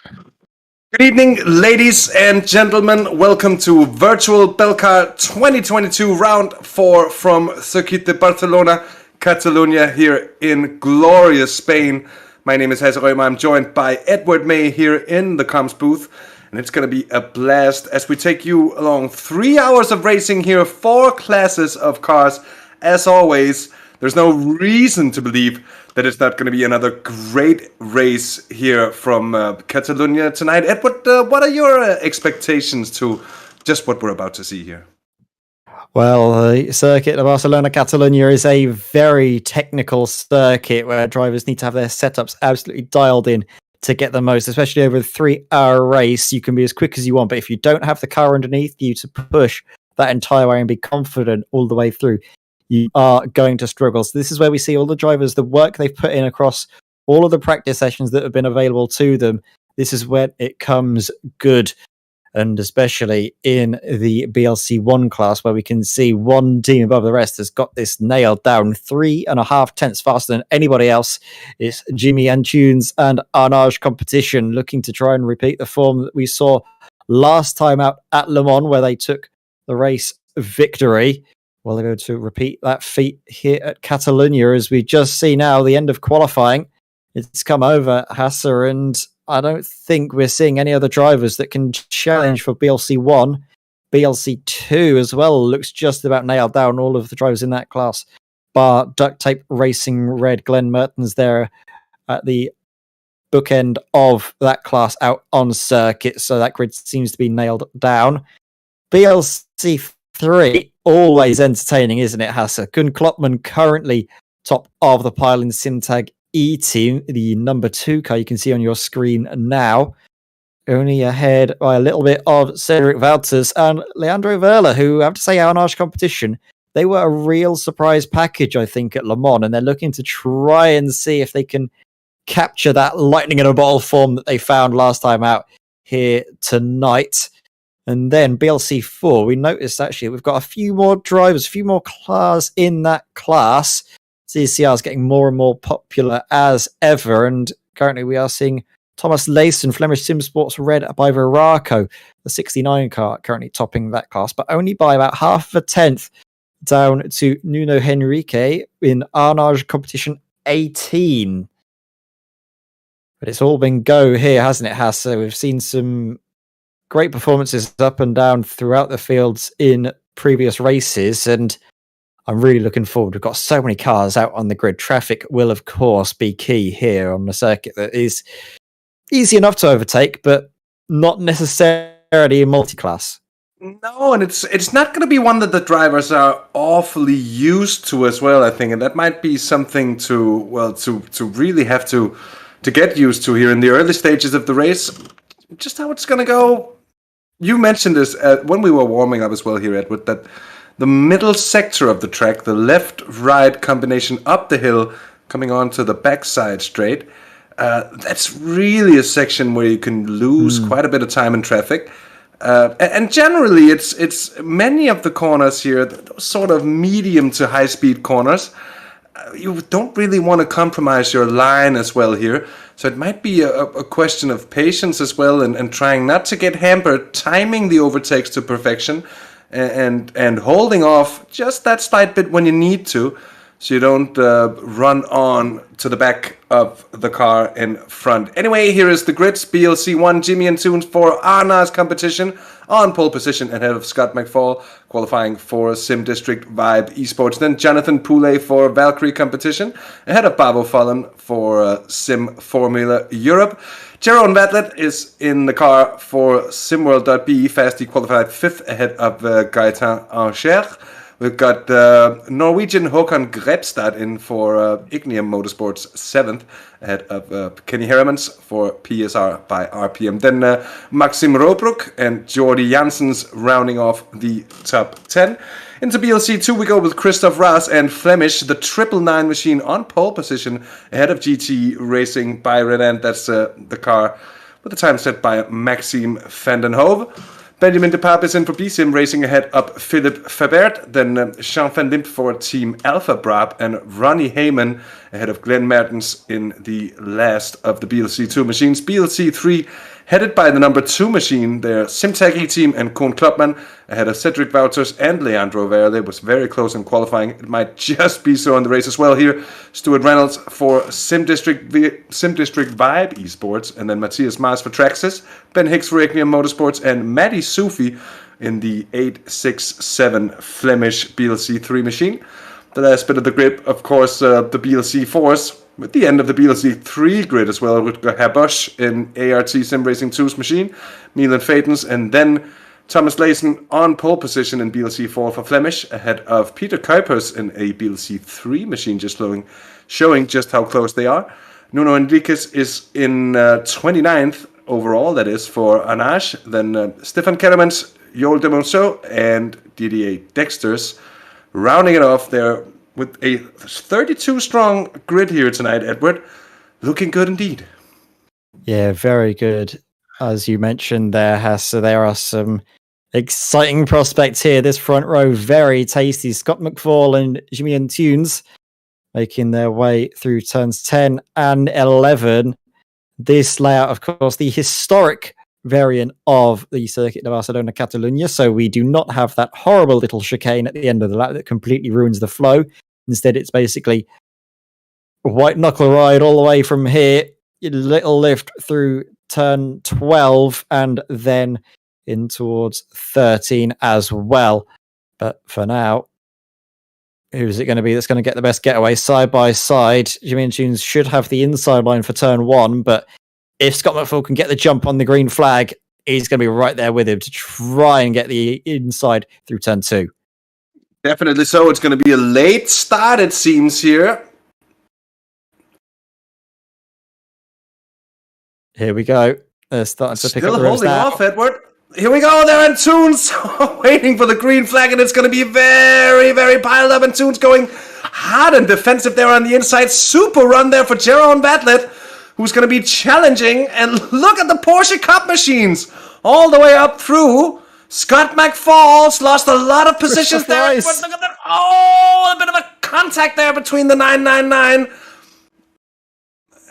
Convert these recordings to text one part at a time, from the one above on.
Good evening, ladies and gentlemen. Welcome to virtual Belcar 2022 round 4 from Circuit de Barcelona, Catalonia, here in glorious Spain. My name is Hesse Reumer. I'm joined by Edward May here in the comms booth, and it's going to be a blast as we take you along 3 hours of racing here, 4 classes of cars. As always, there's no reason to believe that it's not going to be another great race here from Catalonia tonight. Edward, what are your expectations to just what we're about to see here? Well, the circuit of Barcelona Catalonia is a very technical circuit where drivers need to have their setups absolutely dialed in to get the most, especially over a 3-hour race. You can be as quick as you want, but if you don't have the car underneath you to push that entire way and be confident all the way through, you are going to struggle. So this is where we see all the drivers, the work they've put in across all of the practice sessions that have been available to them. This is when it comes good. And especially in the BLC1 class, where we can see one team above the rest has got this nailed down 3.5 tenths faster than anybody else. It's Jimmy Antunes and Arnage Competition looking to try and repeat the form that we saw last time out at Le Mans, where they took the race victory. Well, they're going to repeat that feat here at Catalonia, as we just see now the end of qualifying. It's come over Hasser, and I don't think we're seeing any other drivers that can challenge for BLC1. BLC2 as well looks just about nailed down, all of the drivers in that class. Bar Duct Tape Racing Red, Glenn Mertens there at the bookend of that class out on circuit, so that grid seems to be nailed down. BLC3, always entertaining, isn't it, Hasser? Gun Klopman currently top of the pile in Simtag E-Team, the number 2 car you can see on your screen now. Only ahead by a little bit of Cedric Wouters and Leandro Verla, who I have to say, Arnage Competition, they were a real surprise package, I think, at Le Mans, and they're looking to try and see if they can capture that lightning in a bottle form that they found last time out here tonight. And then BLC4, we noticed actually we've got a few more drivers, a few more cars in that class. CCR is getting more and more popular as ever, and currently we are seeing Thomas Leysen, Flemish Sim Sports Red by Veraco, the 69 car, currently topping that class, but only by about half a tenth down to Nuno Henrique in Arnage Competition 18. But it's all been go here, hasn't it, Hass? So we've seen some great performances up and down throughout the fields in previous races, and I'm really looking forward. We've got so many cars out on the grid. Traffic will, of course, be key here on the circuit that is easy enough to overtake, but not necessarily multi-class. No, and it's not going to be one that the drivers are awfully used to as well, I think, and that might be something to really have to get used to here in the early stages of the race. Just how it's going to go. You mentioned this when we were warming up as well here, Edward, that the middle sector of the track, the left-right combination up the hill, coming onto the backside straight, that's really a section where you can lose quite a bit of time in traffic. And generally, it's many of the corners here, those sort of medium to high-speed corners. You don't really want to compromise your line as well here. So it might be a question of patience as well, and trying not to get hampered, timing the overtakes to perfection, and holding off just that slight bit when you need to, so you don't run on to the back of the car in front. Anyway, here is the grids. BLC1, Jimmy Antunes for Arnage Competition on pole position ahead of Scott McFall, qualifying for Sim District Vibe eSports. Then Jonathan Poulet for Valkyrie Competition ahead of Babo Fallen for Sim Formula Europe. Jeroen Vatlet is in the car for SimWorld.be, fast. He qualified 5th ahead of Gaëtan Ancher. We've got Norwegian Håkon Grepstad in for Ignium Motorsports 7th, ahead of Kenny Heremans for PSR by RPM. Then Maxim Robrook and Jordi Janssens rounding off the top 10. Into BLC2 we go with Christoph Raas and Flemish, the 999 machine on pole position ahead of GT Racing by Renan. That's the car with the time set by Maxime Vandenhove. Benjamin de Pape is in for BCM, racing ahead of Philip Fabert. Then Jean van Limp for Team Alpha Brab, and Ronnie Heyman ahead of Glenn Mertens in the last of the BLC2 machines. BLC3 headed by the number 2 machine, their Simtag team, and Koen Klopman ahead of Cedric Wouters and Leandro Verde. Was very close in qualifying. It might just be so in the race as well here. Stuart Reynolds for Sim District Vibe eSports, and then Matthias Maas for Traxxas, Ben Hicks for Ignium Motorsports, and Matty Sufi in the 867 Flemish BLC3 machine. The last bit of the grid, of course, the BLC4s, with the end of the BLC3 grid as well, with Habosh in ART Sim Racing 2's machine, Milan Phaetons, and then Thomas Layson on pole position in BLC4 for Flemish, ahead of Peter Kuipers in a BLC3 machine, just showing just how close they are. Nuno Enriquez is in 29th overall, that is, for Anage. Then Stefan Kellermans, Joel Demonceau, and Didier Dexters rounding it off there with a 32-strong grid here tonight, Edward. Looking good indeed. Yeah, very good. As you mentioned, there are some exciting prospects here. This front row, very tasty. Scott McFall and Jimmy Tunes making their way through turns 10 and 11. This layout, of course, the historic variant of the Circuit de Barcelona Catalunya, so we do not have that horrible little chicane at the end of the lap that completely ruins the flow. Instead, it's basically white knuckle ride all the way from here, a little lift through turn 12, and then in towards 13 as well. But for now, who's it going to be that's going to get the best getaway? Side by side, Jimmy and Tunes should have the inside line for turn 1, but if Scott McFall can get the jump on the green flag, he's going to be right there with him to try and get the inside through turn 2. Definitely so. It's going to be a late start, it seems, here. Here we go. They're starting to pick up the holding off, Edward. Here we go. They're in Tunes, waiting for the green flag, and it's going to be very, very piled up. And Tunes going hard and defensive there on the inside. Super run there for Jeroen Badlet, who's going to be challenging. And look at the Porsche Cup machines all the way up through. Scott McFalls lost a lot of positions there. But look at that. Oh, a bit of a contact there between the 999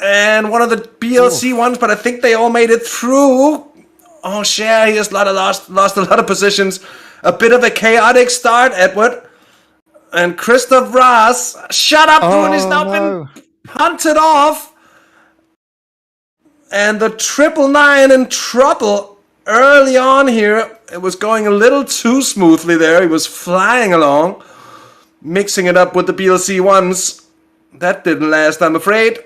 and one of the BLC ones, but I think they all made it through. Oh, Cher, he has lost a lot of positions. A bit of a chaotic start, Edward. And Christoph Raas, shut up, dude, has now been punted off. And the 999 in trouble early on here. It was going a little too smoothly there. He was flying along, mixing it up with the BLC ones. That didn't last, I'm afraid.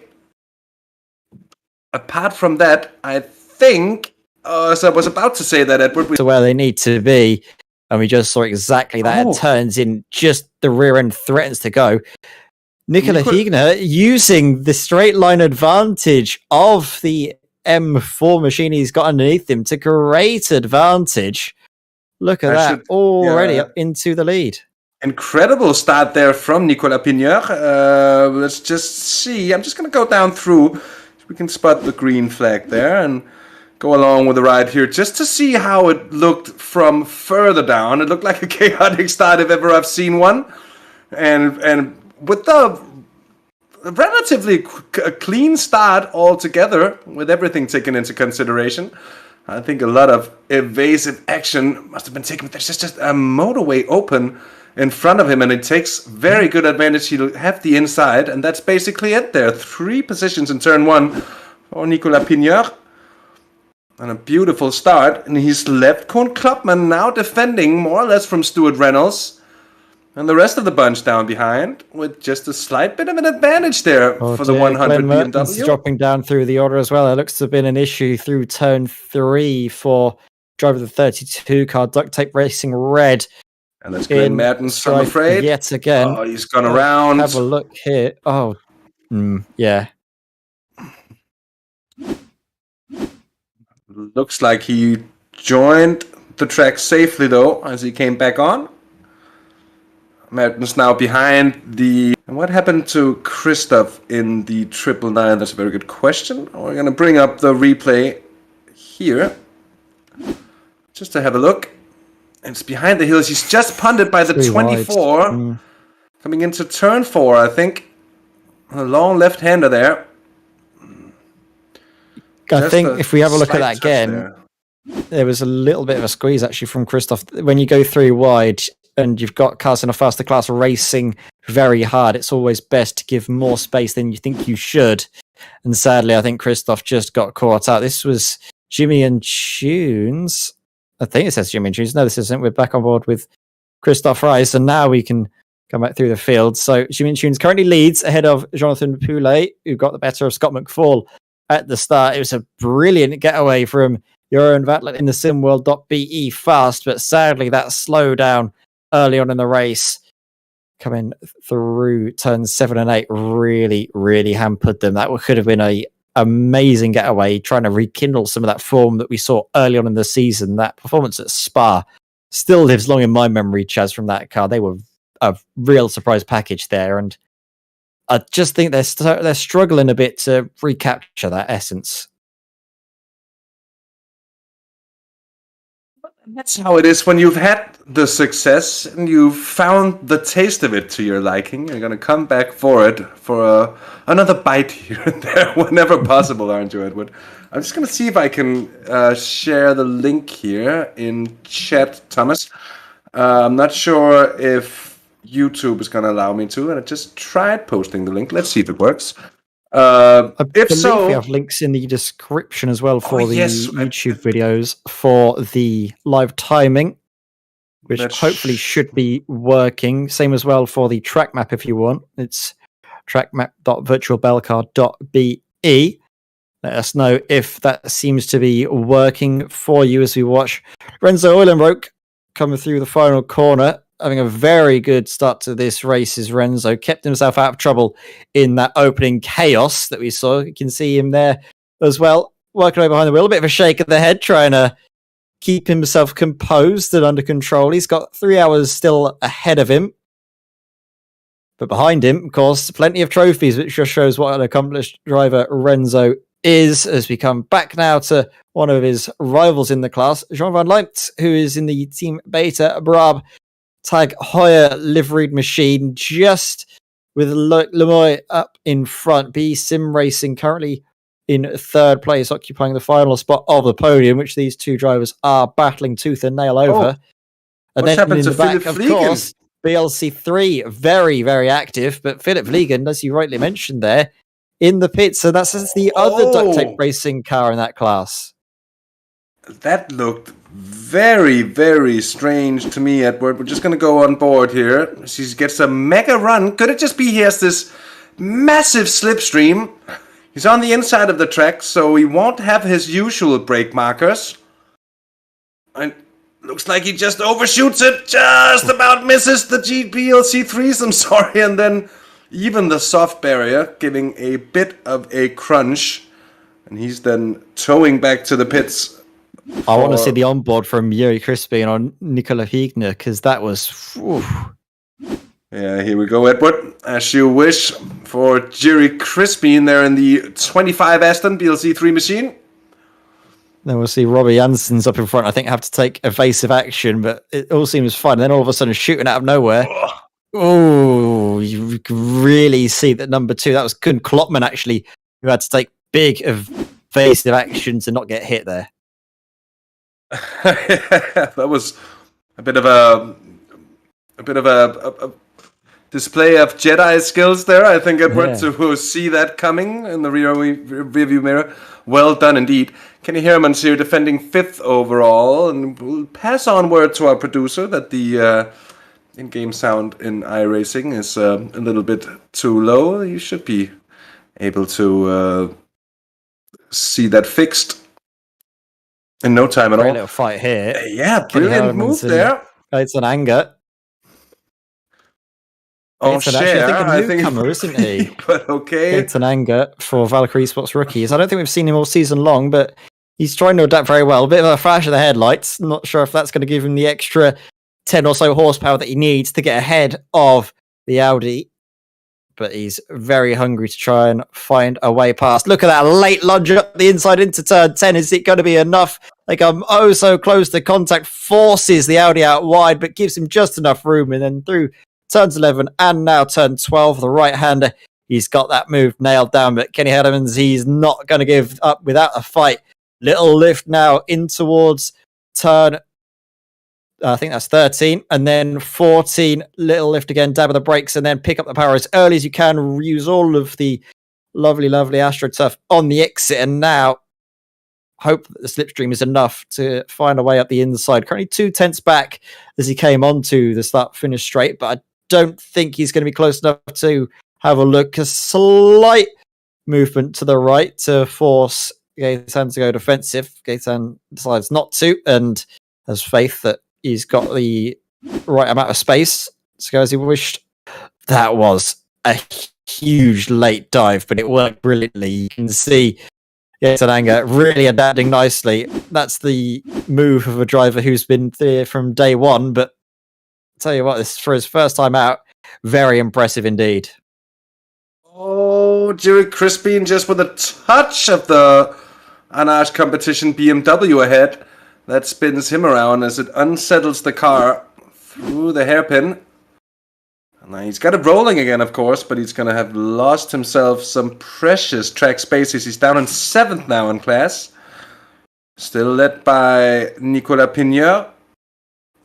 Apart from that, I think, as I was about to say that, Edward, to where they need to be, and we just saw exactly that. It turns in just the rear end, threatens to go. Nicola Hegner using the straight line advantage of the M4 machine he's got underneath him to great advantage. Look at that, already up into the lead. Incredible start there from Nicolas Pigneur. Let's just see. I'm just going to go down through. We can spot the green flag there and go along with the ride here just to see how it looked from further down. It looked like a chaotic start if ever I've seen one. And with the relatively clean start altogether, with everything taken into consideration, I think a lot of evasive action must have been taken. There's just a motorway open in front of him, and it takes very good advantage. He'll have the inside, and that's basically it there. 3 positions in turn 1 for Nicolas Pigneur. And a beautiful start. And he's left Koen Klopman now defending more or less from Stuart Reynolds. And the rest of the bunch down behind with just a slight bit of an advantage there for the 100 BMW. Dropping down through the order as well. It looks to have been an issue through turn 3 for driver of the 32 car, Duct Tape Racing Red. And that's Glenn Mertens, I'm afraid. Yet again. Oh, he's gone around. Have a look here. Oh, yeah. Looks like he joined the track safely, though, as he came back on. Mertens now behind the... And what happened to Christoph in the 999? That's a very good question. We're going to bring up the replay here. just to have a look. And it's behind the hills. He's just punted by the 24. Coming into turn 4, I think. A long left-hander there. I think if we have a look at that again, there was a little bit of a squeeze actually from Christoph. When you go through wide and you've got cars in a faster class racing very hard, it's always best to give more space than you think you should. And sadly, I think Christoph just got caught out. This was Jimmy and Tunes. I think it says Jimmy and Tunes. No, this isn't. We're back on board with Christoph Rice, and now we can come back through the field. So Jimmy and Tunes currently leads ahead of Jonathan Poulet, who got the better of Scott McFall at the start. It was a brilliant getaway from Joran Vatlet in the simworld.be fast, but sadly that slowdown early on in the race coming through turns 7 and 8 really hampered them. That could have been a amazing getaway, trying to rekindle some of that form that we saw early on in the season. That performance at Spa still lives long in my memory, Chaz, from that car. They were a real surprise package there, and I just think they're struggling a bit to recapture that essence. That's how it is when you've had the success and you've found the taste of it to your liking. You're going to come back for it for another bite here and there whenever possible, aren't you, Edward? I'm just going to see if I can share the link here in chat, Thomas. I'm not sure if YouTube is going to allow me to, and I just tried posting the link. Let's see if it works. If so, we have links in the description as well for YouTube videos for the live timing, which hopefully should be working. Same as well for the track map if you want. It's trackmap.virtualbelcar.be. Let us know if that seems to be working for you as we watch Renzo Eulenbroek coming through the final corner. Having a very good start to this race is Renzo. Kept himself out of trouble in that opening chaos that we saw. You can see him there as well, working away behind the wheel. A bit of a shake of the head, trying to keep himself composed and under control. He's got 3 hours still ahead of him. But behind him, of course, plenty of trophies, which just shows what an accomplished driver Renzo is. As we come back now to one of his rivals in the class, Jean van Lijmt, who is in the Team Beta Brab Tag Heuer liveried machine, just with Lemoy up in front. B Sim Racing currently in third place, occupying the final spot of the podium, which these two drivers are battling tooth and nail over. And then in the back, of course, BLC3, very active, but Philip Vliegen, as you rightly mentioned there, in the pits. So that's the other duct tape racing car in that class. That looked very strange to me, Edward. We're just going to go on board here. She gets a mega run. Could it just be he has this massive slipstream? He's on the inside of the track, so he won't have his usual brake markers. And looks like he just overshoots it, just about misses the GPLC3s, I'm sorry. And then even the soft barrier giving a bit of a crunch. And he's then towing back to the pits. I want to see the onboard from Yuri Crispin on Nicola Higner, because that was... Whew. Yeah, here we go, Edward. As you wish for Yuri Crispin there in the 25 Aston BLC3 machine. Then we'll see Robbie Jansen's up in front. I think have to take evasive action, but it all seems fine. And then all of a sudden shooting out of nowhere. Oh, you can really see that number 2. That was Kuhn Kloppmann, actually, who had to take big evasive action to not get hit there. That was a bit of a display of Jedi skills there. I think Edward to see that coming in the rearview mirror. Well done indeed. Kenny Hermans here defending 5th overall, and we'll pass on word to our producer that the in-game sound in iRacing is a little bit too low. You should be able to see that fixed in no time at all. Great little fight here. Yeah, brilliant move there. It's an anger. Oh, it's a newcomer, isn't he? But okay. It's an anger for Valkyrie Esports rookies. I don't think we've seen him all season long, but he's trying to adapt very well. A bit of a flash of the headlights. Not sure if that's going to give him the extra 10 or so horsepower that he needs to get ahead of the Audi. But he's very hungry to try and find a way past. Look at that late lunge up the inside into turn 10. Is it going to be enough They come oh so close to contact, forces the Audi out wide, but gives him just enough room. And then through turns 11 and now turn 12, the right-hander, he's got that move nailed down. But Kenny Hedemans, he's not going to give up without a fight. Little lift now in towards turn, I think that's 13, and then 14, little lift again, dab of the brakes, and then pick up the power as early as you can, use all of the lovely AstroTurf on the exit, and now hope that the slipstream is enough to find a way up the inside. Currently 2/10 back as he came onto the start-finish straight, but I don't think he's going to be close enough to have a look. A slight movement to the right to force Gaetan to go defensive. Gaetan decides not to, and has faith that he's got the right amount of space to go as he wished. That was a huge late dive, but it worked brilliantly. You can see Gaetan really adapting nicely. That's the move of a driver who's been there from day one, but I'll tell you what, this for his first time out, very impressive indeed. Oh, Jerry Crispin just with a touch of the Anage competition BMW ahead. That spins him around as it unsettles the car through the hairpin. And now he's got it rolling again, of course, but he's going to have lost himself some precious track spaces. He's down in 7th now in class. Still led by Nicolas Pigneur.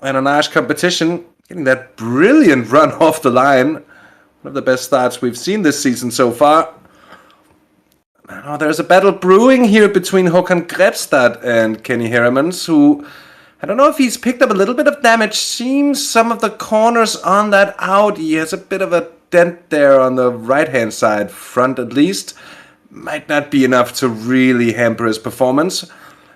And Anage competition getting that brilliant run off the line. One of the best starts we've seen this season so far. Now there's a battle brewing here between Håkan Grebstad and Kenny Heremans, who, I don't know if he's picked up a little bit of damage. Seems some of the corners on that Audi has a bit of a dent there on the right-hand side, front at least. Might not be enough to really hamper his performance,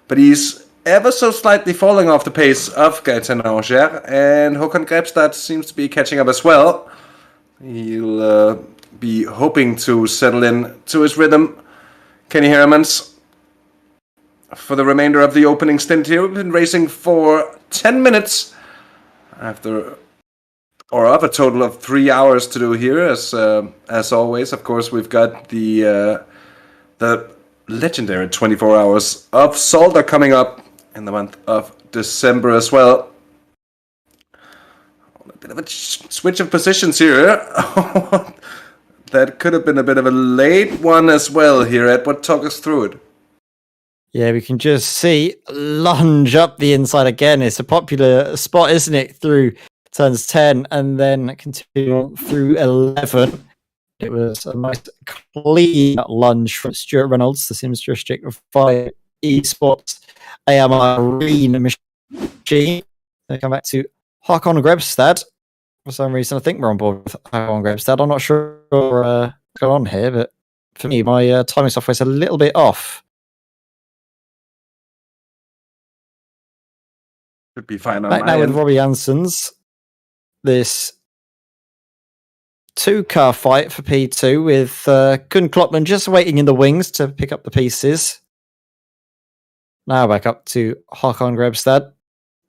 but he's ever so slightly falling off the pace of Gaetan Anger, and Håkan Grebstad seems to be catching up as well. He'll be hoping to settle in to his rhythm. Kenny Heremans, for the remainder of the opening stint here, we've been racing for 10 minutes of a total of 3 hours to do here. As always, of course, we've got the legendary 24 hours of Solder coming up in the month of December as well. A bit of a switch of positions here. That could have been a bit of a late one as well here. Edward, talk us through it. Yeah, we can just see lunge up the inside again. It's a popular spot, isn't it? Through turns 10 and then continue on through 11. It was a nice clean lunge from Stuart Reynolds, the Sims District of 5 eSports AMR Marine machine. They come back to Håkon Grebstad. For some reason, I think we're on board with Håkon Grebstad. I'm not sure what's going on here, but for me, my timing software is a little bit off. Should be fine on Back my now end. with Robbie Janssens. This 2-car fight for P2 with Kun Klopman just waiting in the wings to pick up the pieces. Now back up to Håkon Grebstad,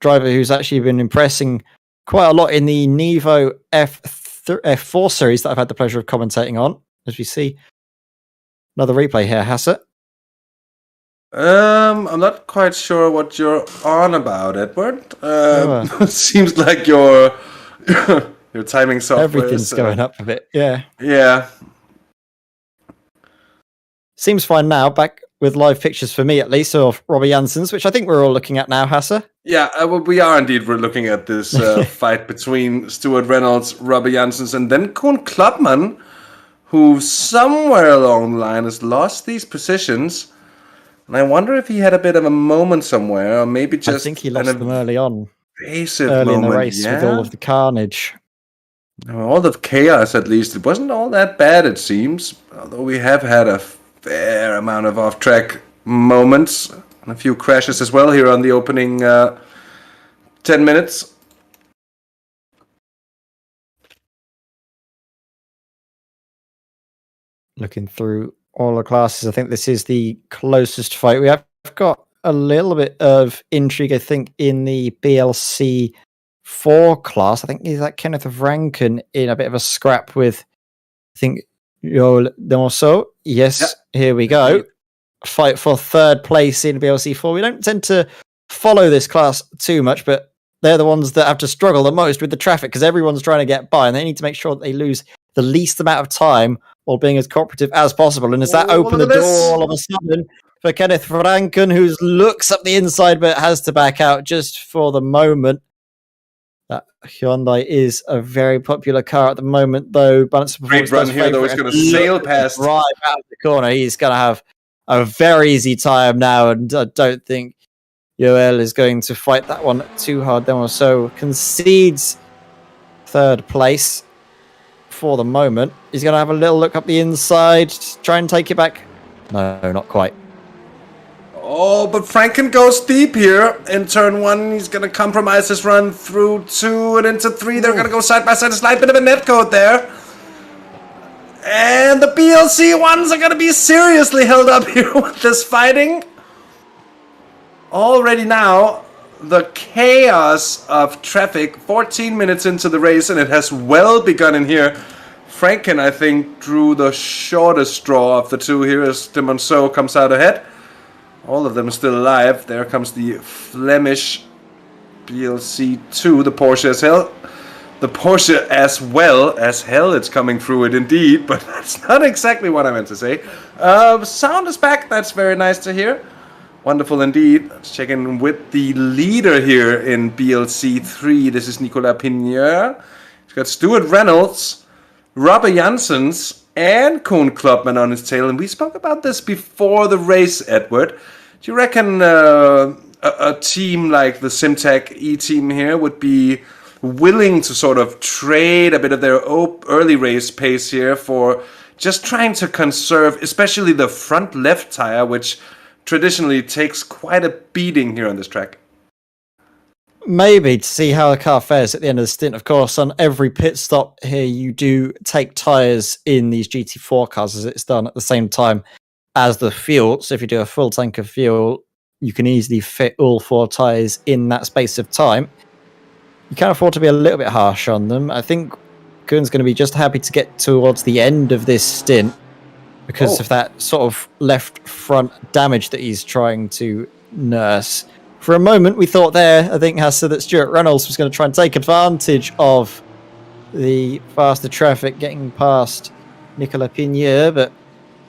driver who's actually been impressing quite a lot in the Nevo F4 series that I've had the pleasure of commentating on. As we see another replay here, Hasse. I'm not quite sure what you're on about, Edward. Seems like your timing software everything's going up a bit. Yeah. Yeah. Seems fine now. Back with live pictures for me, at least, of Robbie Janssens, which I think we're all looking at now, Hasse. Yeah, well, we are indeed. We're looking at this fight between Stuart Reynolds, Robbie Janssens, and then Koen Klopman, who somewhere along the line has lost these positions. And I wonder if he had a bit of a moment somewhere, or maybe just... I think he lost them early on. Early in the race, with all of the carnage. All the chaos, at least. It wasn't all that bad, it seems. Although we have had a fair amount of off-track moments. And a few crashes as well here on the opening 10 minutes. Looking through all the classes, I think this is the closest fight. We have got a little bit of intrigue, I think, in the BLC 4 class. I think is that Kenneth Rankin in a bit of a scrap with, I think, Joel Demonceau. Yes, Here we go. Fight for third place in BLC 4. We don't tend to follow this class too much, but they're the ones that have to struggle the most with the traffic because everyone's trying to get by, and they need to make sure that they lose the least amount of time while being as cooperative as possible. And as that open the door all of a sudden for Kenneth Franken, who looks up the inside but has to back out just for the moment. That Hyundai is a very popular car at the moment, though. Balance of performance great run here, though. He's going to sail past. Right out of the corner. He's going to have a very easy time now, and I don't think Yoel is going to fight that one too hard. Then also concedes third place for the moment. He's going to have a little look up the inside, try and take it back. No, not quite. Oh, but Franken goes deep here in turn 1. He's going to compromise his run through 2 and into 3. They're going to go side by side. A slight bit of a netcode there. And the BLC ones are going to be seriously held up here with this fighting. Already now, the chaos of traffic, 14 minutes into the race, and it has well begun in here. Franken, I think, drew the shortest straw of the two here as Demonceau comes out ahead. All of them are still alive. There comes the Flemish BLC2, the Porsche as hell. The Porsche as well as hell, it's coming through it indeed, but that's not exactly what I meant to say. Sound is back, that's very nice to hear. Wonderful indeed. Let's check in with the leader here in BLC3. This is Nicolas Pigneur. He's got Stuart Reynolds, Robert Janssens, and Koen Klopman on his tail. And we spoke about this before the race, Edward. Do you reckon a team like the Simtech E-team here would be willing to sort of trade a bit of their early race pace here for just trying to conserve, especially the front left tire, which traditionally takes quite a beating here on this track? Maybe, to see how the car fares at the end of the stint. Of course, on every pit stop here, you do take tyres in these GT4 cars as it's done at the same time as the fuel. So if you do a full tank of fuel, you can easily fit all 4 tyres in that space of time. You can afford to be a little bit harsh on them. I think Koen's going to be just happy to get towards the end of this stint because of that sort of left front damage that he's trying to nurse. For a moment, we thought there, I think, Hassa, that Stuart Reynolds was going to try and take advantage of the faster traffic getting past Nicolas Pigneur, but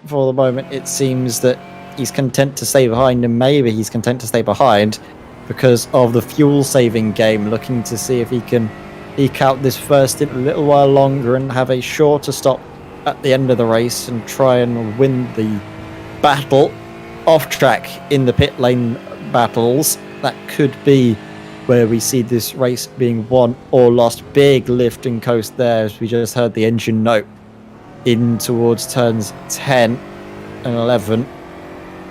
for the moment, it seems that he's content to stay behind, and maybe he's content to stay behind because of the fuel-saving game, looking to see if he can eke out this first stint a little while longer and have a shorter stop at the end of the race and try and win the battle off track in the pit lane battles. That could be where we see this race being won or lost. Big lift and coast there as we just heard the engine note in towards turns 10 and 11.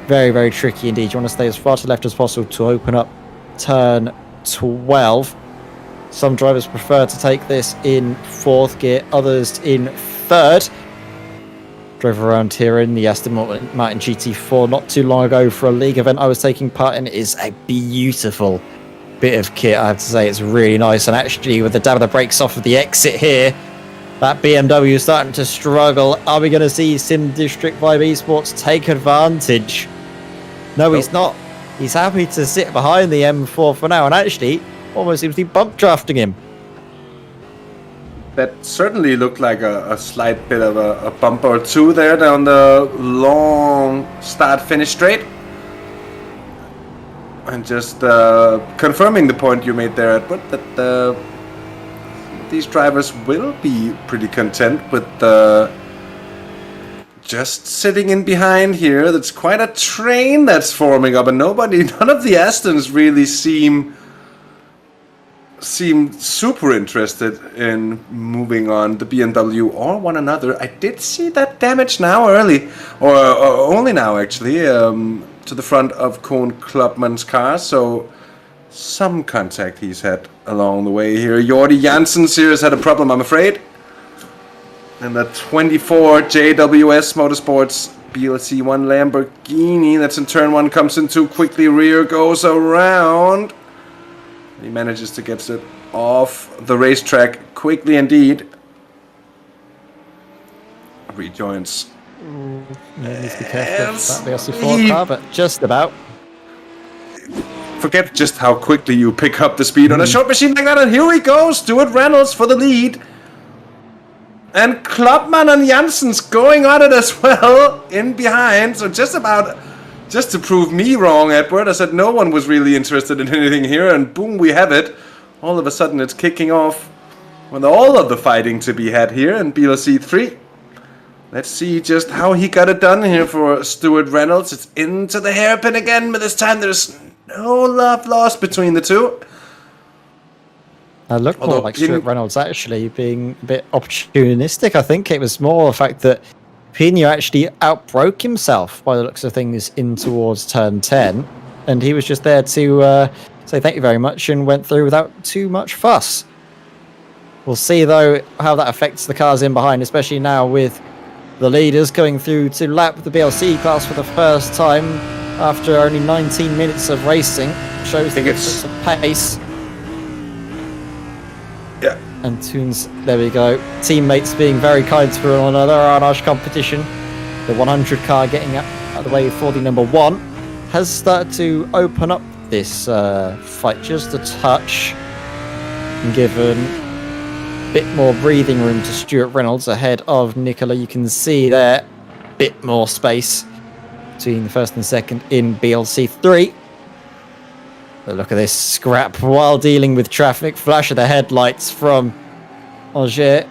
Very, very tricky indeed. You want to stay as far to the left as possible to open up turn 12. Some drivers prefer to take this in 4th gear, others in 3rd. Drove around here in the Aston Martin GT4 not too long ago for a league event I was taking part in. It is a beautiful bit of kit, I have to say. It's really nice, and actually with the dab of the brakes off of the exit here, that BMW is starting to struggle. Are we going to see Sim District Vibe Esports take advantage? No, he's not. He's happy to sit behind the M4 for now, and actually almost seems to be bump drafting him. That certainly looked like a slight bit of a bump or two there down the long start-finish straight. And just confirming the point you made there, Edward, that these drivers will be pretty content with just sitting in behind here. That's quite a train that's forming up, and none of the Astons really seem super interested in moving on the BMW or one another. I did see that damage now early, or only now actually, to the front of Koen Klopman's car, so some contact he's had along the way here. Jordi Janssens here has had a problem, I'm afraid. And the 24 JWS Motorsports BLC1 Lamborghini that's in turn 1 comes in too quickly, rear goes around. He manages to get it off the racetrack quickly indeed. Rejoins. Needs to be careful about the BLC4 car, but just about. forget just how quickly you pick up the speed on a short machine like that. And here we go, Stuart Reynolds for the lead. And Klopman and Janssens going on it as well, in behind. So just to prove me wrong, Edward, I said no one was really interested in anything here, and boom, we have it. All of a sudden it's kicking off with all of the fighting to be had here in BLC 3. Let's see just how he got it done here for Stuart Reynolds. It's into the hairpin again, but this time there's no love lost between the two. I looked more like Stuart Reynolds actually being a bit opportunistic. I think it was more the fact that Pino actually outbroke himself by the looks of things in towards turn 10, and he was just there to say thank you very much and went through without too much fuss. We'll see though how that affects the cars in behind, especially now with the leaders going through to lap the BLC class for the first time after only 19 minutes of racing. Shows the difference of pace. Yeah. And Toons, there we go. Teammates being very kind to one another. Arnage competition. The 100 car getting out of the way for the number 1 has started to open up this fight just a touch and given a bit more breathing room to Stuart Reynolds ahead of Nicola. You can see there a bit more space between the first and second in BLC 3. But look at this scrap while dealing with traffic. Flash of the headlights from Angers.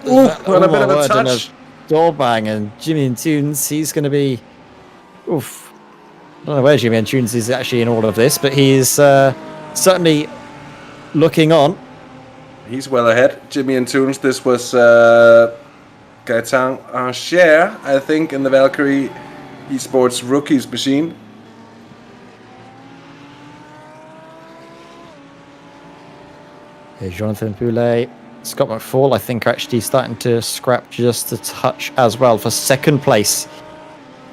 Ooh, what a bit of a touch. Door bang, and Jimmy and Tunes, he's going to be... Oof. I don't know where Jimmy and Tunes is actually in all of this, but he's certainly looking on. He's well ahead. Jimmy and Tunes, this was Gaetan Angers, I think, in the Valkyrie eSports Rookies machine. Jonathan Poulet, Scott McFall, I think, are actually starting to scrap just a touch as well for second place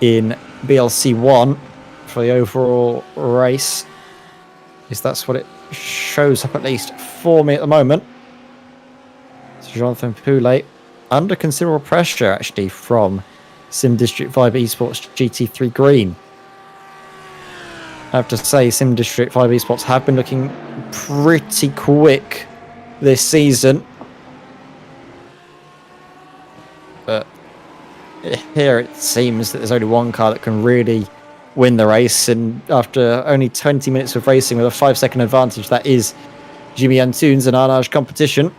in BLC 1 for the overall race. At least that's what it shows up, at least for me at the moment. So Jonathan Poulet under considerable pressure actually from Sim District 5 Esports GT3 Green. I have to say, Sim District 5 Esports have been looking pretty quick this season, but here it seems that there's only one car that can really win the race, and after only 20 minutes of racing with a 5-second advantage, that is Jimmy Antunes and Arnage competition.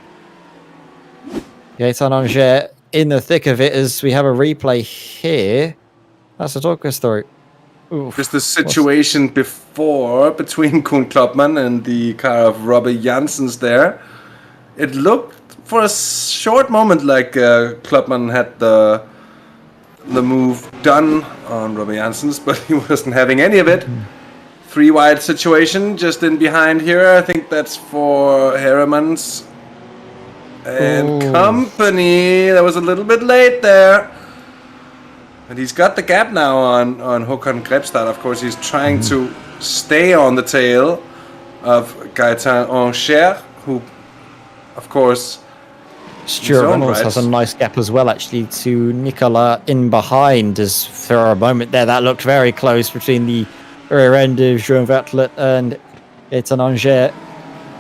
Gaetan Angers in the thick of it as we have a replay here. That's a talk us through. Oof. Just the situation before between Koen Klopman and the car of Robbie Janssens there. It looked for a short moment like Klopman had the move done on Robbie Janssens, but he wasn't having any of it. 3 wide situation just in behind here. I think that's for Heremans and company. That was a little bit late there. And he's got the gap now on Håkan Grebstad. Of course, he's trying to stay on the tail of Gaetan Angers, who, of course, Stuart Reynolds has a nice gap as well, actually, to Nicola in behind. As for a moment there, that looked very close between the rear end of Jean Vertlet and Gaetan Angers.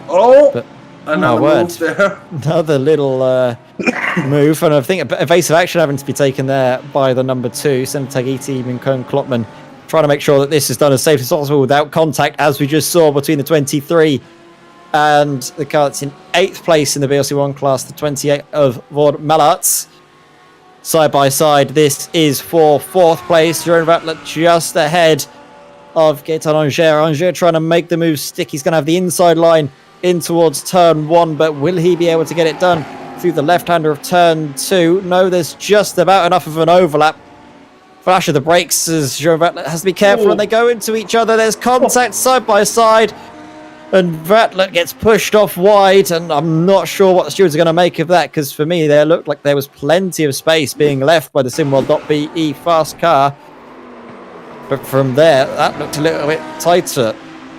But another move there. Another little move, and I think evasive action having to be taken there by the number 2, Semtagiti Minkon Klopman, trying to make sure that this is done as safe as possible without contact, as we just saw between the 23 and the car that's in 8th place in the BLC1 class, the 28 of Vord Mallarts. Side by side, this is for 4th place. Jeroen Vatlet just ahead of Gaetan Angers. Angers trying to make the move stick. He's going to have the inside line in towards turn 1, but will he be able to get it done through the left-hander of turn 2? No, there's just about enough of an overlap. Flash of the brakes as Jeroen Vatlet has to be careful, and they go into each other. There's contact side by side, and Vatlet gets pushed off wide, and I'm not sure what the stewards are going to make of that, because for me, there looked like there was plenty of space being left by the Simworld.be fast car. But from there, that looked a little bit tighter.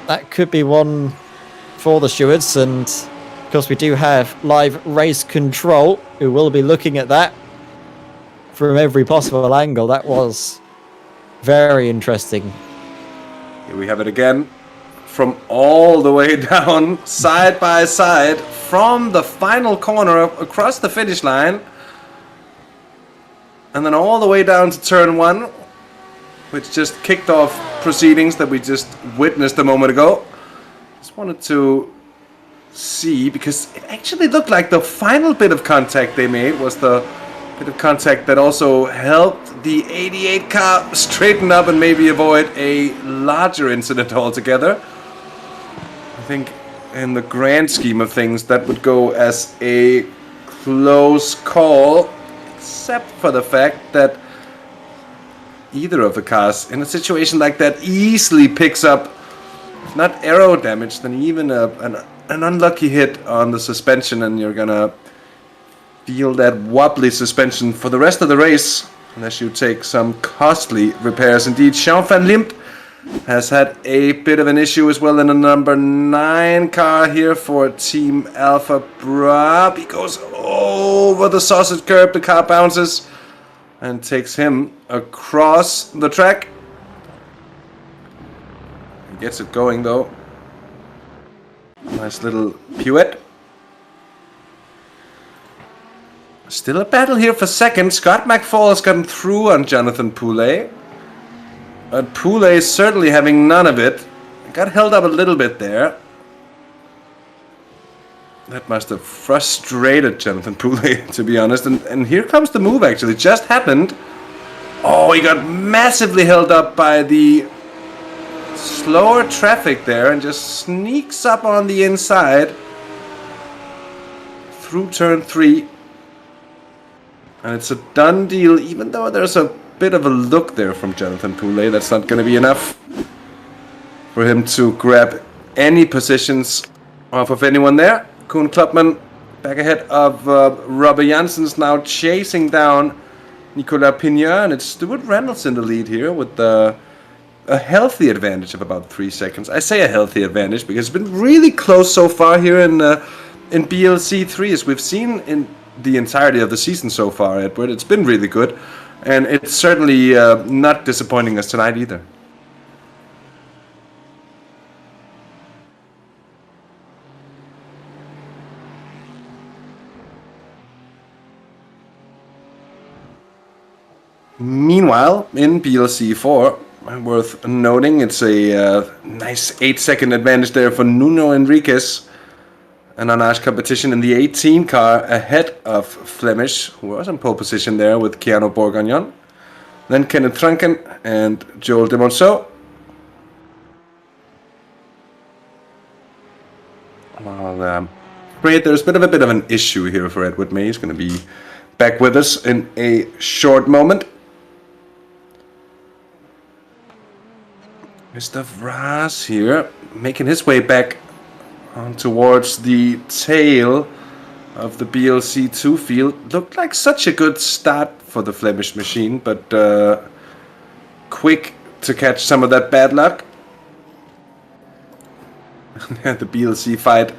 That could be one for the stewards, and of course we do have live race control, who will be looking at that from every possible angle. That was very interesting. Here we have it again. from all the way down, side by side, from the final corner across the finish line. And then all the way down to turn 1, which just kicked off proceedings that we just witnessed a moment ago. Just wanted to see, because it actually looked like the final bit of contact they made was the bit of contact that also helped the 88 car straighten up and maybe avoid a larger incident altogether. I think in the grand scheme of things that would go as a close call, except for the fact that either of the cars in a situation like that easily picks up, if not aero damage, then even an unlucky hit on the suspension, and you're gonna feel that wobbly suspension for the rest of the race unless you take some costly repairs. Indeed, Jean van Limpt has had a bit of an issue as well in the number 9 car here for Team Alpha Brab. He goes over the sausage curb, the car bounces and takes him across the track. He gets it going though. Nice little pirouette. Still a battle here for second. Scott McFall has gotten through on Jonathan Poulet. But Poulet is certainly having none of it. Got held up a little bit there. That must have frustrated Jonathan Poulet, to be honest. And here comes the move, actually. Just happened. Oh, he got massively held up by the slower traffic there and just sneaks up on the inside through turn 3. And it's a done deal, even though there's a bit of a look there from Jonathan Poulet. That's not going to be enough for him to grab any positions off of anyone there. Koen Klopman back ahead of Robert Janssens, now chasing down Nicolas Pigneur, and it's Stuart Reynolds in the lead here with a healthy advantage of about 3 seconds. I say a healthy advantage because it's been really close so far here in BLC 3, as we've seen in the entirety of the season so far, Edward. It's been really good, and it's certainly not disappointing us tonight either. Meanwhile, in BLC 4, worth noting, it's a nice 8-second advantage there for Nuno Enriquez. An Anage competition in the 18 car ahead of Flemish, who was in pole position there with Keanu Bourgagnon. Then Kenneth Trunken and Joel Demonceau. Well, great, there's a bit of an issue here for Edward May. He's going to be back with us in a short moment. Mr. Vras here, making his way back on towards the tail of the BLC2 field. Looked like such a good start for the Flemish machine, but quick to catch some of that bad luck. The BLC fight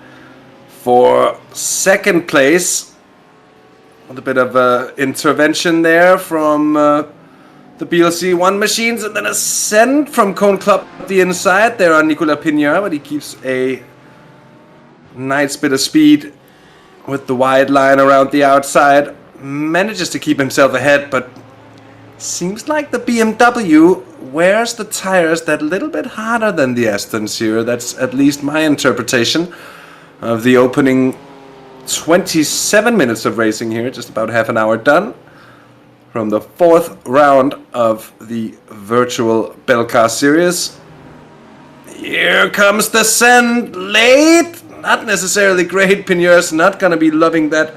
for second place. A bit of intervention there from the BLC1 machines, and then a send from Koen Klopp at the inside there on Nicolas Pigneur, but he keeps a nice bit of speed with the wide line around the outside. Manages to keep himself ahead, but seems like the BMW wears the tires that little bit harder than the Astons here. That's at least my interpretation of the opening 27 minutes of racing here. Just about half an hour done from the 4th round of the virtual Belcar series. Here comes the send, late, not necessarily great. Pigneur's not going to be loving that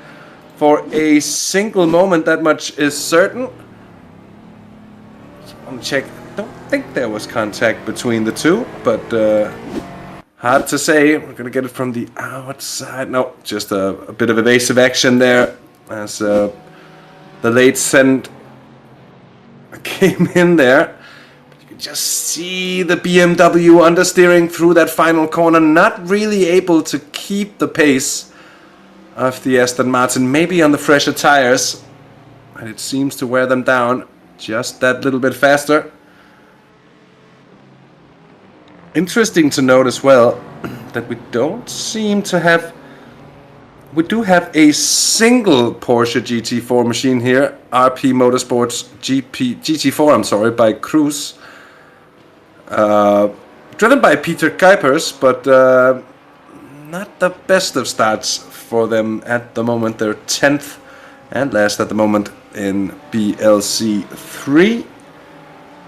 for a single moment, that much is certain. Just want to check. Don't think there was contact between the two, but hard to say. We're going to get it from the outside. No, just a bit of evasive action there as the late send came in there. But you can just see the BMW understeering through that final corner, not really able to keep the pace of the Aston Martin, maybe on the fresher tires, and it seems to wear them down just that little bit faster. Interesting to note as well that we don't seem to have. We do have a single Porsche GT4 machine here, RP Motorsports GT4. I'm sorry, by Cruz, driven by Peter Kuipers, but not the best of starts for them at the moment. They're 10th and last at the moment in BLC 3.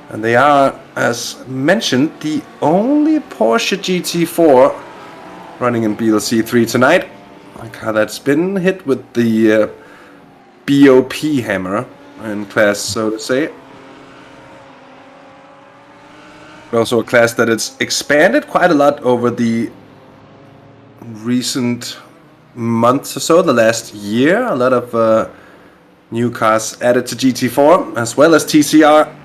And they are, as mentioned, the only Porsche GT4 running in BLC 3 tonight. A car that's been hit with the BOP hammer in class, so to say. Also a class that has expanded quite a lot over the recent months or so, the last year. A lot of new cars added to GT4 as well as TCR.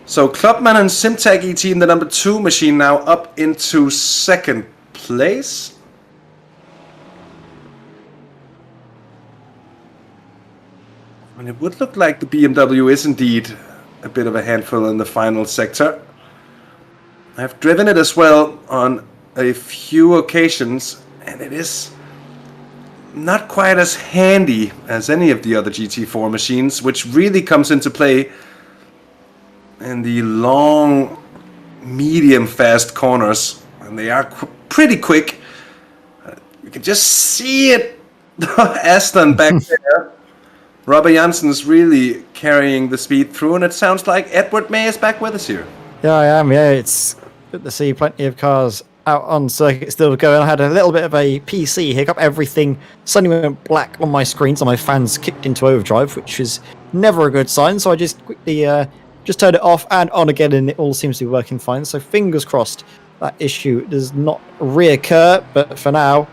So Clubman and Simtag ET in the number 2 machine now up into second place. And it would look like the BMW is indeed a bit of a handful in the final sector. I've driven it as well on a few occasions, and it is not quite as handy as any of the other GT4 machines, which really comes into play in the long, medium fast corners, and they are pretty quick. You can just see it, Aston back there. Robert Jansen's really carrying the speed through, and it sounds like Edward May is back with us here. Yeah, I am. Yeah, it's good to see plenty of cars out on circuit still going. I had a little bit of a PC hiccup. Everything suddenly went black on my screen, so my fans kicked into overdrive, which is never a good sign. So I just quickly just turned it off and on again, and it all seems to be working fine. So fingers crossed that issue does not reoccur. But for now,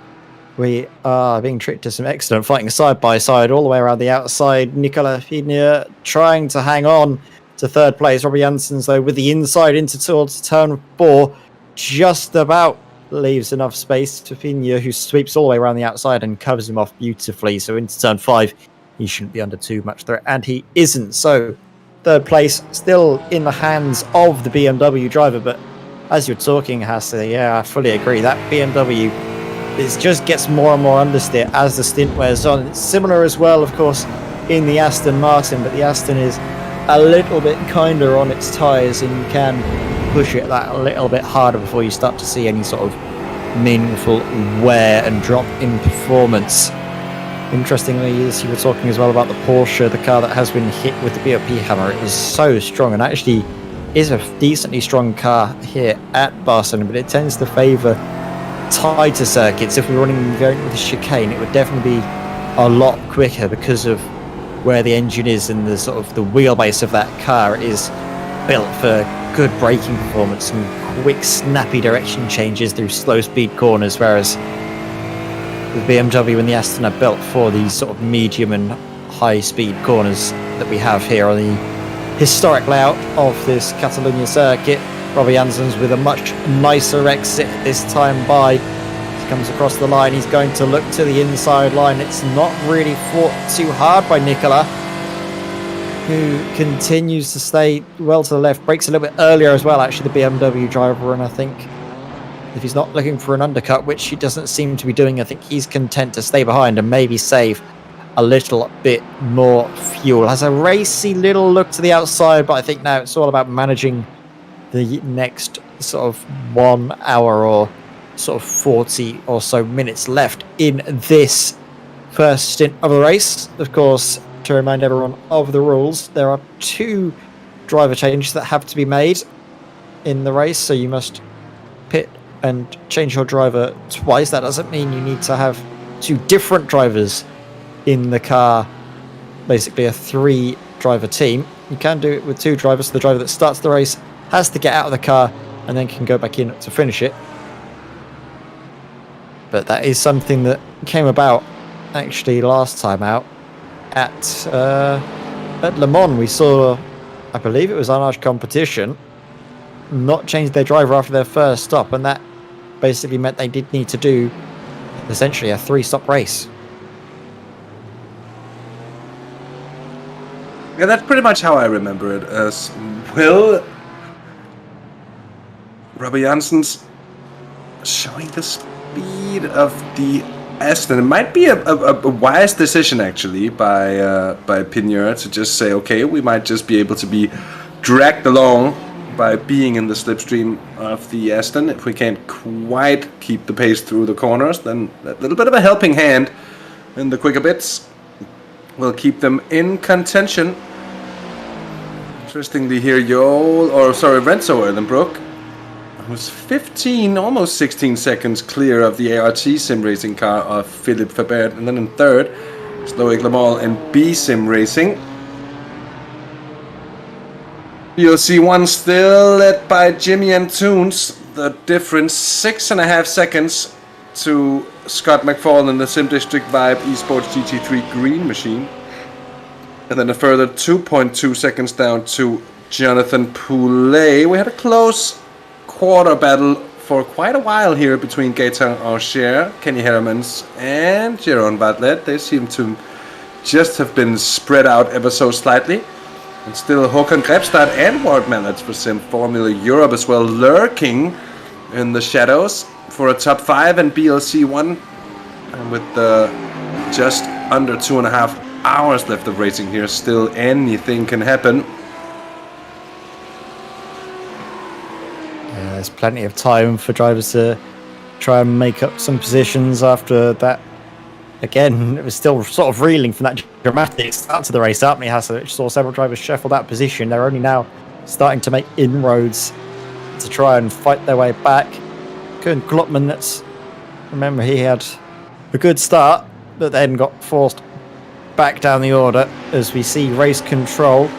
we are being treated to some excellent fighting side by side all the way around the outside. Nicola Fidner trying to hang on to third place. Robbie Janssens, though, with the inside into towards turn 4, just about leaves enough space to Fidner, who sweeps all the way around the outside and covers him off beautifully. So into turn 5, he shouldn't be under too much threat, and he isn't. So third place still in the hands of the BMW driver, but as you're talking, Hasse, yeah, I fully agree. That BMW, it just gets more and more understeer as the stint wears on. It's similar as well, of course, in the Aston Martin, but the Aston is a little bit kinder on its tyres, and you can push it that a little bit harder before you start to see any sort of meaningful wear and drop in performance. Interestingly, as you were talking as well about the Porsche, the car that has been hit with the BOP hammer, it was so strong, and actually is a decently strong car here at Barcelona, but it tends to favour tighter circuits. If we were running going with a chicane, it would definitely be a lot quicker because of where the engine is and the sort of the wheelbase of that car is built for good braking performance and quick, snappy direction changes through slow speed corners, whereas the BMW and the Aston are built for these sort of medium and high speed corners that we have here on the historic layout of this Catalunya circuit. Robbie Janssens with a much nicer exit this time by. He comes across the line, he's going to look to the inside line. It's not really fought too hard by Nicola, who continues to stay well to the left. Brakes a little bit earlier as well, actually, the BMW driver, and I think if he's not looking for an undercut, which he doesn't seem to be doing, I think he's content to stay behind and maybe save a little bit more fuel. Has a racy little look to the outside, but I think now it's all about managing the next sort of 1 hour or sort of 40 or so minutes left in this first stint of the race. Of course, to remind everyone of the rules, there are 2 driver changes that have to be made in the race, so you must pit and change your driver twice. That doesn't mean you need to have 2 different drivers in the car, basically a 3 driver team. You can do it with 2 drivers, so the driver that starts the race has to get out of the car and then can go back in to finish it. But that is something that came about actually last time out at Le Mans. We saw, I believe it was Arnage Competition, not change their driver after their first stop, and that basically meant they did need to do essentially a 3-stop race. Yeah, that's pretty much how I remember it as well. Robert Jansen's showing the speed of the Aston. It might be a wise decision actually by Pineur to just say, okay, we might just be able to be dragged along by being in the slipstream of the Aston. If we can't quite keep the pace through the corners, then a little bit of a helping hand in the quicker bits will keep them in contention. Interestingly here, Renzo Erlenbrook, who's 15, almost 16 seconds clear of the ART Sim Racing car of Philippe Fabert, and then in third, Loic Lamal and B Sim Racing. BLC 1 still led by Jimmy Antunes. The difference 6.5 seconds to Scott McFall in the Sim District Vibe eSports GT3 Green Machine. And then a further 2.2 seconds down to Jonathan Poulet. We had a close quarter battle for quite a while here between Gaetan Ancher, Kenny Hermans, and Jeroen Bartlett. They seem to just have been spread out ever so slightly. And still Håkan Grepstad and Ward Mallets for Sim Formula Europe as well, lurking in the shadows for a top 5 and BLC 1. And with just under 2.5 hours left of racing here, still anything can happen. Yeah, there's plenty of time for drivers to try and make up some positions after that. Again, it was still sort of reeling from that dramatic start to the race. Artney Hassel saw several drivers shuffle that position. They're only now starting to make inroads to try and fight their way back. Koen Klopman, remember he had a good start, but then got forced back down the order as we see race control.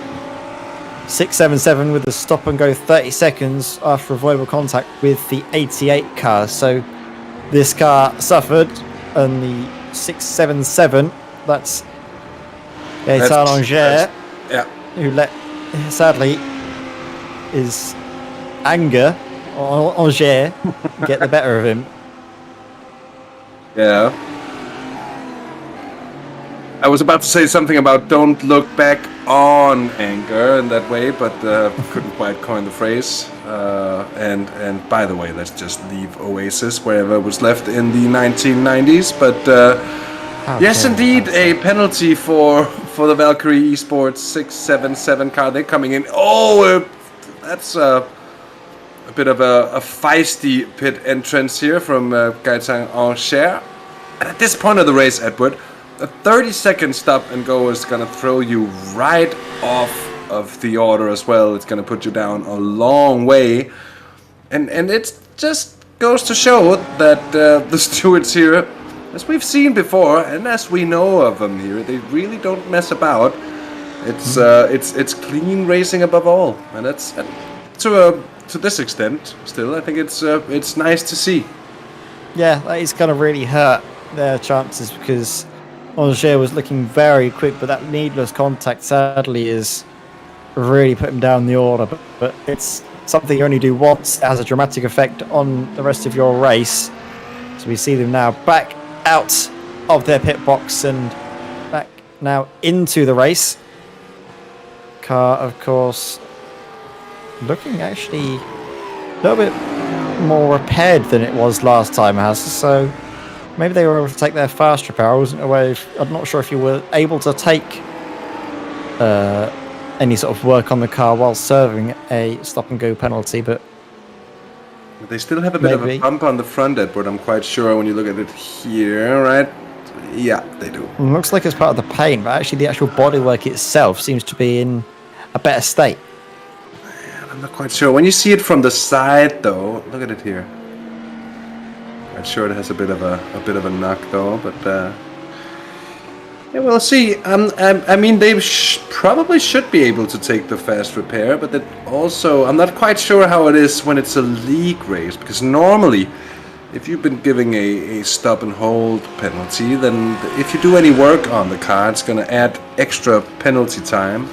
677 with the stop and go 30 seconds after avoidable contact with the 88 car. So this car suffered, and the 677, that's Gaetan Ancher, who let, sadly, his anger on Ancher get the better of him. Yeah. I was about to say something about don't look back on anger in that way, but couldn't quite coin the phrase. And by the way, let's just leave Oasis wherever it was left in the 1990s. But yes, indeed, a penalty for the Valkyrie eSports 677 car. They're coming in. Oh, that's a bit of a feisty pit entrance here from Gaetan Ancher. And at this point of the race, Edward, a 30-second stop and go is going to throw you right off of the order as well. It's going to put you down a long way. And it just goes to show that the stewards here, as we've seen before, and as we know of them here, they really don't mess about. It's clean racing above all. And that's to this extent, still, I think it's nice to see. Yeah, that is going to really hurt their chances because Ancher was looking very quick, but that needless contact sadly is really put him down the order. But it's something you only do once. It has a dramatic effect on the rest of your race. So we see them now back out of their pit box and back now into the race. Car, of course, looking actually a little bit more repaired than it was last time, so maybe they were able to take their fast repair. I'm not sure if you were able to take any sort of work on the car while serving a stop and go penalty, but they still have a bit of a bump on the front, Edward. I'm quite sure when you look at it here, right? Yeah, they do. It looks like it's part of the paint, but actually the actual bodywork itself seems to be in a better state. I'm not quite sure. When you see it from the side, though, look at it here. I'm sure it has a bit of a knock, though, but yeah, we'll see. I mean, they probably should be able to take the fast repair, but that also, I'm not quite sure how it is when it's a league race, because normally, if you've been giving a stop and hold penalty, then if you do any work on the car, it's going to add extra penalty time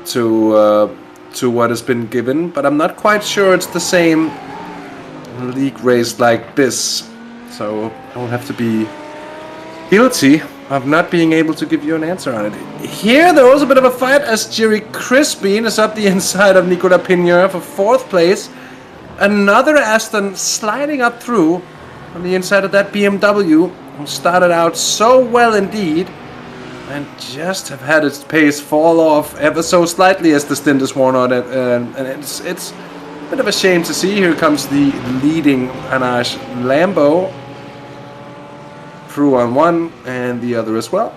to what has been given. But I'm not quite sure it's the same in a league race like this. So I will have to be guilty of not being able to give you an answer on it. Here there was a bit of a fight as Jerry Crispin is up the inside of Nicolas Pigneur for 4th place. another Aston sliding up through on the inside of that BMW, who started out so well indeed, and just have had its pace fall off ever so slightly as the stint is worn out, and it's a bit of a shame to see. Here comes the leading Panache Lambo through on one and the other as well.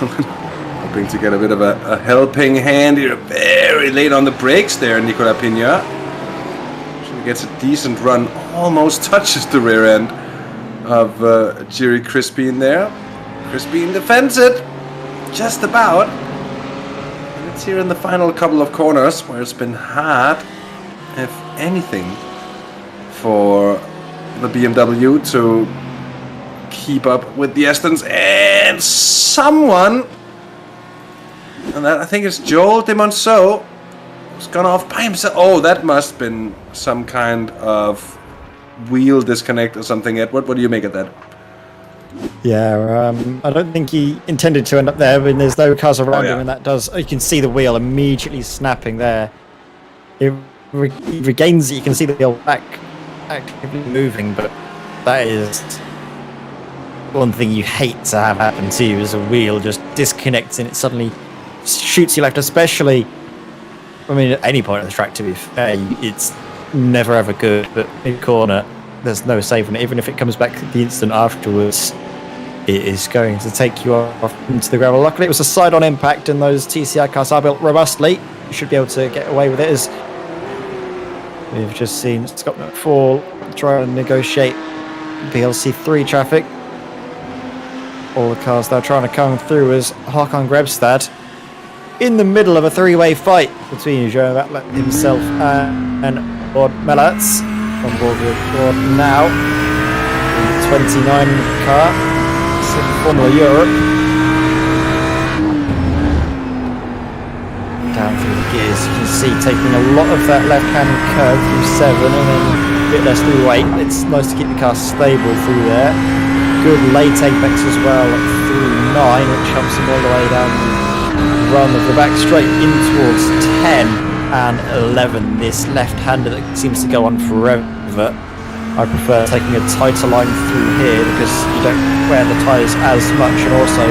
Hoping to get a bit of a helping hand here. Very late on the brakes there, Nicolas Pina. Actually gets a decent run, almost touches the rear end of Jiri Crispin there. Crispin defends it, just about. And it's here in the final couple of corners where it's been hard, if anything, for the BMW to keep up with the Astons. And someone, and that I think it's Joel Demonceau, who's gone off by himself. Oh, that must have been some kind of wheel disconnect or something. Edward, what do you make of that? Yeah, I don't think he intended to end up there, but there's no cars around him, and that does. You can see the wheel immediately snapping there. It regains it. You can see the wheel back actively moving, but that is one thing you hate to have happen to you, is a wheel just disconnects and it suddenly shoots you left. Especially, I mean, at any point on the track, to be fair, it's never ever good, but in corner, there's no saving it. Even if it comes back the instant afterwards, it is going to take you off into the gravel. Luckily, it was a side-on impact, and those TCI cars are built robustly. You should be able to get away with it, as we've just seen Scott McFall try and negotiate PLC3 traffic. All the cars now trying to come through as Håkan Grebstad in the middle of a three-way fight between Joe Vatlet himself and Lord Mellatz. On board with Lord now, the 29 car, Formula Europe. Down through the gears, you can see taking a lot of that left-hand curve through 7 and then a bit less through 8. It's nice to keep the car stable through there. Good late apex as well through 9, which helps him all the way down the run of the back straight in towards 10. And 11, this left-hander that seems to go on forever. I prefer taking a tighter line through here because you don't wear the tyres as much, and also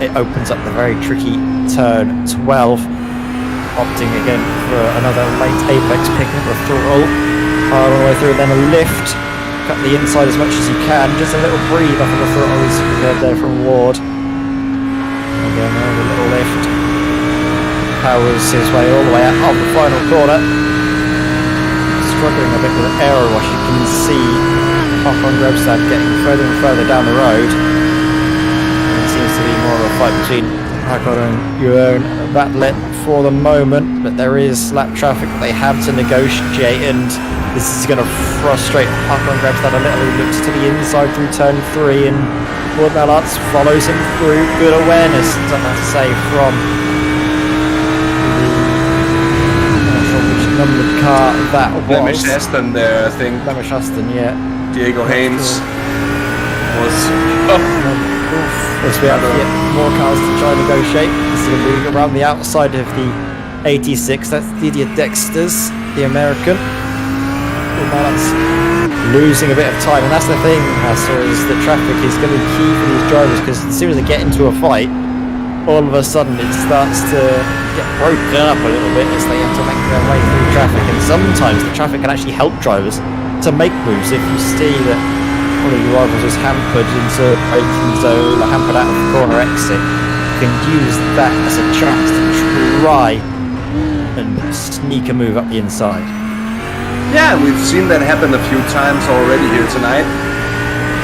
it opens up the very tricky turn 12. Opting again for another late apex, picking up the throttle all the way through, then a lift. Cut the inside as much as you can, just a little breathe off of the throttle as you heard there from Ward. Again, another little lift. Powers his way all the way out of the final corner. Struggling a bit with an aero wash. You can see Håkan Grebstad getting further and further down the road. It seems to be more of a fight between Håkan and Johan Vatlet for the moment, but there is lap traffic that they have to negotiate, and this is going to frustrate Håkan Grebstad a little. He looks to the inside through turn 3, and Lord Mellatz follows him through. Good awareness, I have to say, from numbered car that was. Flemish Aston there, I think. Flemish Aston, yeah. Diego Haynes was. As we have yet more cars to try and negotiate. This is going to be around the outside of the 86. That's Didier Dexter's, the American. That's losing a bit of time, and that's the thing, Hasser, is that traffic is going to be key for these drivers, because as soon as they get into a fight, all of a sudden it starts to get broken up a little bit as they have to make their way through traffic, and sometimes the traffic can actually help drivers to make moves. If you see that one of your rivals is hampered into a braking zone or hampered out of the corner exit, you can use that as a chance to try and sneak a move up the inside. Yeah, we've seen that happen a few times already here tonight.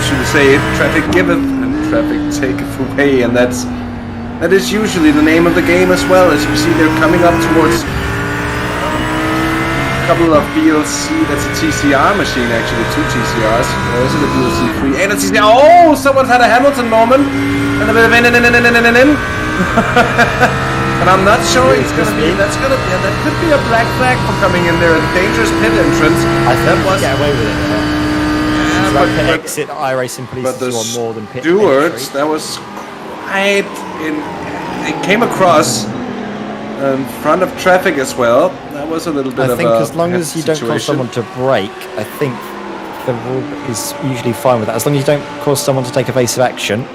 Should say traffic giveth and traffic taketh away, and that is usually the name of the game as well. As you see, they're coming up towards a couple of BLC. That's a TCR machine, actually, 2 TCRs. Or is it a BLC 3 and a TCR? Oh, someone's had a Hamilton moment and a bit of in. And I'm not sure it's gonna be. That could be a black flag for coming in there. A dangerous pit entrance. I think was get away with it. But exit iRacing police but the on more than pit stewards, that was quite in. It came across in front of traffic as well. that was a little bit I of think a as long as you don't cause situation. someone to brake, I think the rule is usually fine with that. As long as you don't cause someone to take evasive action,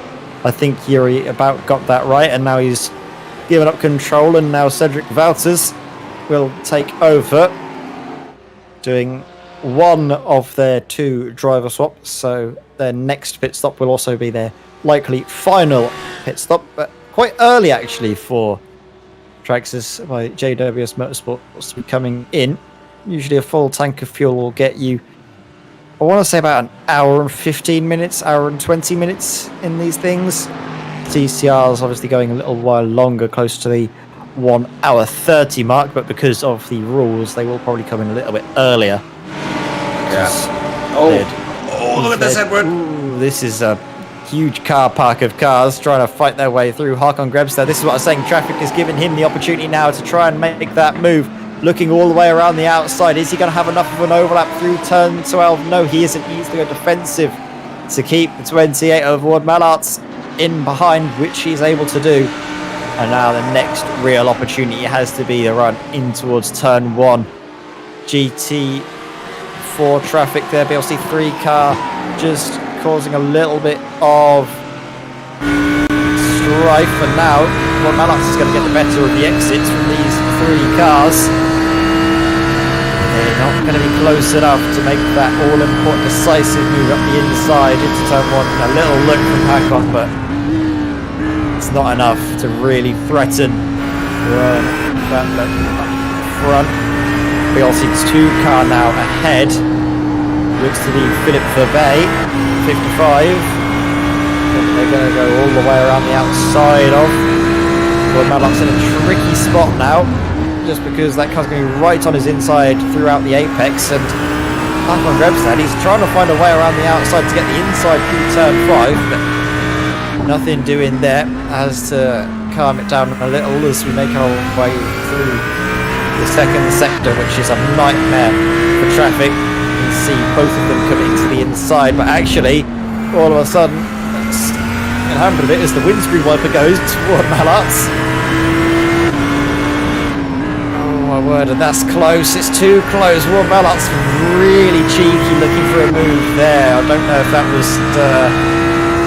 I think Yuri about got that right, and now he's given up control, and now Cedric Wouters will take over, doing one of their 2 driver swaps, so their next pit stop will also be their likely final pit stop, but quite early actually for Traxxas by JWS Motorsports to be coming in. Usually a full tank of fuel will get you, I want to say, about an hour and 15 minutes, hour and 20 minutes in these things. TCR is obviously going a little while longer, close to the 1 hour 30 mark, but because of the rules, they will probably come in a little bit earlier. Yeah. Oh, look at this, Edward. Ooh, this is a huge car park of cars trying to fight their way through. Hakan Grebster, this is what I was saying, traffic has given him the opportunity now to try and make that move. Looking all the way around the outside, is he going to have enough of an overlap through turn 12? No, he isn't. He's going to go defensive to keep the 28 of Wout Mallarts in behind, which he's able to do. And now the next real opportunity has to be the run in towards turn 1. GT4 traffic there, BLC 3 car just causing a little bit of strife, and now Wout Mallarts is going to get the better of the exits from these 3 cars. They're not going to be close enough to make that all-important decisive move up the inside into turn 1. A little look from Hakan, but it's not enough to really threaten that front. BLC's 2 car now ahead. Looks to be Philip Verbey, 55. They're going to go all the way around the outside of Wout Mallarts in a tricky spot now, just because that car's going to be right on his inside throughout the apex, and Hakan Grebster, he's trying to find a way around the outside to get the inside through turn 5, but nothing doing there. Has to calm it down a little as we make our way through the second sector, which is a nightmare for traffic. You can see both of them coming into the inside, but actually all of a sudden in hand of it as the windscreen wiper goes toward Mallarts. Oh my word, and that's close. It's too close. Wout Mallarts really cheeky looking for a move there. I don't know if that was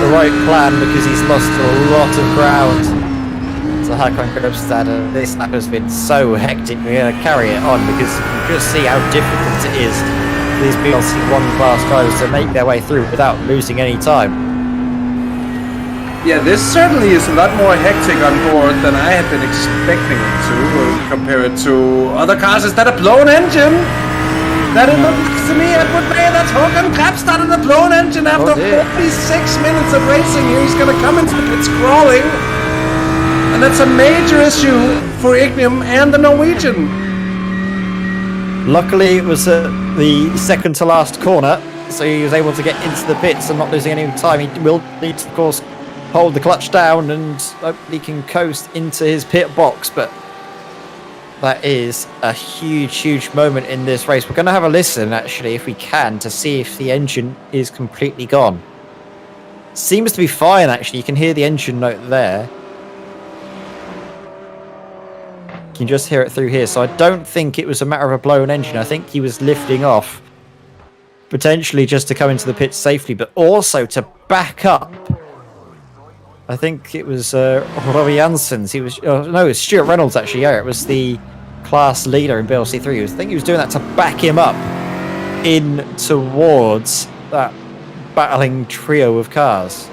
the right plan, because he's lost a lot of ground. So Hakan Grebster, this lap has been so hectic. We're going to carry it on, because you can just see how difficult it is for these BLC 1 class drivers to make their way through without losing any time. Yeah, this certainly is a lot more hectic on board than I had been expecting it to, compare it to other cars. Is that a blown engine? That it looks to me, Edward May, that's Hakan Grebster in a blown engine after 46 minutes of racing here. He's going to come into the pits crawling. And that's a major issue for Ignium and the Norwegian. Luckily, it was the second to last corner, so he was able to get into the pits and not losing any time. He will need to, of course, hold the clutch down and hopefully can coast into his pit box, but that is a huge moment in this race. We're going to have a listen, actually, if we can, to see if the engine is completely gone. Seems to be fine, actually. You can hear the engine note there. You can just hear it through here, so I don't think it was a matter of a blown engine. I think he was lifting off, potentially just to come into the pit safely, but also to back up. I think it was Robbie Janssens. He was no, it was Stuart Reynolds, actually. Yeah, it was the class leader in BLC 3. I think he was doing that to back him up in towards that battling trio of cars.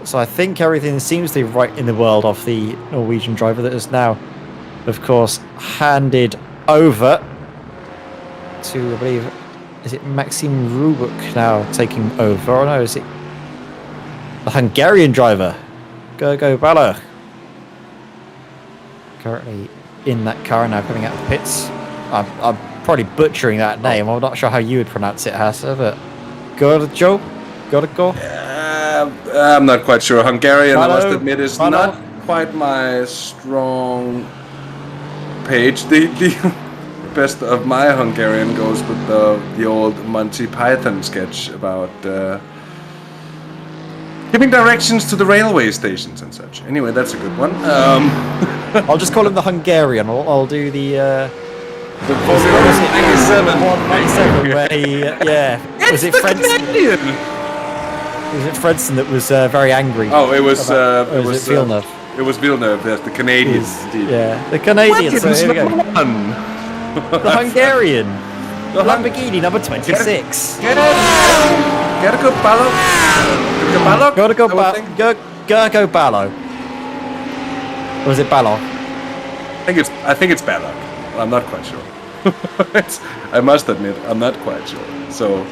So I think everything seems to be right in the world of the Norwegian driver that is now, of course, handed over to, I believe, is it Maxim Rubuk now taking over? Or no, is it the Hungarian driver, Gergo Baller, currently in that car now coming out of the pits. I'm probably butchering that name. I'm not sure how you would pronounce it, Hassa, but Gorgo? I'm not quite sure. Hungarian, I must admit, is not quite my strong page. The best of my Hungarian goes with the old Monty Python sketch about Giving directions to the railway stations and such. Anyway, that's a good one. I'll just call him the Hungarian. I'll do the 197. 197 where he, was it Fredson? Was it Fredson that was very angry? Oh, it was Villeneuve. It was Villeneuve, yes, the Canadian. The Canadian. So here we go. One. The Hungarian. The Lamborghini number 26. Gotta go Ballo. Gotta go Ballo. Or was it Ballo? I think it's Ballo. I'm not quite sure. I must admit, I'm not quite sure. So,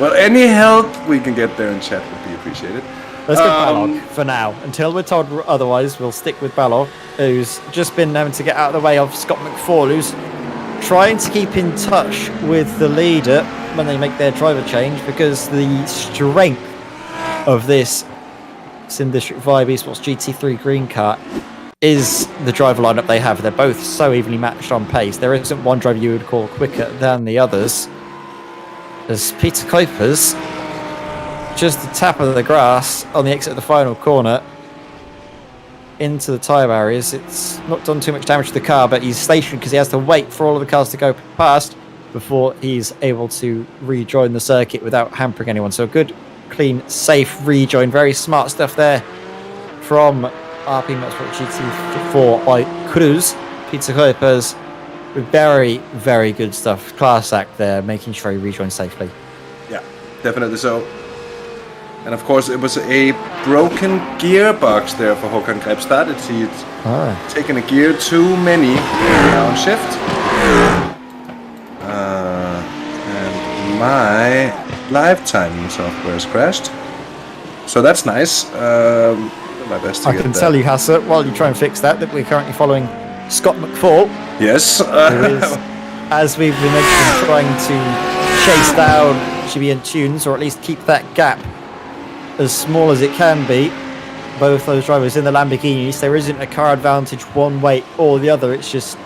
well, any help we can get there in chat would be appreciated. Let's go Balog for now. Until we're told otherwise, we'll stick with Balog, who's just been having to get out of the way of Scott McFall, who's trying to keep in touch with the leader when they make their driver change, because the strength of this Sim District 5 eSports GT3 green car is the driver lineup they have. They're both so evenly matched on pace. There isn't one driver you would call quicker than the others. As Peter Kuipers, just the tap of the grass on the exit of the final corner into the tyre barriers. It's not done too much damage to the car, but he's stationed because he has to wait for all of the cars to go past before he's able to rejoin the circuit without hampering anyone. So a good, clean, safe rejoin. Very smart stuff there from RP Motorsport GT4 by Cruz. Peter Kuipers with very, very good stuff. Class act there, making sure he rejoins safely. Yeah, definitely so. And of course, it was a broken gearbox there for Håkan Greipstad. He'd taken a gear too many downshift. And my live timing software has crashed. So that's nice. My best to I can tell you, Hasse, while you try and fix that we're currently following Scott McFall. Yes. Who is, as we've been mentioning, trying to chase down GBN Tunes, or at least keep that gap as small as it can be. Both those drivers in the Lamborghinis. There isn't a car advantage one way or the other. It's just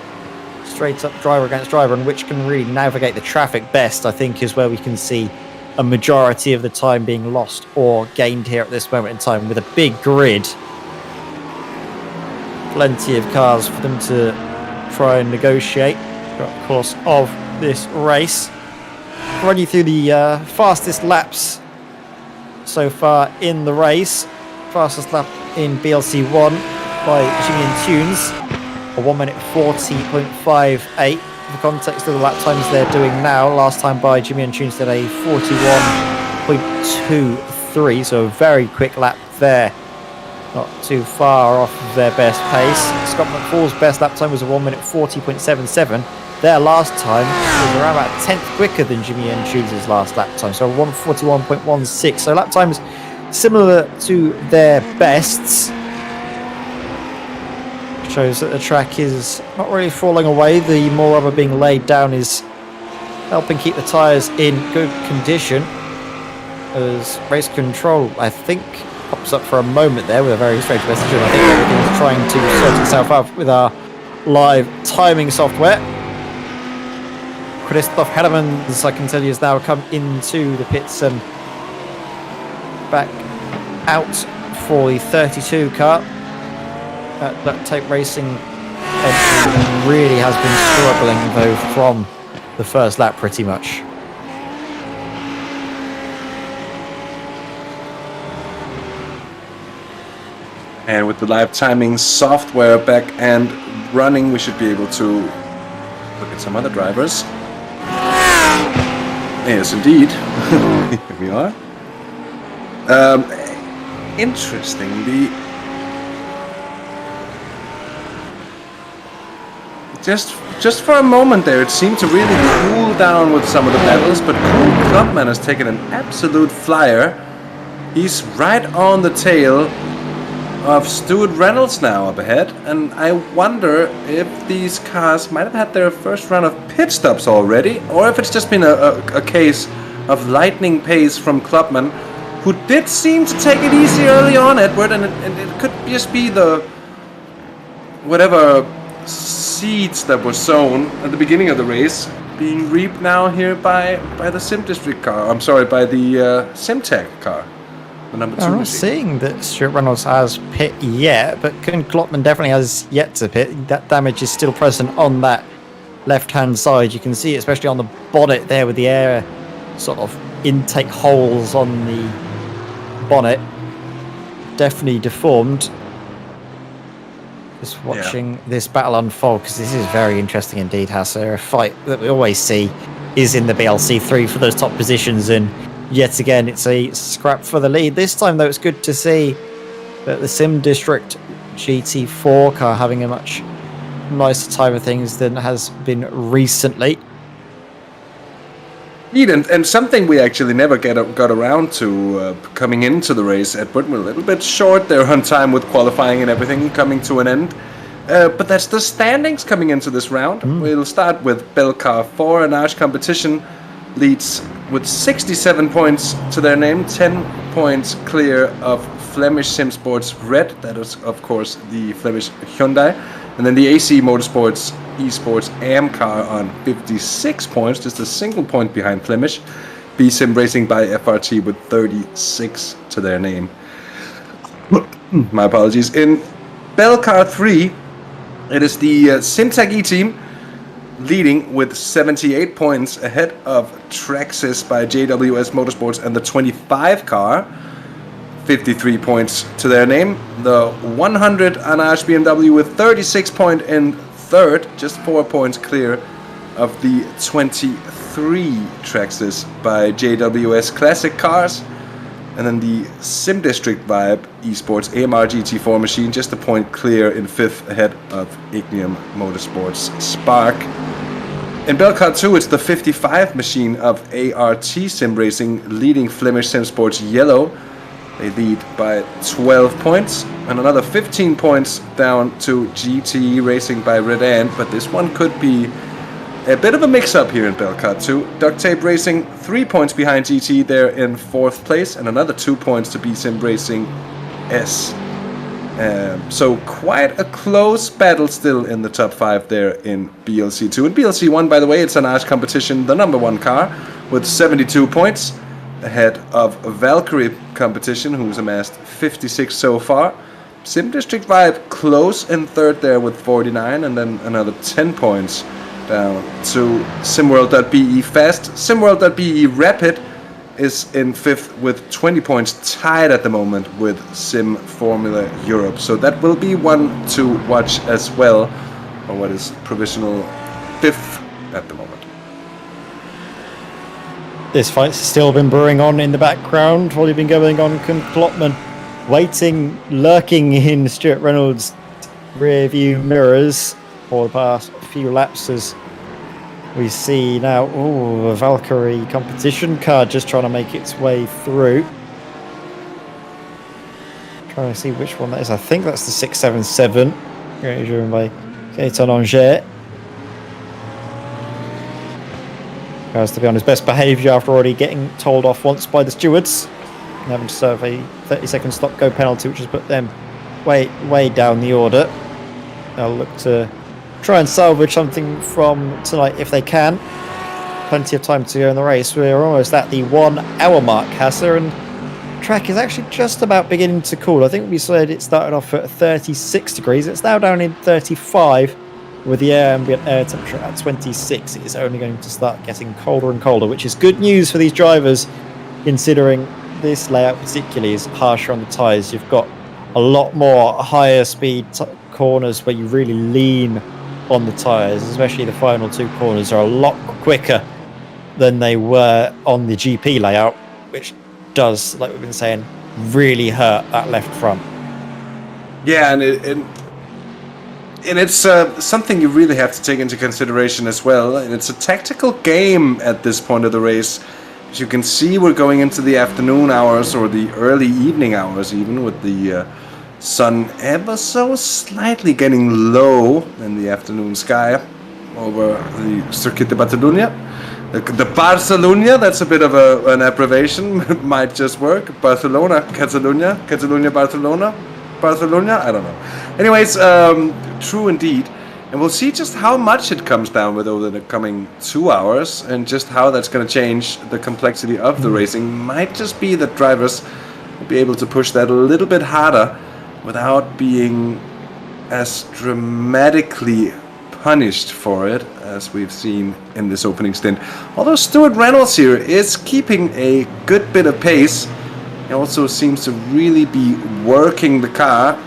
straight up driver against driver, and which can really navigate the traffic best, I think, is where we can see a majority of the time being lost or gained here at this moment in time, with a big grid. Plenty of cars for them to try and negotiate throughout the course of this race. Run you through the fastest laps so far in the race. Fastest lap in BLC1 by Jimmy and Tunes, a 1 minute 40.58. The context of the lap times they're doing now, last time by Jimmy and Tunes did a 41.23, so a very quick lap there, not too far off of their best pace. Scott McFall's best lap time was a 1 minute 40.77. Their last time was around about a tenth quicker than Jimmy and Tunes' last lap time, so 141.16. So lap times similar to their bests. Shows that the track is not really falling away. The more rubber being laid down is helping keep the tyres in good condition, as race control, I think, pops up for a moment there with a very strange message, and I think everything's trying to sort itself out with our live timing software. Christoph Hellemans, I can tell you, has now come into the pits and back out for the 32 car. That tape racing entry really has been struggling, though, from the first lap pretty much. And with the live timing software back and running, we should be able to look at some other drivers. Yes, indeed. Here we are. Interesting. Just for a moment there, it seemed to really cool down with some of the battles, but Clubman has taken an absolute flyer. He's right on the tail of Stuart Reynolds now up ahead, and I wonder if these cars might have had their first round of pit stops already, or if it's just been a case of lightning pace from Clubman, who did seem to take it easy early on, Edward, and it could just be the whatever seeds that were sown at the beginning of the race being reaped now here by the Sim District car. I'm sorry, by the Simtech car. the number 2 I'm not machine. seeing that Stuart Reynolds has pit yet, but Klotman definitely has yet to pit. That damage is still present on that left-hand side. You can see it, especially on the bonnet there with the air sort of intake holes on the bonnet. Definitely deformed. Just watching this battle unfold, because this is very interesting indeed, Hasser. A fight that we always see is in the BLC3 for those top positions, and yet again it's a scrap for the lead. This time though, it's good to see that the Sim District GT4 car having a much nicer time of things than has been recently. And something we actually never got around to coming into the race, Edward. We're a little bit short there on time with qualifying and everything coming to an end. But that's the standings coming into this round. We'll start with Belcar 4, and Ash Competition leads with 67 points to their name, 10 points clear of Flemish Sim Sports Red. That is, of course, the Flemish Hyundai. And then the AC Motorsports eSports AM car on 56 points, just a single point behind Flemish. B-Sim Racing by FRT with 36 to their name. My apologies. In Belcar 3, it is the Simtag team leading with 78 points ahead of Traxxas by JWS Motorsports and the 25 car. 53 points to their name. The 100 Anash BMW with 36 point in third, just 4 points clear of the 23 Traxxas by JWS Classic Cars. And then the Sim District Vibe Esports AMR GT4 machine, just a point clear in fifth ahead of Ignium Motorsports Spark. In Belcar 2, it's the 55 machine of ART Sim Racing leading Flemish Sim Sports Yellow. They lead by 12 points, and another 15 points down to GTE Racing by Red Ant, but this one could be a bit of a mix-up here in Belcar 2. Duct Tape Racing 3 points behind GTE there in 4th place, and another 2 points to B-Sim Racing S. So quite a close battle still in the top 5 there in BLC 2. In BLC 1, by the way, it's an Ash Competition, the number 1 car, with 72 points. Ahead of Valkyrie Competition, who's amassed 56 so far. Sim District Vibe close in third there with 49, and then another 10 points down to SimWorld.be Fast. SimWorld.be Rapid is in fifth with 20 points, tied at the moment with Sim Formula Europe. So that will be one to watch as well, or what is provisional fifth at the moment. This fight's still been brewing on in the background while you've been going on. Klotman waiting, lurking in Stuart Reynolds' rear view mirrors for the past few laps, as we see now, a Valkyrie competition car just trying to make its way through. Trying to see which one that is. I think that's the 677, driven by Gaetan Angers. Has to be on his best behaviour after already getting told off once by the stewards and having to serve a 30-second stop-go penalty, which has put them way down the order. They'll look to try and salvage something from tonight if they can. Plenty of time to go in the race. We're almost at the 1 hour mark, Hasser, and track is actually just about beginning to cool. I think we said it started off at 36 degrees. It's now down in 35. With the ambient air temperature at 26, it is only going to start getting colder and colder, which is good news for these drivers, considering this layout particularly is harsher on the tyres. You've got a lot more higher speed corners where you really lean on the tyres, especially the final 2 corners are a lot quicker than they were on the GP layout, which does, like we've been saying, really hurt that left front. Yeah, and it's something you really have to take into consideration as well. And it's a tactical game at this point of the race. As you can see, we're going into the afternoon hours or the early evening hours even, with the sun ever so slightly getting low in the afternoon sky over the Circuit de Catalunya. The Barcelona, that's a bit of an abbreviation. It might just work. Barcelona, Catalunya, Barcelona, I don't know. Anyways, true indeed. And we'll see just how much it comes down with over the coming 2 hours, and just how that's going to change the complexity of the racing. Might just be that drivers will be able to push that a little bit harder without being as dramatically punished for it as we've seen in this opening stint. Although Stuart Reynolds here is keeping a good bit of pace, he also seems to really be working the car.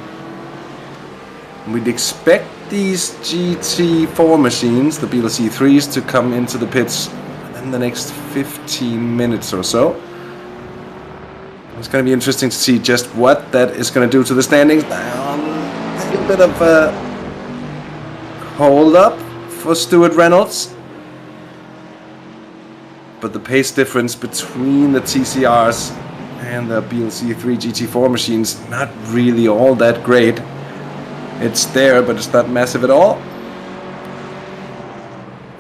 We'd expect these GT4 machines, the BLC3s, to come into the pits in the next 15 minutes or so. It's going to be interesting to see just what that is going to do to the standings. A little bit of a hold up for Stuart Reynolds. But the pace difference between the TCRs and the BLC3 GT4 machines, not really all that great. It's there, but it's not massive at all.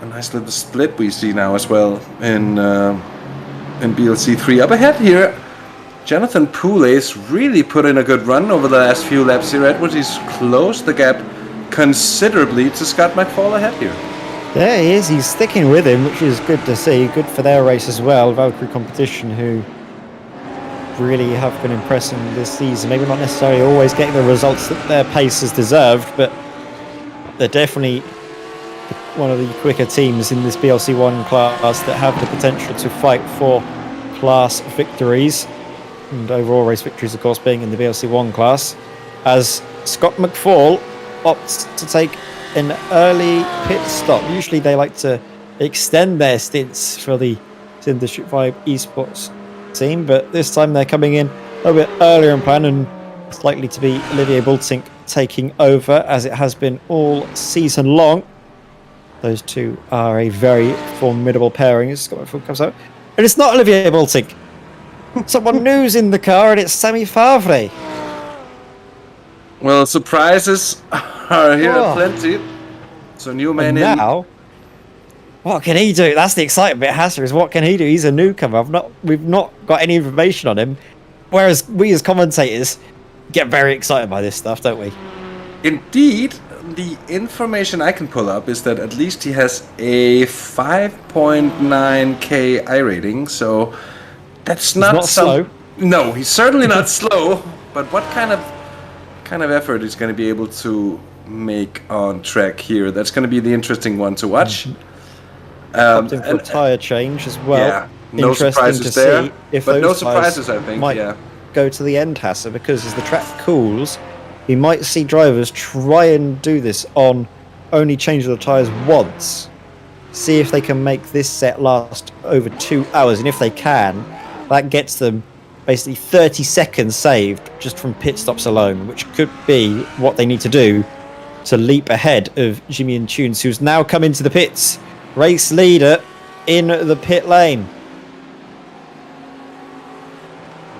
A nice little split we see now as well in BLC3. Up ahead here, Jonathan Poulet's really put in a good run over the last few laps here. Edwards, he's closed the gap considerably to Scott McFall ahead here. There he is. He's sticking with him, which is good to see. Good for their race as well. Valkyrie Competition, who really have been impressing this season. Maybe not necessarily always getting the results that their pace has deserved, but they're definitely one of the quicker teams in this BLC1 class that have the potential to fight for class victories. And overall race victories, of course, being in the BLC1 class, as Scott McFall opts to take an early pit stop. Usually they like to extend their stints for the District 5 eSports team, but this time they're coming in a bit earlier in plan, and it's likely to be Olivier Bultink taking over, as it has been all season long. Those two are a very formidable pairing as Scott McFall comes out. And it's not Olivier Bultink. Someone new's in the car, and it's Sammy Favre. Well, surprises are here plenty. So new man in. Now, what can he do? That's the exciting bit, Hasser, is what can he do? He's a newcomer. We've not got any information on him. Whereas we as commentators get very excited by this stuff, don't we? Indeed, the information I can pull up is that at least he has a 5.9k iRating, so that's not slow. No, he's certainly not slow. But what kind of effort he's going to be able to make on track here? That's going to be the interesting one to watch. Opting for a tyre change as well. Yeah, no surprises there. See if but no surprises, I think. Might go to the end, Hasser, because as the track cools, we might see drivers try and do this on only changing the tyres once. See if they can make this set last over 2 hours, and if they can, that gets them basically 30 seconds saved just from pit stops alone, which could be what they need to do to leap ahead of Jimmy and Tunes, who's now come into the pits. Race leader in the pit lane.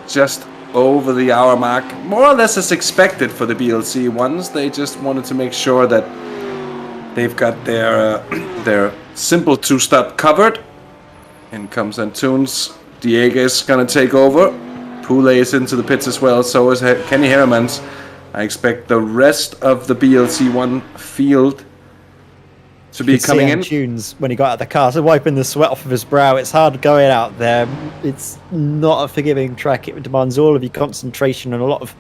Just over the hour mark, more or less as expected for the BLC ones. They just wanted to make sure that they've got their simple two-stop covered. In comes Antunes. Diego is going to take over. Poulet is into the pits as well, so is Kenny Hermans. I expect the rest of the BLC1 field to be coming in. Tunes when he got out of the car, so wiping the sweat off of his brow. It's hard going out there. It's not a forgiving track. It demands all of your concentration and a lot of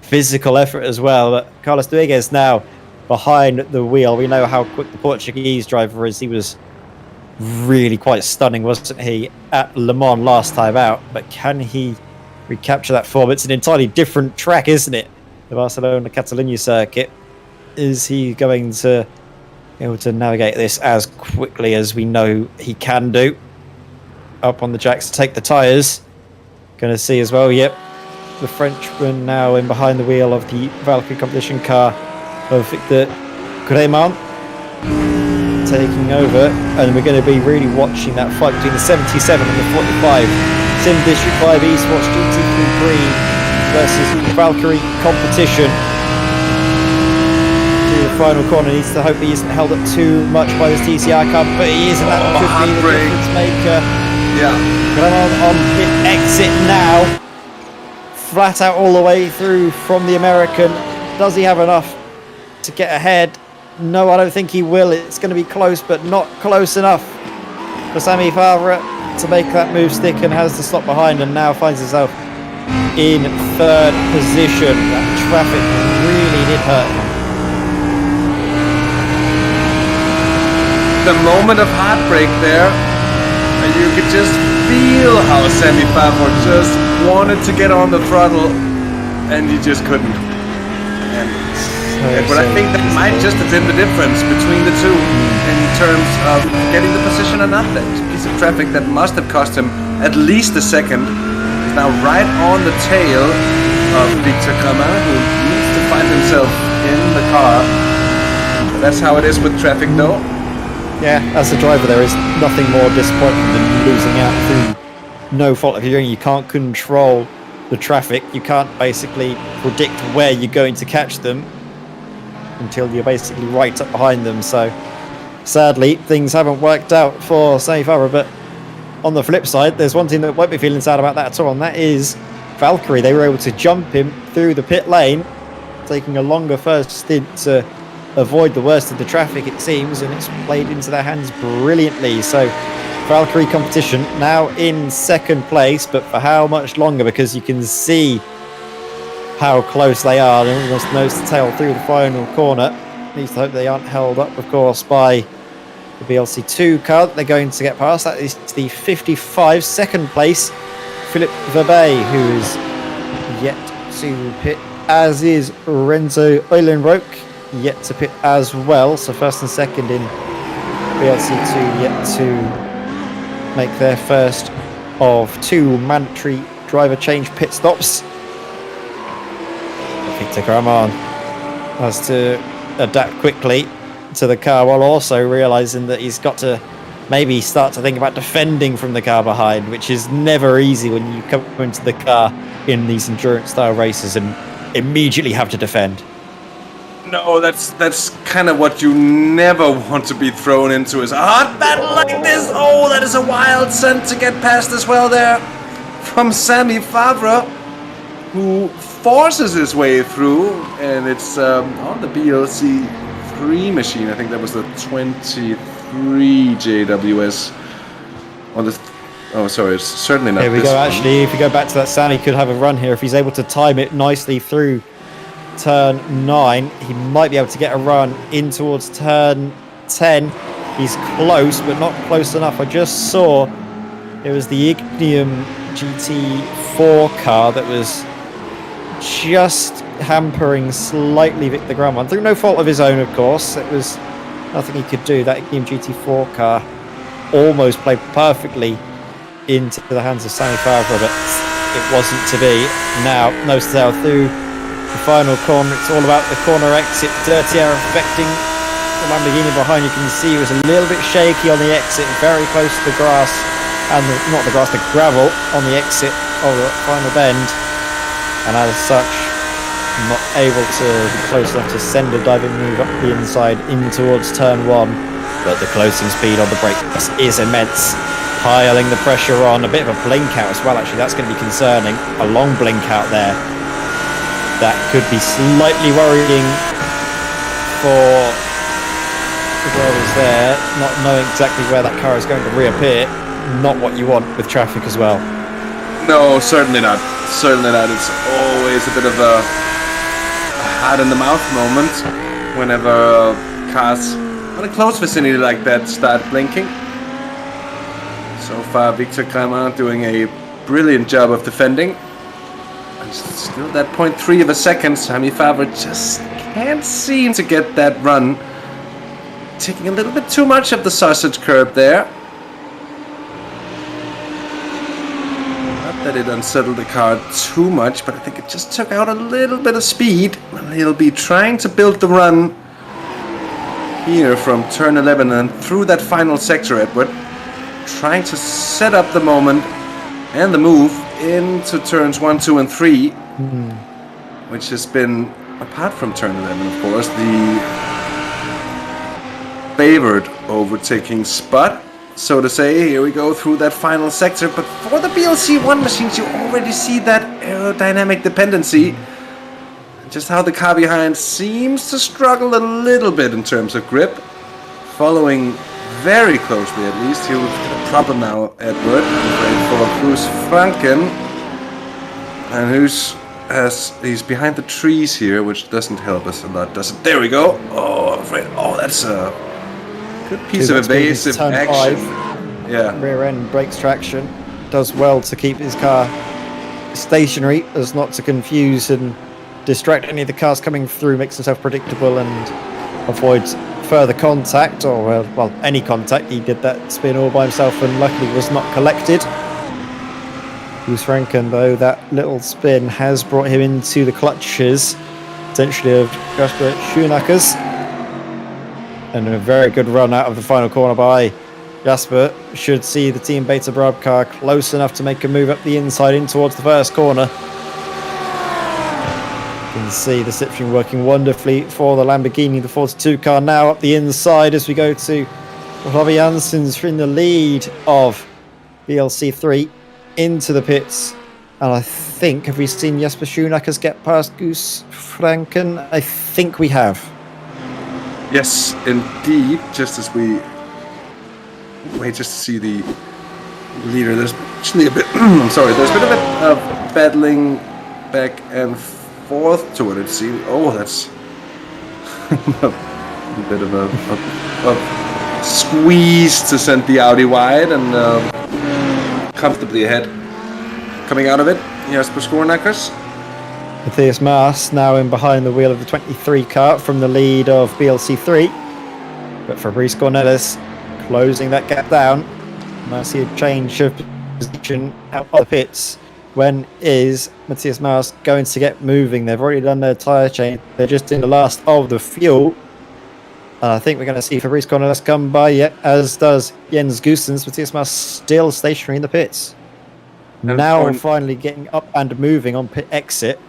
physical effort as well. But Carlos Duegues now behind the wheel. We know how quick the Portuguese driver is. He was really quite stunning, wasn't he, at Le Mans last time out? But can he recapture that form? It's an entirely different track, isn't it? The Barcelona Catalunya circuit. Is he going to be able to navigate this as quickly as we know he can do? Up on the jacks to take the tyres. Going to see as well, yep, the Frenchman now in behind the wheel of the Valkyrie competition car of Victor Cremant, taking over, and we're going to be really watching that fight between the 77 and the 45. Sim District 5 eSports GT3 versus Valkyrie competition. Through the final corner, needs to hope he isn't held up too much by this TCR car, but he is, and that could be the difference maker. Yeah. Cremant on pit exit now. Flat out all the way through from the American. Does he have enough to get ahead? No, I don't think he will. It's going to be close, but not close enough for Sammy Favre to make that move stick, and has to stop behind, and now finds himself in third position. That traffic really did hurt him. The moment of heartbreak there, and you could just feel how Sammy Favre just wanted to get on the throttle, and he just couldn't. But I think that might just have been the difference between the two in terms of getting the position or not. That piece of traffic that must have cost him at least a second is now right on the tail of Victor Kramer, who needs to find himself in the car. That's how it is with traffic, though. Yeah, as a driver, there is nothing more disappointing than losing out through no fault of your own. You can't control the traffic. You can't basically predict where you're going to catch them until you're basically right up behind them. So, sadly, things haven't worked out for Sammy Favre. But on the flip side, there's one team that won't be feeling sad about that at all, and that is Valkyrie. They were able to jump him through the pit lane, taking a longer first stint to avoid the worst of the traffic, it seems, and it's played into their hands brilliantly. So Valkyrie competition now in second place, but for how much longer? Because you can see how close they are. They're almost nose to tail through the final corner. At least I hope they aren't held up, of course, by the BLC2 car that they're going to get past. That is the 55 second place Philip Verbey, who is yet to pit, as is Renzo Eulenbroek, yet to pit as well. So first and second in BLC2 yet to make their first of two mandatory driver change pit stops. Victor Kramer has to adapt quickly to the car while also realising that he's got to maybe start to think about defending from the car behind, which is never easy when you come into the car in these endurance style races and immediately have to defend. No, that's kind of what you never want to be thrown into, is a hot battle like this. Oh, that is a wild scent to get past as well there from Sammy Favre, who forces his way through, and it's on the BLC 3 machine. I think that was the 23 JWS. Sorry, it's certainly not. Here we this go. one. Actually, if you go back to that, Sammy could have a run here if he's able to time it nicely through turn 9. He might be able to get a run in towards turn 10. He's close, but not close enough. I just saw it was the Ignium GT4 car that was just hampering slightly Victor Kramer through no fault of his own, of course. It was nothing he could do. That Ignium GT4 car almost played perfectly into the hands of Sammy Favre, but it wasn't to be. Now, nose to tail through the final corner. It's all about the corner exit. Dirty air affecting the Lamborghini behind. You can see it was a little bit shaky on the exit, very close to the grass, and the gravel on the exit of the final bend. And as such, not able to be close enough to send a diving move up the inside in towards turn 1. But the closing speed on the brakes is immense, piling the pressure on. A bit of a blink out as well, actually. That's going to be concerning. A long blink out there. That could be slightly worrying for the drivers there, not knowing exactly where that car is going to reappear. Not what you want with traffic as well. No, certainly not. Certainly not. It's always a bit of a hat in the mouth moment whenever cars in a close vicinity like that start blinking. So far, Victor Kramer doing a brilliant job of defending. And still that 0.3 of a second. Sammy Favre just can't seem to get that run. Taking a little bit too much of the sausage curb there. That it unsettled the car too much, but I think it just took out a little bit of speed. And he'll be trying to build the run here from turn 11 and through that final sector, Edward. Trying to set up the moment and the move into turns 1, 2, and 3, which has been, apart from turn 11, of course, the favored overtaking spot, so to say. Here we go through that final sector, but for the BLC1 machines you already see that aerodynamic dependency, just how the car behind seems to struggle a little bit in terms of grip, following very closely at least. Here we've got a problem now, Edward, for Cruz Franken. And he's behind the trees here, which doesn't help us a lot, does it? There we go. Oh, I'm afraid. Oh, that's a good piece of evasive action. Yeah. Rear end brakes traction. Does well to keep his car stationary as not to confuse and distract any of the cars coming through, makes himself predictable and avoids further contact, or well, any contact. He did that spin all by himself and luckily was not collected. Who's Franken, though, that little spin has brought him into the clutches, potentially of Jasper Schoenakers. And a very good run out of the final corner by Jasper. Should see the Team Beta Brab car close enough to make a move up the inside in towards the first corner. You can see the slipstream working wonderfully for the Lamborghini, the 42 car now up the inside as we go to Robbie Janssens in the lead of BLC3 into the pits. And I think, have we seen Jesper Schoenakers get past Goose Franken? I think we have. Yes, indeed. Just as we wait just to see the leader. There's actually a bit I'm sorry, there's a bit of battling back and forth to it seems. Oh, that's a bit of a squeeze to send the Audi wide, and comfortably ahead. Coming out of it, Jesper Schoenakers. Matthias Maas now in behind the wheel of the 23 car from the lead of BLC3. But Fabrice Cornelis closing that gap down. And I see a change of position out of the pits. When is Matthias Maas going to get moving? They've already done their tyre change. They're just in the last of the fuel. And I think we're going to see Fabrice Cornelis come by, as does Jens Gustens. Matthias Maas still stationary in the pits. And now finally getting up and moving on pit exit.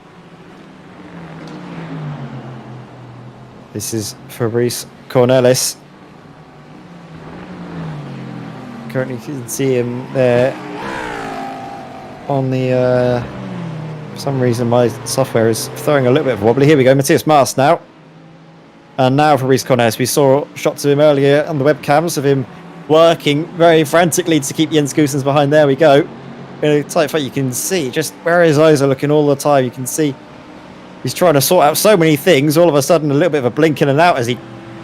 This is Fabrice Cornelis. Currently you can see him there on the... for some reason my software is throwing a little bit of a wobbly. Here we go, Matthias Maas now. And now Fabrice Cornelis. We saw shots of him earlier on the webcams of him working very frantically to keep Jens Gustens behind. There we go. In a tight fight, you can see just where his eyes are looking all the time. You can see he's trying to sort out so many things. All of a sudden, a little bit of a blink in and out as he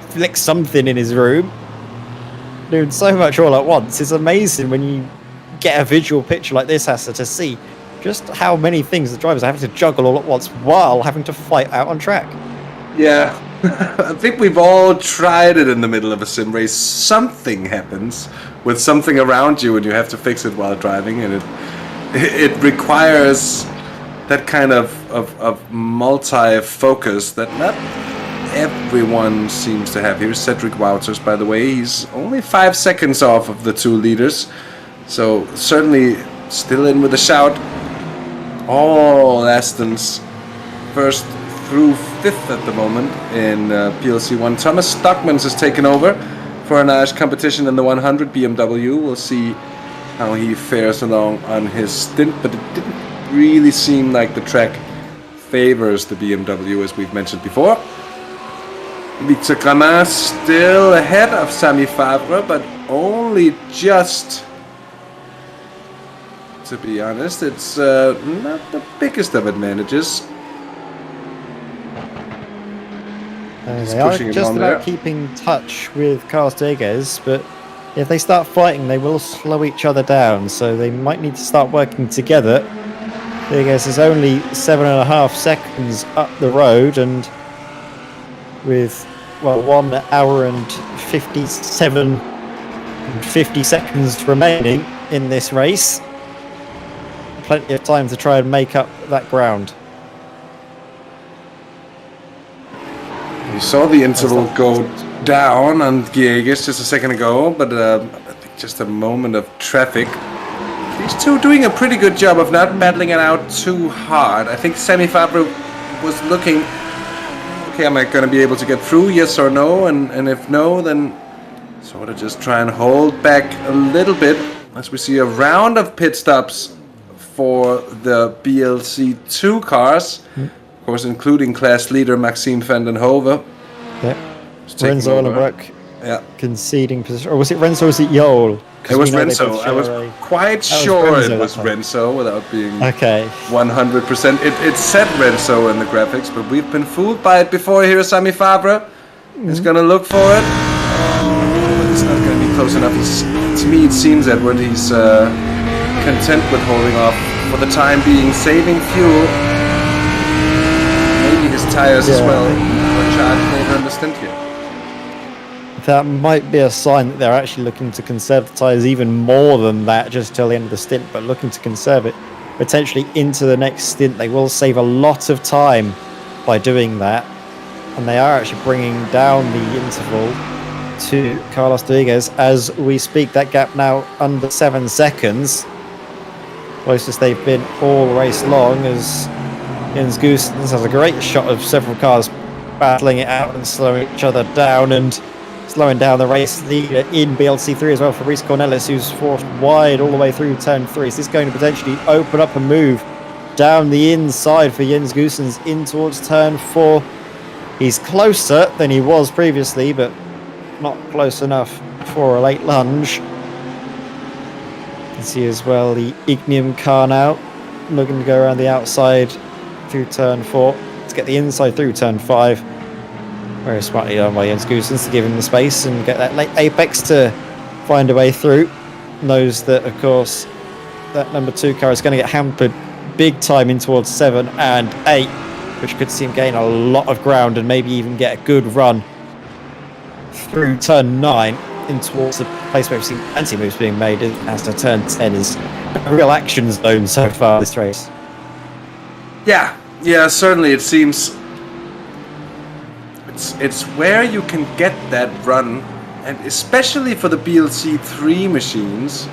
flicks something in his room. Doing so much all at once. It's amazing when you get a visual picture like this, Hassa, to see just how many things the drivers are having to juggle all at once while having to fight out on track. Yeah, I think we've all tried it in the middle of a sim race. Something happens with something around you and you have to fix it while driving, and it requires that kind of multi-focus that not everyone seems to have. Here's Cedric Wouters, by the way. He's only 5 seconds off of the two leaders, so certainly still in with a shout. All Aston's first through 5th at the moment in PLC1. Thomas Stockmans has taken over for an Irish competition in the 100 BMW. We'll see how he fares along on his stint, but it didn't really seem like the track favors the BMW, as we've mentioned before. Victor Gramin still ahead of Sami Favre, but only just. To be honest, it's not the biggest of advantages. They are just about keeping touch with Carsteges, but if they start fighting, they will slow each other down, so they might need to start working together. Carsteges is only 7.5 seconds up the road, and with 1 hour and 50 seconds remaining in this race, plenty of time to try and make up that ground. You saw the interval go down on Gieges just a second ago, but I think just a moment of traffic. These two doing a pretty good job of not battling it out too hard. I think Sami Favre was looking, okay, am I going to be able to get through, yes or no? And if no, then sort of just try and hold back a little bit as we see a round of pit stops for the BLC2 cars. Of course, including class leader Maxime van den Hove. Yeah. Renzo Ollenbroek Yeah. conceding position. Or was it Renzo or was it Jol It was Renzo. I was quite sure it was Renzo without being 100%. It said Renzo in the graphics, but we've been fooled by it before. Here, Sami Fabre is going to look for it. But it's not going to be close enough. To me, it seems, Edward, he's content with holding off for the time being, saving fuel. Maybe his tires as well are charged later in the stint here. That might be a sign that they're actually looking to conserve the tyres even more than that just till the end of the stint, but looking to conserve it potentially into the next stint. They will save a lot of time by doing that, and they are actually bringing down the interval to Carlos Rodriguez as we speak. That gap now under 7 seconds, closest they've been all race long, as Jens Goossens has a great shot of several cars battling it out and slowing each other down, and slowing down the race leader in BLC3 as well, Fabrice Cornelis, who's forced wide all the way through turn 3. So this is going to potentially open up a move down the inside for Jens Goossens in towards turn 4. He's closer than he was previously, but not close enough for a late lunge. You can see as well the Ignium car now looking to go around the outside through turn 4 to get the inside through turn 5. Very smartly done by Jens Goossens to give him the space and get that late apex to find a way through. Knows that, of course, that number 2 car is going to get hampered big time in towards 7 and 8, which could see him gain a lot of ground and maybe even get a good run through turn 9 in towards the place where we've seen plenty of moves being made, as to turn 10 is a real action zone so far this race. Yeah, certainly it seems it's where you can get that run, and especially for the BLC3 machines,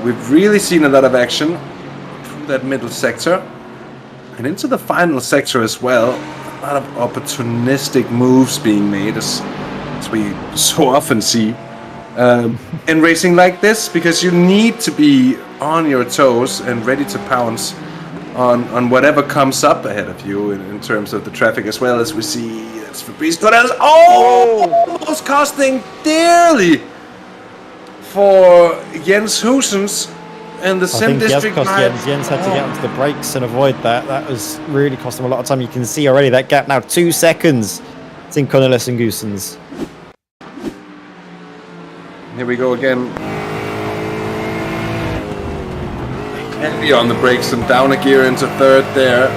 we've really seen a lot of action through that middle sector and into the final sector as well. A lot of opportunistic moves being made, as we so often see in racing like this, because you need to be on your toes and ready to pounce on whatever comes up ahead of you in terms of the traffic, as well as we see it's Fabrice Cornelis. Almost costing dearly for Jens Goossens and the Sim District. Jens had to get onto the brakes and avoid that. That was really cost him a lot of time. You can see already that gap now 2 seconds between Cornelis and Goossens. Here we go again. Heavy on the brakes and down a gear into third there.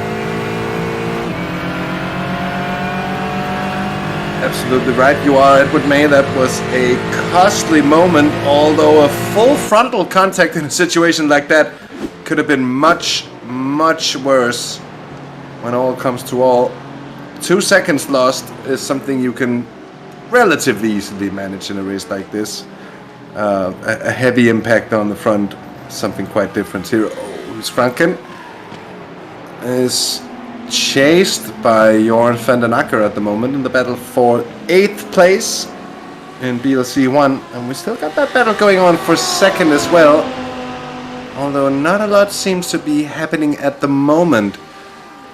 Absolutely right, you are, Edward May. That was a costly moment, although a full frontal contact in a situation like that could have been much, much worse. When all comes to all, 2 seconds lost is something you can relatively easily manage in a race like this. A heavy impact on the front, something quite different here. Franken is chased by Jorn van den Akker at the moment in the battle for 8th place in BLC1, and we still got that battle going on for 2nd as well, although not a lot seems to be happening at the moment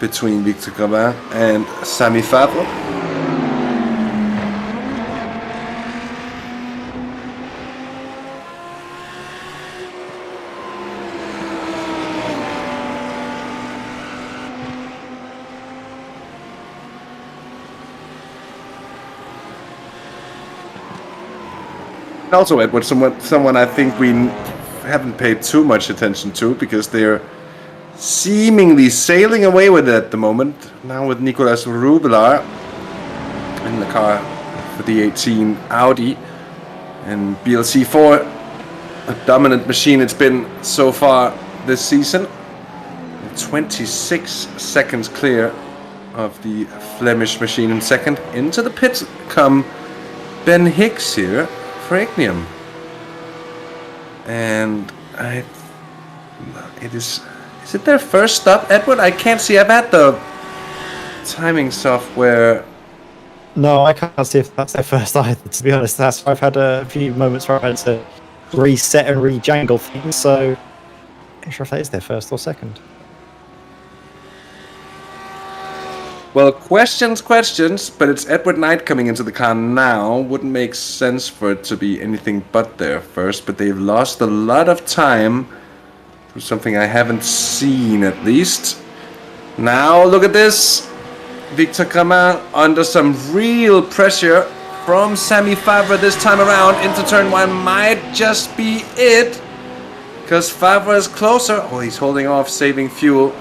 between Victor Gabin and Sami Fabre. Also, Edward, someone I think we haven't paid too much attention to, because they're seemingly sailing away with it at the moment. Now with Nicolas Rubelar in the car for the 18 Audi and BLC4, a dominant machine it's been so far this season. 26 seconds clear of the Flemish machine in 2nd. Into the pits come Ben Hicks here for Ignium, and is it their first stop, Edward? I can't see. I've had the timing software. No, I can't see if that's their first either, to be honest. I've had a few moments where I've had to reset and rejangle things, so I'm not sure if that is their first or second. Well, questions, but it's Edward Knight coming into the car now. Wouldn't make sense for it to be anything but there first, but they've lost a lot of time for something I haven't seen, at least. Now, look at this. Victor Kramer under some real pressure from Sammy Favre this time around into turn 1 might just be it. Because Favre is closer. Oh, he's holding off, saving fuel.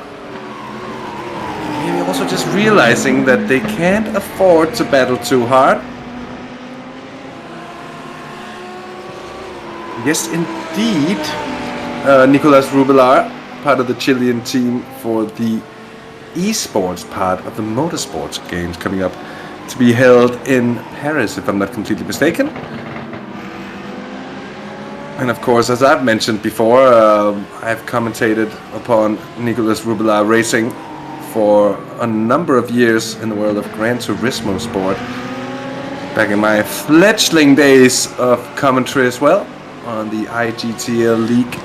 Maybe also just realizing that they can't afford to battle too hard. Yes, indeed. Nicolas Rubelar, part of the Chilean team for the eSports part of the motorsports games coming up to be held in Paris, if I'm not completely mistaken. And of course, as I've mentioned before, I've commentated upon Nicolas Rubelar racing for a number of years in the world of Gran Turismo sport. Back in my fledgling days of commentary as well, on the IGTL League,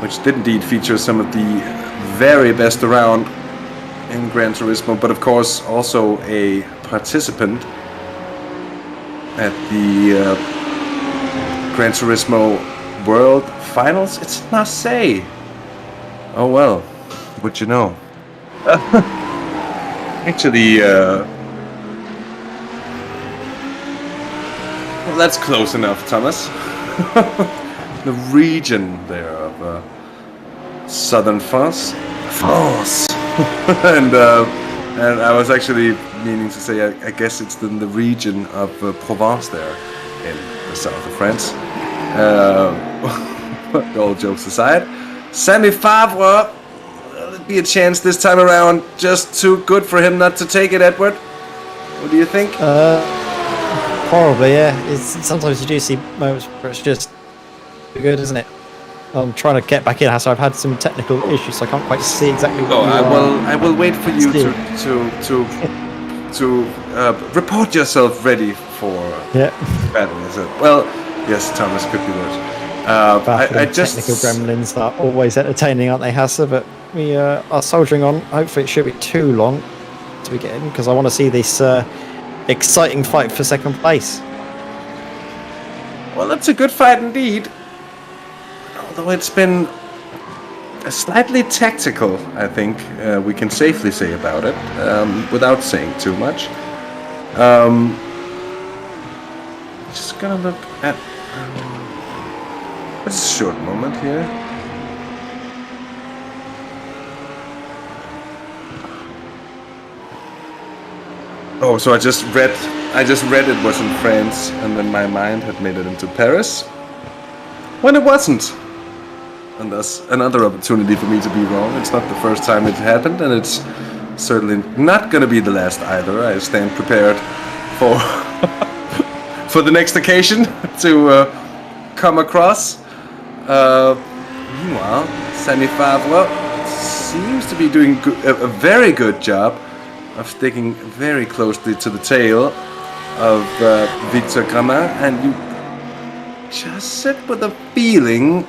which did indeed feature some of the very best around in Gran Turismo, but of course also a participant at the Gran Turismo World Finals. It's Marseille. Oh well, what you know. Actually, well, that's close enough, Thomas. The region there of southern France. and I was actually meaning to say, I guess it's in the region of Provence there, in the south of France. All jokes aside, Sammy Favre, there'll be a chance this time around. Just too good for him not to take it, Edward. What do you think? Probably, yeah. Sometimes you do see moments where it's just good, isn't it? I'm trying to get back in, so I've had some technical issues, so I can't quite see exactly what I will wait for you to report yourself ready for battle. Is it? Well, yes, Thomas could be that. I just technical gremlins are always entertaining, aren't they, Hassa? But we are soldiering on. Hopefully, it shouldn't be too long to be getting, because I want to see this exciting fight for second place. Well, it's a good fight indeed. Although it's been slightly tactical, I think we can safely say about it, without saying too much. Just gonna look at a short moment here. Oh, so I just read it was in France, and then my mind had made it into Paris, when it wasn't. And thus another opportunity for me to be wrong. It's not the first time it happened, and it's certainly not going to be the last either. I stand prepared for for the next occasion to come across. Meanwhile, Sammy Favre seems to be doing a very good job of sticking very closely to the tail of Victor Kramer, and you just sit with a feeling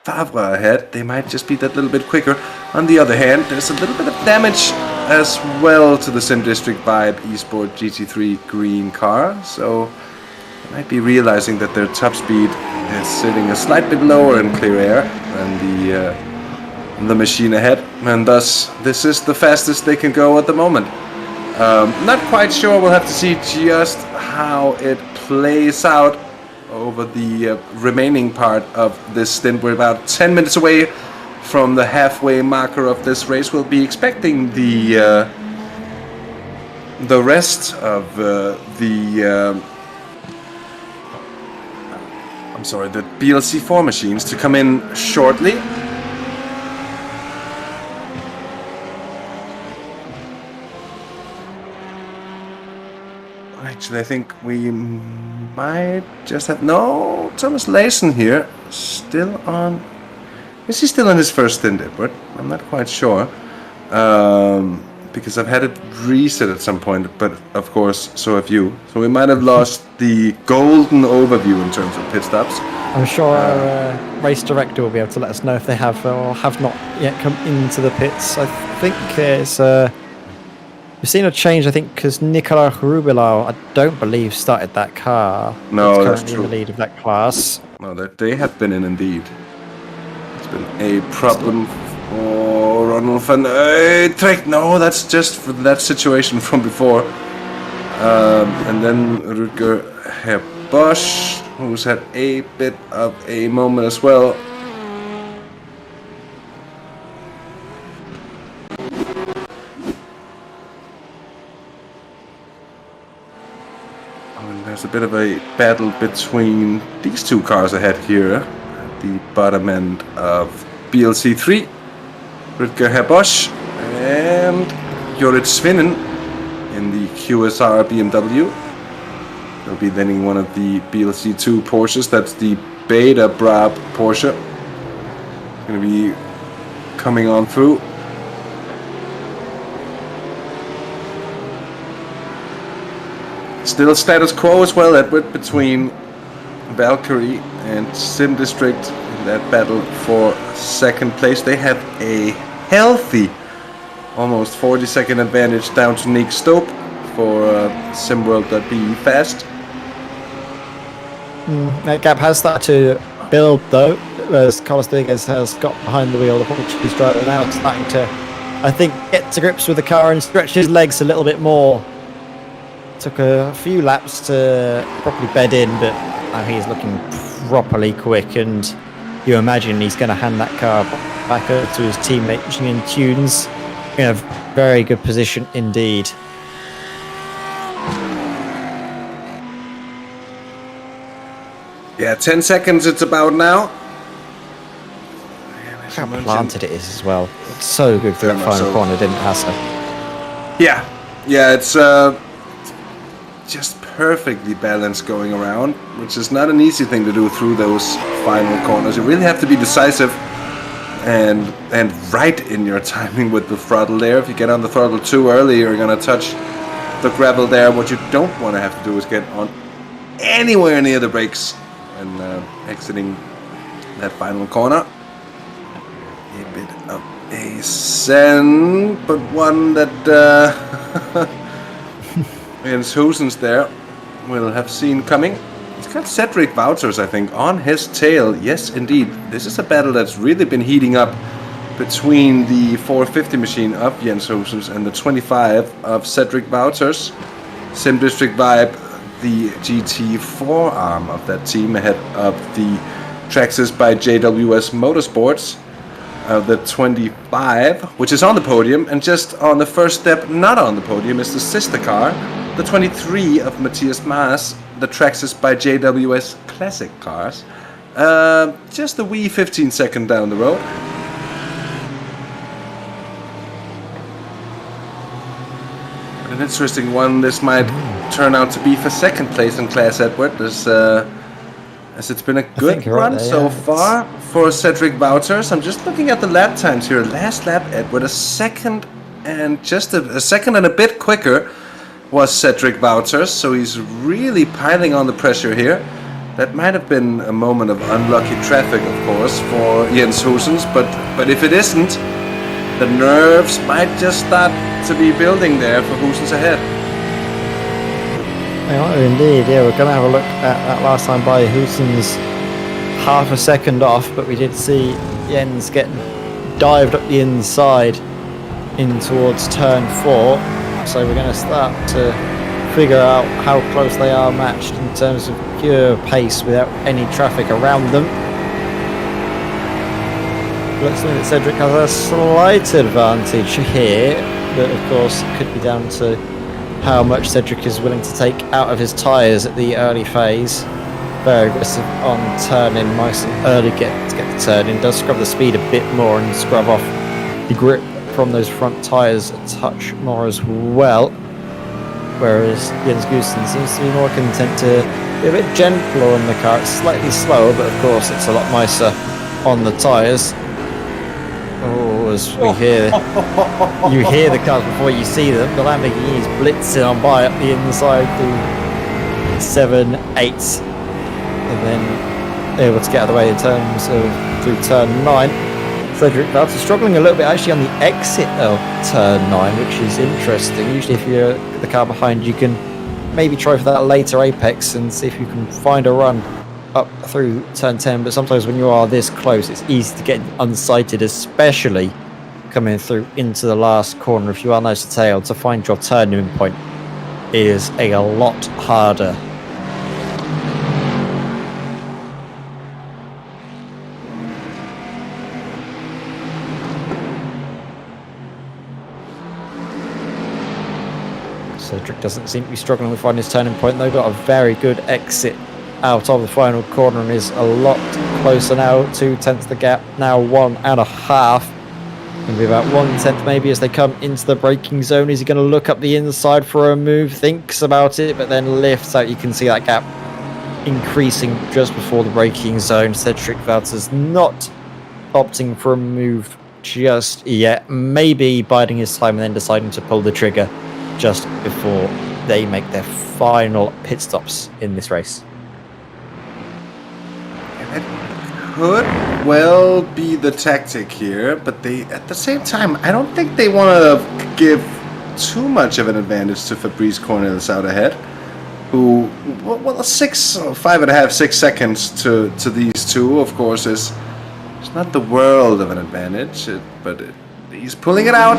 Favre ahead. They might just be that little bit quicker. On the other hand, there's a little bit of damage as well to the Sim District Vibe eSport GT3 green car, so they might be realizing that their top speed is sitting a slight bit lower in clear air than the machine ahead, and thus this is the fastest they can go at the moment. Not quite sure. We'll have to see just how it plays out over the remaining part of this stint. We're about 10 minutes away from the halfway marker of this race. We'll be expecting the rest of the BLC4 machines to come in shortly. Actually, I think we might just have... No, Thomas Layson here. Still on... Is he still on his first stint, Edward? I'm not quite sure. Because I've had it reset at some point, but of course, so have you. So we might have lost the golden overview in terms of pit stops. I'm sure our race director will be able to let us know if they have or have not yet come into the pits. I think it's we've seen a change. I think because Nicolas Rubilau, I don't believe, started that car. No, it's that's currently true. in the lead of that class. No, that they have been in indeed. It's been a problem for Ronald van Utrecht. No, that's just for that situation from before. And then Rutger Herbosch, who's had a bit of a moment as well. And there's a bit of a battle between these two cars ahead here at the bottom end of BLC3. Rutger Herbosch and Jorrit Svinnen in the QSR BMW. They'll be then one of the BLC2 Porsches. That's the Beta Brab Porsche. Going to be coming on through. Still status quo as well, Edward, between Valkyrie and Sim District in that battle for second place. They have a healthy almost 40-second advantage down to Nick Stope for SimWorld.be Fast. That gap has started to build though, as Carlos Rodriguez has got behind the wheel. The Portuguese driver now starting to, I think, get to grips with the car and stretch his legs a little bit more. Took a few laps to properly bed in, but now he's looking properly quick, and you imagine he's going to hand that car back over to his teammate Jingen Tunes in a very good position indeed. Yeah, 10 seconds it's about now. How planted it is as well. It's so good through that final corner, didn't it, Hassa? Yeah, it's just perfectly balanced going around, which is not an easy thing to do through those final corners. You really have to be decisive and right in your timing with the throttle there. If you get on the throttle too early, you're gonna touch the gravel there. What you don't want to have to do is get on anywhere near the brakes and exiting that final corner. A bit of a send, but one that Jens Hoosens there will have seen coming. He's got Cedric Wouters, I think, on his tail. Yes, indeed. This is a battle that's really been heating up between the 450 machine of Jens Hoosens and the 25 of Cedric Wouters. Sim District Vibe, the GT4 arm of that team, ahead of the Traxxas by JWS Motorsports. The 25, which is on the podium, and just on the first step, not on the podium, is the sister car, the 23 of Matthias Maas, the Traxxas by JWS Classic Cars. Just a wee 15 second down the road. An interesting one this might turn out to be for second place in Class Edward, as it's been a good run so far for Cedric Wouters. I'm just looking at the lap times here. Last lap, Edward, a second and just a second and a bit quicker was Cedric Wouters, so he's really piling on the pressure here. That might have been a moment of unlucky traffic, of course, for Jens Hoosens, but if it isn't, the nerves might just start to be building there for Hoosens ahead. Indeed, yeah, we're going to have a look at that last time by Hoosens, half a second off, but we did see Jens get dived up the inside in towards turn 4, so we're going to start to figure out how close they are matched in terms of pure pace without any traffic around them. Looks like that Cedric has a slight advantage here, but of course it could be down to how much Cedric is willing to take out of his tyres at the early phase. Very aggressive on turning, nice and early to get the turn in. Does scrub the speed a bit more and scrub off the grip from those front tyres a touch more as well. Whereas Jens Goosen seems to be more content to be a bit gentler on the car. It's slightly slower, but of course it's a lot nicer on the tyres. Oh, as we hear, you hear the cars before you see them. The Lamborghini's blitzing on by up the inside through 7, 8, and then able to get out of the way in terms of through turn 9. Cedric Valter struggling a little bit actually on the exit of turn 9, which is interesting. Usually if you're the car behind, you can maybe try for that later apex and see if you can find a run up through turn 10, but sometimes when you are this close, it's easy to get unsighted, especially coming through into the last corner. If you are nose to tail, to find your turning point is a lot harder. Cedric doesn't seem to be struggling with finding his turning point, though. Got a very good exit out of the final corner and is a lot closer now. 2/10 the gap, now 1.5. Going to be about 1/10 maybe as they come into the braking zone. Is he going to look up the inside for a move? Thinks about it, but then lifts out. You can see that gap increasing just before the braking zone. Cedric Valter's not opting for a move just yet. Maybe biding his time and then deciding to pull the trigger just before they make their final pit stops in this race. It could well be the tactic here, but they, at the same time, I don't think they want to give too much of an advantage to Fabrice Cornelis out ahead, who, well, 5.5, 6 seconds to these two, of course, is not the world of an advantage, but he's pulling it out.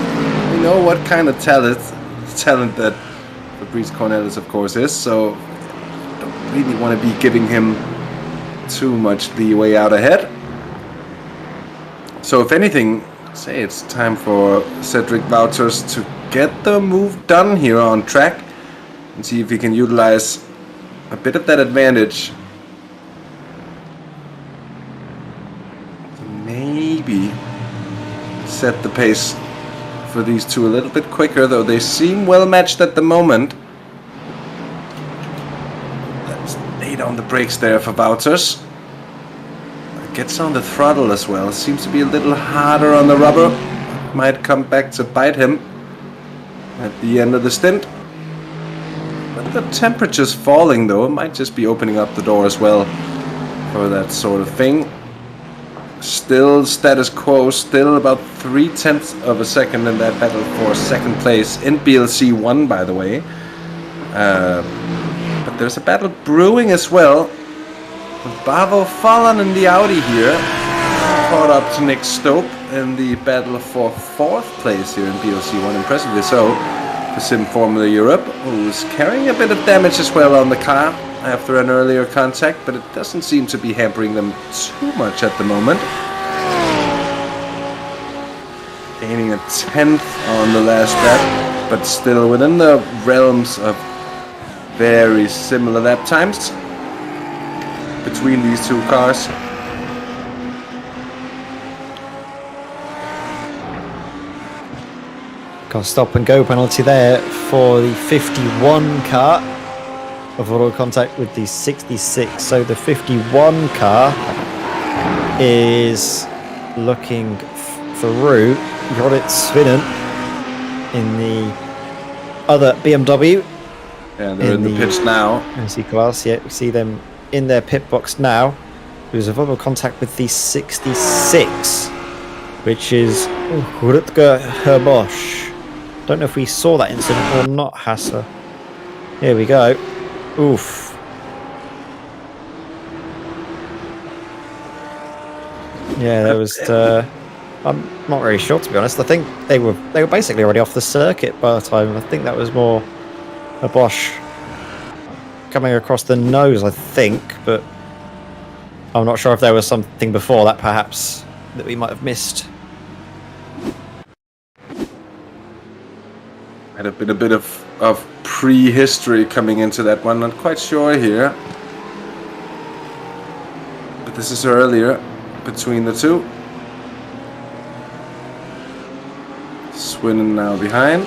We know what kind of talent that Fabrice Cornelis, of course, is, so don't really want to be giving him too much leeway out ahead. So if anything, say it's time for Cedric Wouters to get the move done here on track and see if he can utilize a bit of that advantage to maybe set the pace for these two a little bit quicker, though they seem well matched at the moment. That's laid on the brakes there for Wouters. Gets on the throttle as well. Seems to be a little harder on the rubber. Might come back to bite him at the end of the stint. But the temperature's falling though. It might just be opening up the door as well for that sort of thing. Still status quo, still about 0.3 of a second in that battle for second place in BLC 1, by the way. But there's a battle brewing as well. With Bavo Fallon in the Audi here, caught up to Nick Stope in the battle for 4th place here in BLC 1, impressively so, for Sim Formula Europe, who's carrying a bit of damage as well on the car after an earlier contact, but it doesn't seem to be hampering them too much at the moment. Gaining a 10th on the last lap, but still within the realms of very similar lap times between these two cars. Got a stop and go penalty there for the 51 car. Avoided contact with the 66. So the 51 car is looking through Jorrit Svinen in the other BMW. Yeah, they're in the pits now. NC class, yeah, we see them in their pit box now. There's a avoidable contact with the 66, which is Rutger Herbosch. Don't know if we saw that incident or not, Hassa. Here we go. Oof. Yeah, that was. I'm not very sure, to be honest. I think they were basically already off the circuit by the time. I think that was more a Bosch coming across the nose, I think, but I'm not sure if there was something before that, perhaps, that we might have missed. Might have been a bit of prehistory coming into that one, not quite sure here. But this is earlier between the two. Swinen now behind.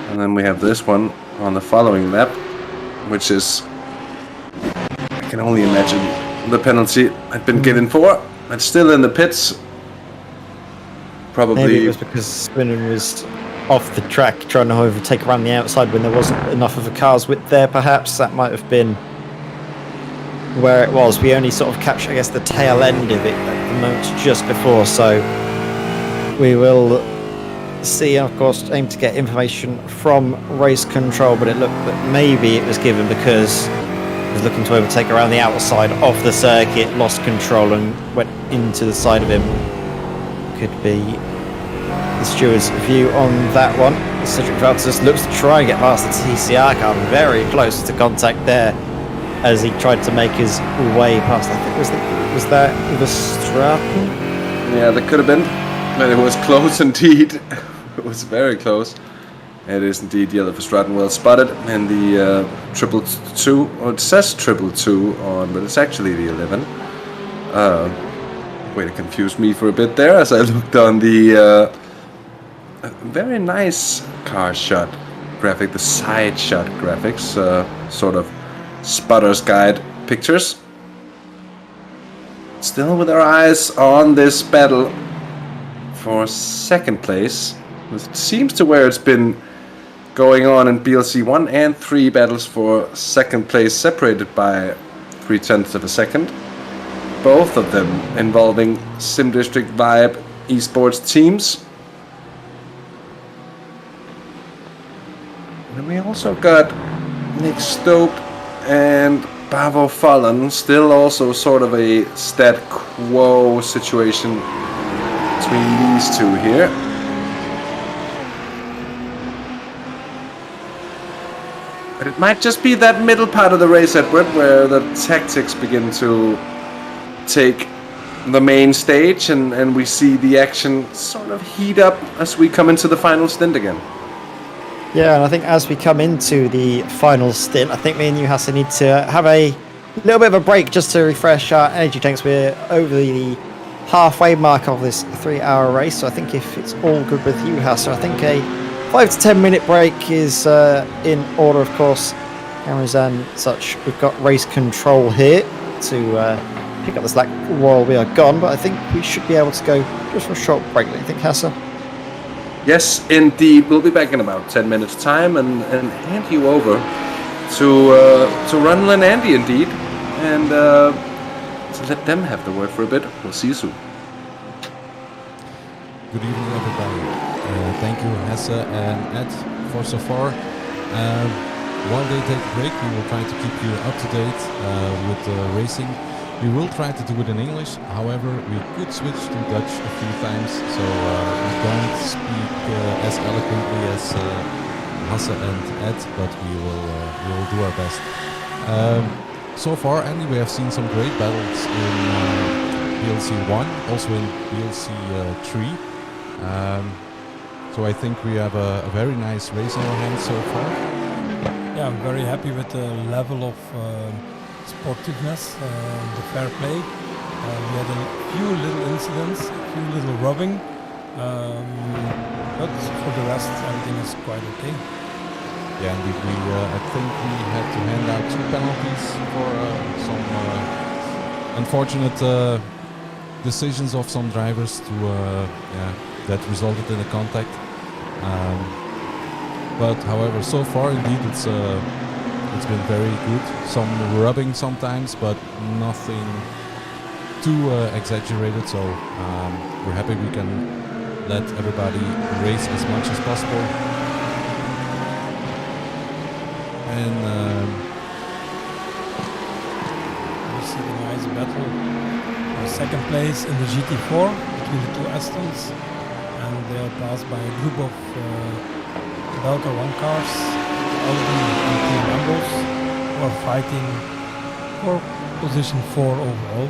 And then we have this one on the following lap, which is, I can only imagine the penalty had been given for. It's still in the pits. Probably. Maybe it was because Swinen was off the track, trying to overtake around the outside when there wasn't enough of a car's width there. Perhaps that might have been where it was. We only sort of captured, I guess, the tail end of it at the moment just before. So we will see, and of course, aim to get information from race control. But it looked that maybe it was given because he was looking to overtake around the outside of the circuit, lost control and went into the side of him. Could be the steward's view on that one. Cedric Valtis looks to try and get past the TCR car, very close to contact there as he tried to make his way past. I think was that Verstappen? Yeah, that could have been, but it was close indeed. It was very close. It is indeed Jelle Verstraeten, well spotted, and the 222, or it says 222 on, but it's actually the 11. Way to confuse me for a bit there as I looked on the very nice car shot graphic, the side shot graphics, sort of spotter's guide pictures. Still with our eyes on this battle for second place. It seems to where it's been going on in BLC 1 and 3 battles for second place, separated by 0.3 of a second. Both of them involving Sim District Vibe eSports teams. And we also got Nick Stope and Bavo Fallon, still also sort of a stat quo situation between these two here. But it might just be that middle part of the race, Edward, where the tactics begin to take the main stage and we see the action sort of heat up as we come into the final stint again. Yeah, and I think as we come into the final stint, I think me and you, Hassan, need to have a little bit of a break just to refresh our energy tanks. We're over the halfway mark of this 3-hour race, so I think if it's all good with you, Hassan, I think a 5 to 10 minute break is in order, of course. Cameras and such. We've got race control here to pick up the slack while we are gone, but I think we should be able to go just for a short break. Do you think, Hassan? Yes, indeed. We'll be back in about 10 minutes' time and hand you over to Ronald and Andy, indeed, and to let them have the word for a bit. We'll see you soon. Good evening, everybody. Thank you, Hesse and Ed, for so far. While they take a break, we will try to keep you up to date with racing. We will try to do it in English, however, we could switch to Dutch a few times, so we don't speak as eloquently as Hasse and Ed, but we will do our best. So far, Andy, we have seen some great battles in BLC 1, also in BLC 3. So I think we have a very nice race in our hands so far. Yeah, I'm very happy with the level of sportiveness, the fair play. We had a few little incidents, a few little rubbing, but for the rest everything is quite okay. Yeah, indeed. I think we had to hand out 2 penalties for some unfortunate decisions of some drivers that resulted in a contact. But however, so far indeed it's been very good. Some rubbing sometimes, but nothing too exaggerated. So we're happy we can let everybody race as much as possible. And we see the nice battle. Second place in the GT4 between the 2 Astons, and they are passed by a group of Belcar 1 cars, Audi and 2 Lambos, who are fighting for position 4 overall.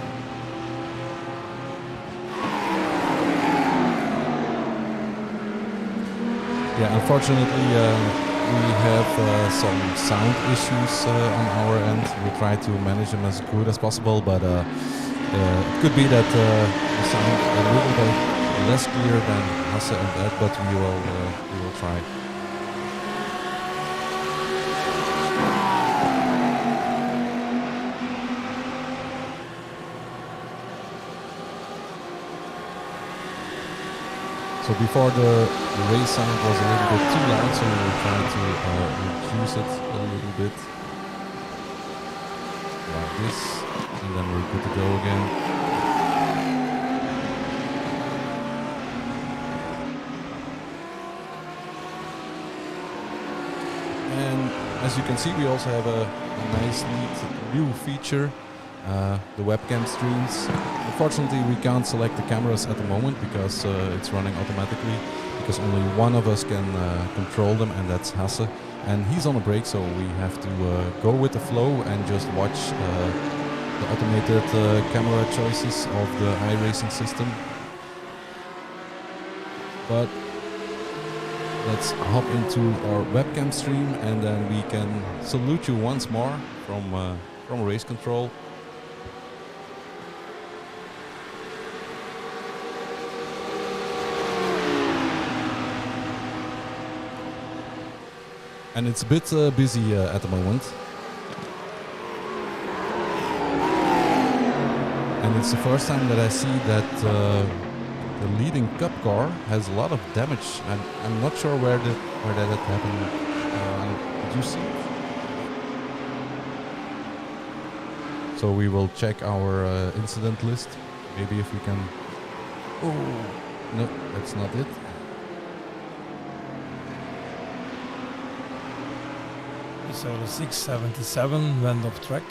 Yeah, unfortunately we have some sound issues on our end. We try to manage them as good as possible, but it could be that the sound a little bit less clear than Hasse and Ed, but we will try. So before the race sound was a little bit too loud, so we will try to reduce it a little bit. Like this, and then we're good to go again. And as you can see, we also have a nice, neat new feature, the webcam streams. Unfortunately, we can't select the cameras at the moment because it's running automatically, because only one of us can control them, and that's Hasse. And he's on a break, so we have to go with the flow and just watch the automated camera choices of the iRacing system. But let's hop into our webcam stream, and then we can salute you once more from race control. And it's a bit busy at the moment. And it's the first time that I see that the leading cup car has a lot of damage. I'm not sure where that happened. Did you see it? So we will check our incident list. Maybe if we can... Oh, no, that's not it. So the 677 went off track.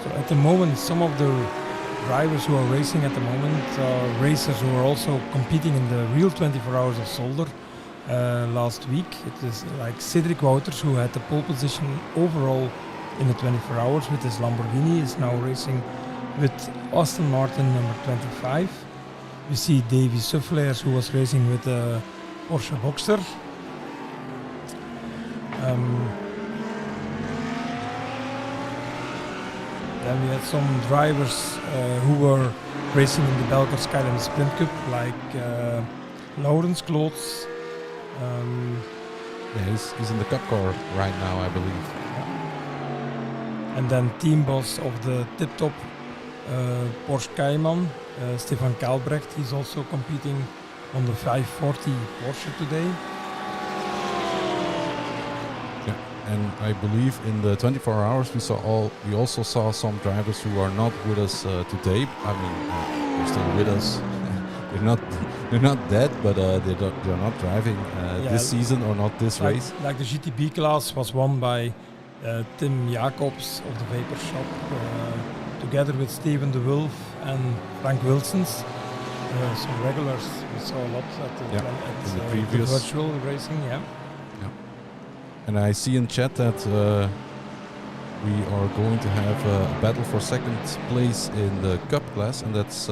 So at the moment, some of the drivers who are racing at the moment are racers who are also competing in the real 24 hours of Zolder last week. It is like Cedric Wouters, who had the pole position overall in the 24 hours with his Lamborghini, is now racing with Aston Martin number 25. We see Davy Sufflers, who was racing with the Porsche Boxster. Then we had some drivers who were racing in the Belcar Skylimit Sprint Cup, like Laurens Kloots. Yeah, he's in the cup car right now, I believe. Yeah. And then team boss of the tip-top Porsche Cayman, Stefan Kalbrecht. He's also competing on the 540 Porsche today. And I believe in the 24 hours we also saw some drivers who are not with us today. I mean, they're still with us. they're not dead, but they're not driving this season or not this race. Like the GTB class was won by Tim Jacobs of the Vapor Shop, together with Steven de Wulf and Frank Wilsons. Some regulars we saw a lot at the previous virtual racing. Yeah. And I see in chat that we are going to have a battle for second place in the Cup class, and that's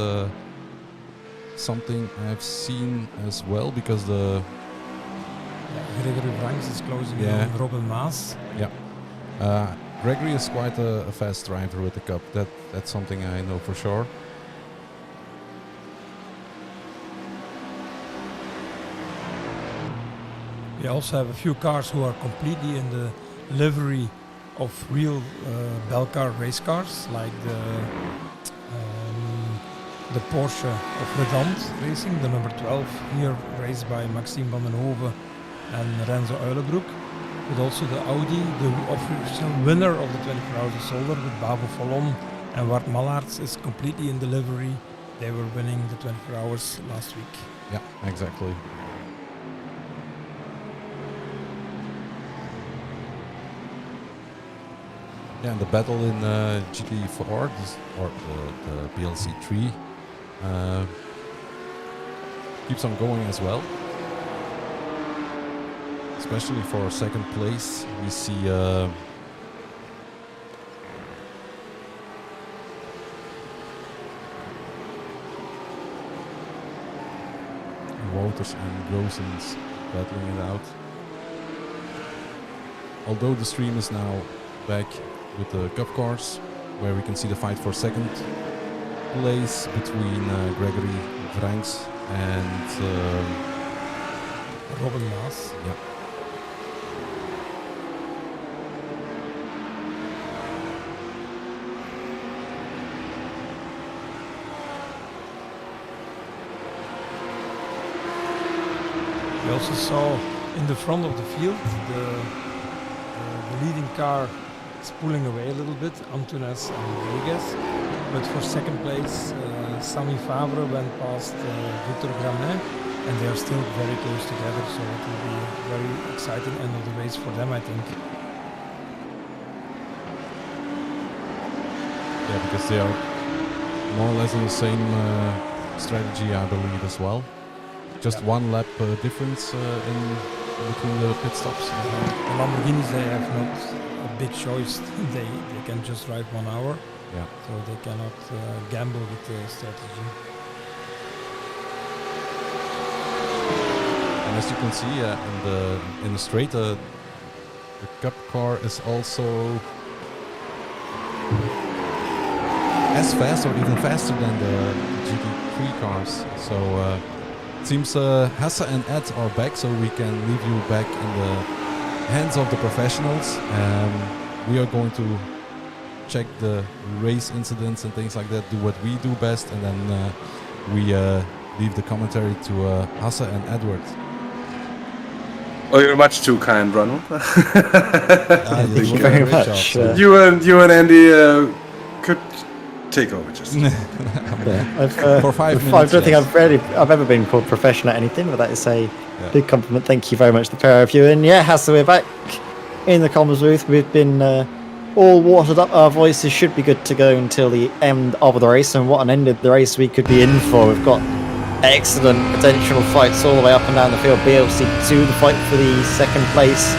something I've seen as well, because the Gregory Franks is closing in on Robin Maas. Yeah, Gregory is quite a fast driver with the Cup. That's something I know for sure. We also have a few cars who are completely in the livery of real Belcar race cars, like the Porsche of Redant Racing, the number 12, here raced by Maxime van den Hove and Renzo Uilenbroek, but also the Audi, the official winner of the 24 Hours of Zolder with Bavo Follon and Wart Mallaerts, is completely in the livery. They were winning the 24 Hours last week. Yeah, exactly. Yeah, and the battle in GT4 or the BLC3 keeps on going as well. Especially for second place, we see Wouters and Goossens battling it out. Although the stream is now back with the cup cars, where we can see the fight for second place between Gregory Vranks and Robin Maas. yeah. We also saw in the front of the field the leading car is pulling away a little bit, Antunes and Vegas. But for second place, Sami Favre went past Victor Gramin, and they are still very close together, so it will be a very exciting end of the race for them, I think. Yeah, because they are more or less on the same strategy, I believe, as well. Just one lap difference in between the pit stops. The Lamborghinis, they have not a big choice. They can just drive 1 hour, Yeah. so they cannot gamble with the strategy. And as you can see in the straight, the Cup car is also as fast or even faster than the GT3 cars. So it seems Hasse and Ed are back, so we can leave you back in the hands of the professionals. We are going to check the race incidents and things like that, do what we do best, and then we leave the commentary to Hasse and Edward. Oh, you're much too kind, Ronald. Thank you very much. You and Andy could take over just. For 5 minutes. I don't think yes. I've ever been called professional at anything, but that is a big compliment. Thank you very much, the pair of you. And yeah, Hasse, we're back in the comms booth. We've been all watered up. Our voices should be good to go until the end of the race. And what an end of the race we could be in for. We've got excellent potential fights all the way up and down the field. BLC2, the fight for the second place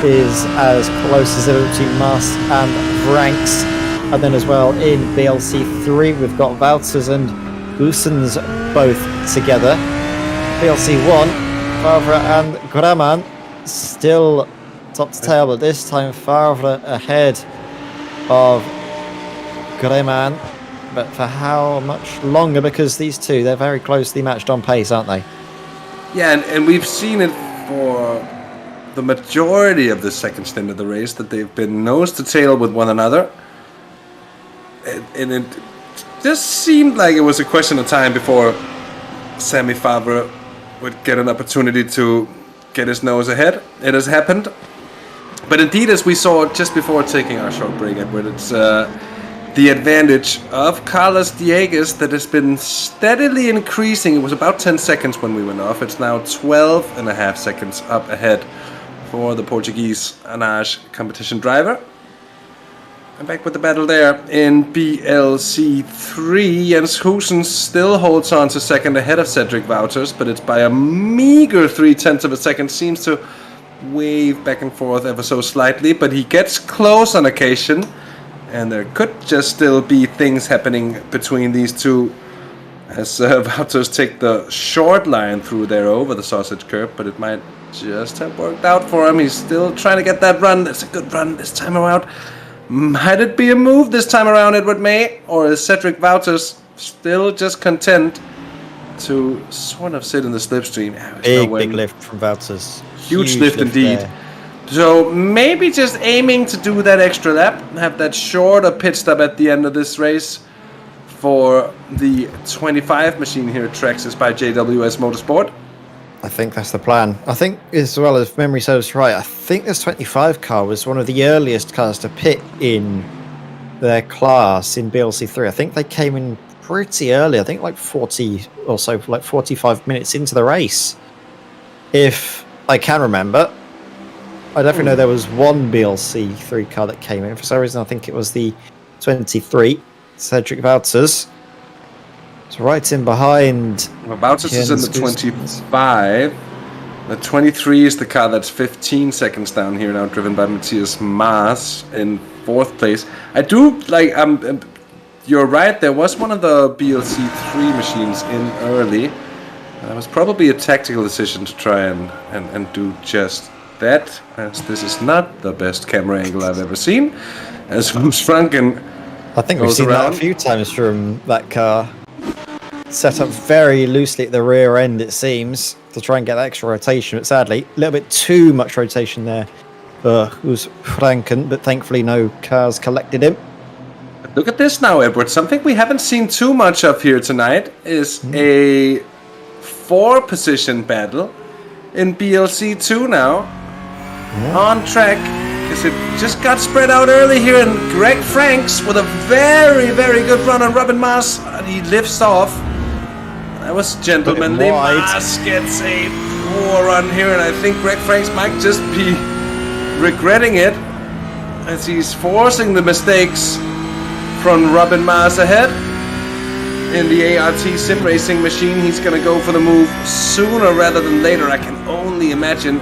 is as close as ever between Maas and Vranks. And then as well in BLC3 we've got Wouters and Goossens both together. BLC1, Favre and Graman still top to tail, but this time Favre ahead of Graman. But for how much longer? Because these two, they're very closely matched on pace, aren't they? Yeah, and we've seen it for the majority of the second stint of the race that they've been nose to tail with one another. And it just seemed like it was a question of time before Sami Favre would get an opportunity to get his nose ahead. It has happened. But indeed, as we saw just before taking our short break, Edward, it's the advantage of Carlos Dieguez that has been steadily increasing. It was about 10 seconds when we went off. It's now 12 and a half seconds up ahead for the Portuguese Anage competition driver. I'm back with the battle there in BLC3. Jens Goossens still holds on to second ahead of Cedric Wouters, but it's by a meager 0.3 of a second. Seems to wave back and forth ever so slightly, but he gets close on occasion, and there could just still be things happening between these two as Wouters take the short line through there over the sausage curb, but it might just have worked out for him. He's still trying to get that run. It's a good run this time around. Might it be a move this time around, Edward May? Or is Cedric Wouters still just content to sort of sit in the slipstream? Big lift from Wouters. Huge lift indeed. There. So maybe just aiming to do that extra lap, have that shorter pit stop at the end of this race for the 25 machine here at Traxxas by JWS Motorsport. I think that's the plan. I think, as well as memory serves right, I think this 25 car was one of the earliest cars to pit in their class in BLC3. I think they came in pretty early. I think like 40 or so, like 45 minutes into the race. If I can remember, I definitely know there was one BLC3 car that came in. For some reason, I think it was the 23, Cedric Wouters. So right in behind. Well, Wouters is in the 25. The 23 is the car that's 15 seconds down here now, driven by Matthias Maas in 4th place. I do like. You're right. There was one of the BLC3 machines in early. That was probably a tactical decision to try and do just that, as this is not the best camera angle I've ever seen. As Franken I think we've goes seen around. that a few times from that car. Set up very loosely at the rear end, it seems, to try and get that extra rotation. But sadly, a little bit too much rotation there for who's Franken, but thankfully no cars collected him. Look at this now, Edward. Something we haven't seen too much of here tonight is a 4-position battle in BLC2 now. On track. Because it just got spread out early here, and Greg Franks with a very, very good run on Robin Mars. He lifts off. That was gentlemanly. Mars gets a poor run here, and I think Greg Franks might just be regretting it as he's forcing the mistakes from Robin Mars ahead. In the ART sim racing machine, he's going to go for the move sooner rather than later. I can only imagine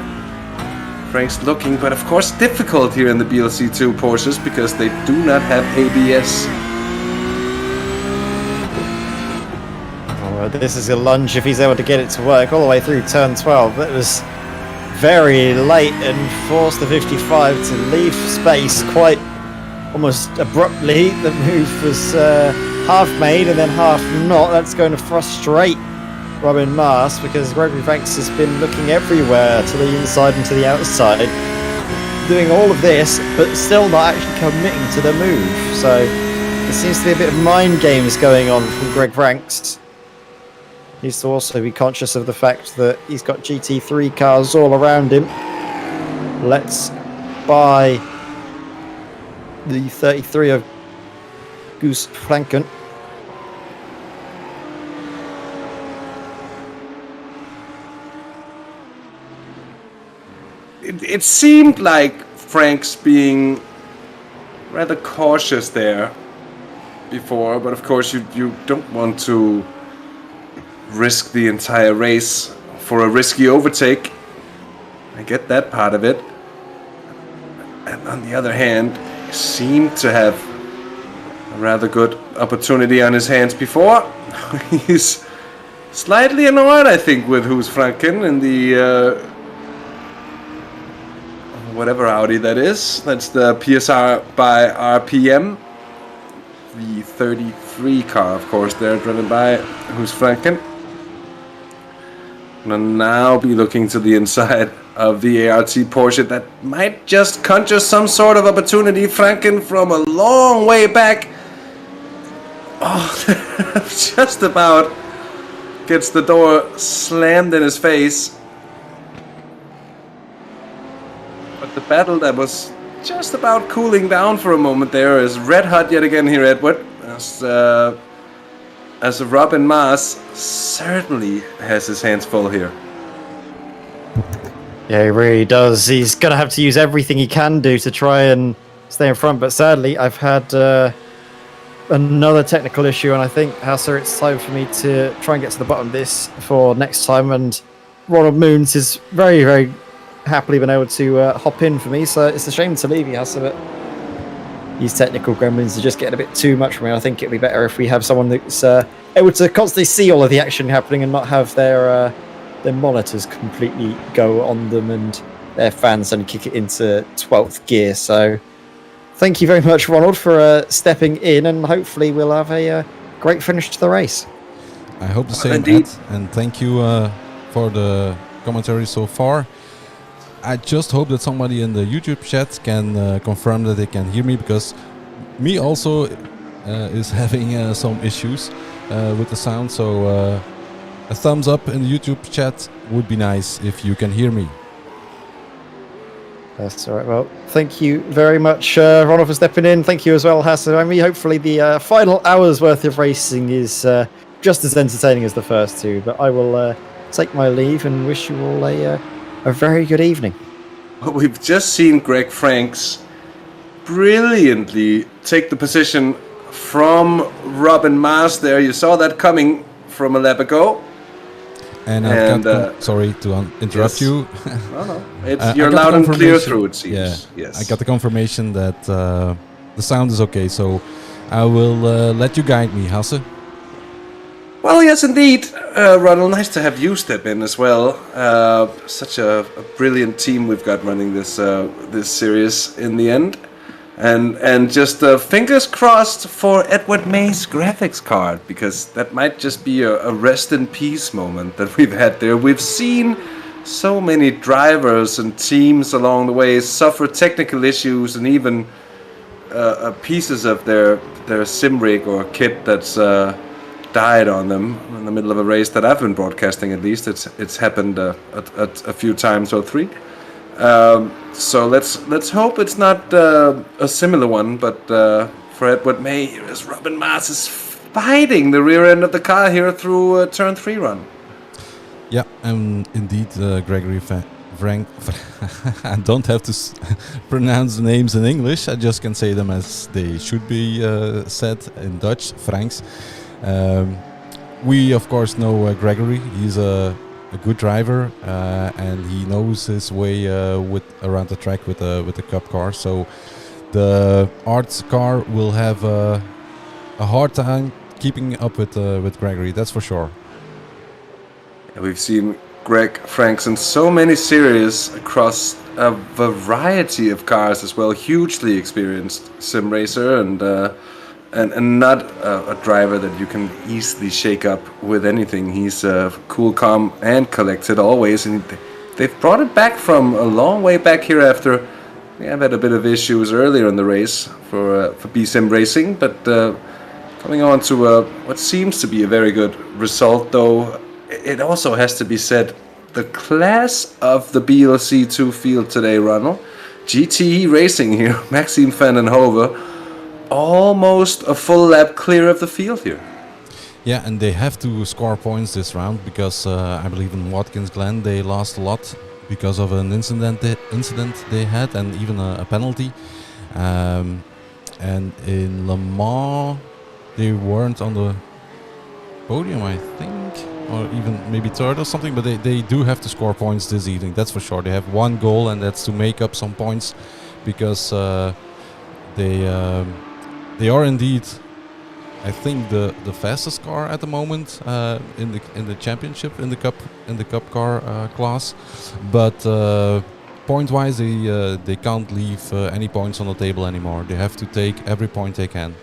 Frank's looking, but of course difficult here in the BLC2 Porsches because they do not have ABS. Oh, this is a lunge if he's able to get it to work all the way through turn 12. That was very late and forced the 55 to leave space quite almost abruptly. The move was half made and then half not. That's going to frustrate Robin Mars because Gregory Franks has been looking everywhere, to the inside and to the outside, doing all of this but still not actually committing to the move. So there seems to be a bit of mind games going on from Greg Franks. He needs to also be conscious of the fact that he's got GT3 cars all around him. Let's buy the 33 of Goose Franken. It seemed like Frank's being rather cautious there before, but of course you don't want to risk the entire race for a risky overtake. I get that part of it. And on the other hand, he seemed to have a rather good opportunity on his hands before. He's slightly annoyed, I think, with Who's Franken in the whatever Audi that is. That's the PSR by RPM. The 33 car, of course, there, driven by Who's Franken. Gonna now be looking to the inside of the ART Porsche that might just conjure some sort of opportunity. Franken from a long way back. Oh, just about gets the door slammed in his face. But the battle that was just about cooling down for a moment there is red hot yet again here, Edward. As Robin Mars certainly has his hands full here. Yeah, he really does. He's going to have to use everything he can do to try and stay in front. But sadly, I've had another technical issue, and I think, Hasser, it's time for me to try and get to the bottom of this for next time. And Ronald Moons has very, very happily been able to hop in for me. So it's a shame to leave you, Hasser, but these technical gremlins are just getting a bit too much for me. I think it'd be better if we have someone that's able to constantly see all of the action happening and not have their monitors completely go on them and their fans only kick it into 12th gear. So thank you very much, Ronald, for stepping in, and hopefully we'll have a great finish to the race. I hope the same, Indeed. Ed, and thank you for the commentary so far. I just hope that somebody in the YouTube chat can confirm that they can hear me, because me also is having some issues with the sound. So a thumbs up in the YouTube chat would be nice if you can hear me. That's all right. Well, thank you very much, Ronald, for stepping in. Thank you as well, Hassan. I mean, hopefully the final hour's worth of racing is just as entertaining as the first two. But I will take my leave and wish you all a very good evening. Well, we've just seen Greg Franks brilliantly take the position from Robin Mars there. You saw that coming from a lap ago. And sorry to interrupt you. No. You're loud and clear through, it seems. Yeah, yes. I got the confirmation that the sound is okay, so I will let you guide me, Hasse. Well, yes, indeed, Ronald. Nice to have you step in as well. Such a brilliant team we've got running this this series in the end. And just fingers crossed for Edward May's graphics card, because that might just be a rest in peace moment that we've had there. We've seen so many drivers and teams along the way suffer technical issues, and even pieces of their sim rig or kit that's died on them in the middle of a race that I've been broadcasting. At least it's happened a few times or three. So let's hope it's not a similar one. But for Edward May, here is Robin Maas is fighting the rear end of the car here through turn 3 run. Yeah, and indeed, Gregory Frank. I don't have to pronounce the names in English. I just can say them as they should be said in Dutch. Franks. We of course know Gregory. He's a good driver, and he knows his way around the track with the Cup car. So the Arts car will have a hard time keeping up with Gregory. That's for sure. We've seen Greg Franks in so many series across a variety of cars as well. Hugely experienced sim racer, and not a driver that you can easily shake up with anything. He's cool, calm, and collected always. And they've brought it back from a long way back here after we have had a bit of issues earlier in the race for B-Sim Racing, but coming on to what seems to be a very good result, though. It also has to be said, the class of the BLC2 field today, Ronald, GTE Racing here, Maxime van den Hove, almost a full lap clear of the field here. Yeah, and they have to score points this round because I believe in Watkins Glen they lost a lot because of an incident they had, and even a penalty. And in Le Mans they weren't on the podium, I think, or even maybe third or something, but they do have to score points this evening, that's for sure. They have one goal, and that's to make up some points, because they are indeed, I think, the fastest car at the moment in the championship in the cup car class, but point wise they can't leave any points on the table anymore. They have to take every point they can.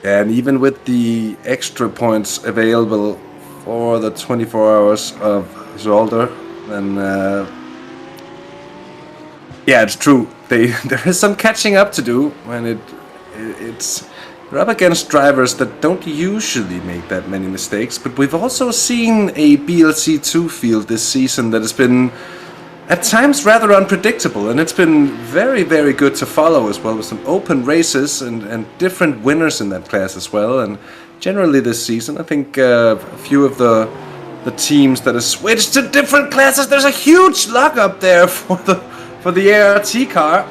And even with the extra points available for the 24 hours of Zolder, then yeah, it's true. There is some catching up to do when it's you're up against drivers that don't usually make that many mistakes. But we've also seen a BLC2 field this season that has been at times rather unpredictable, and it's been very, very good to follow as well, with some open races and different winners in that class as well. And generally this season, I think a few of the teams that have switched to different classes, there's a huge lug up there for the ART car,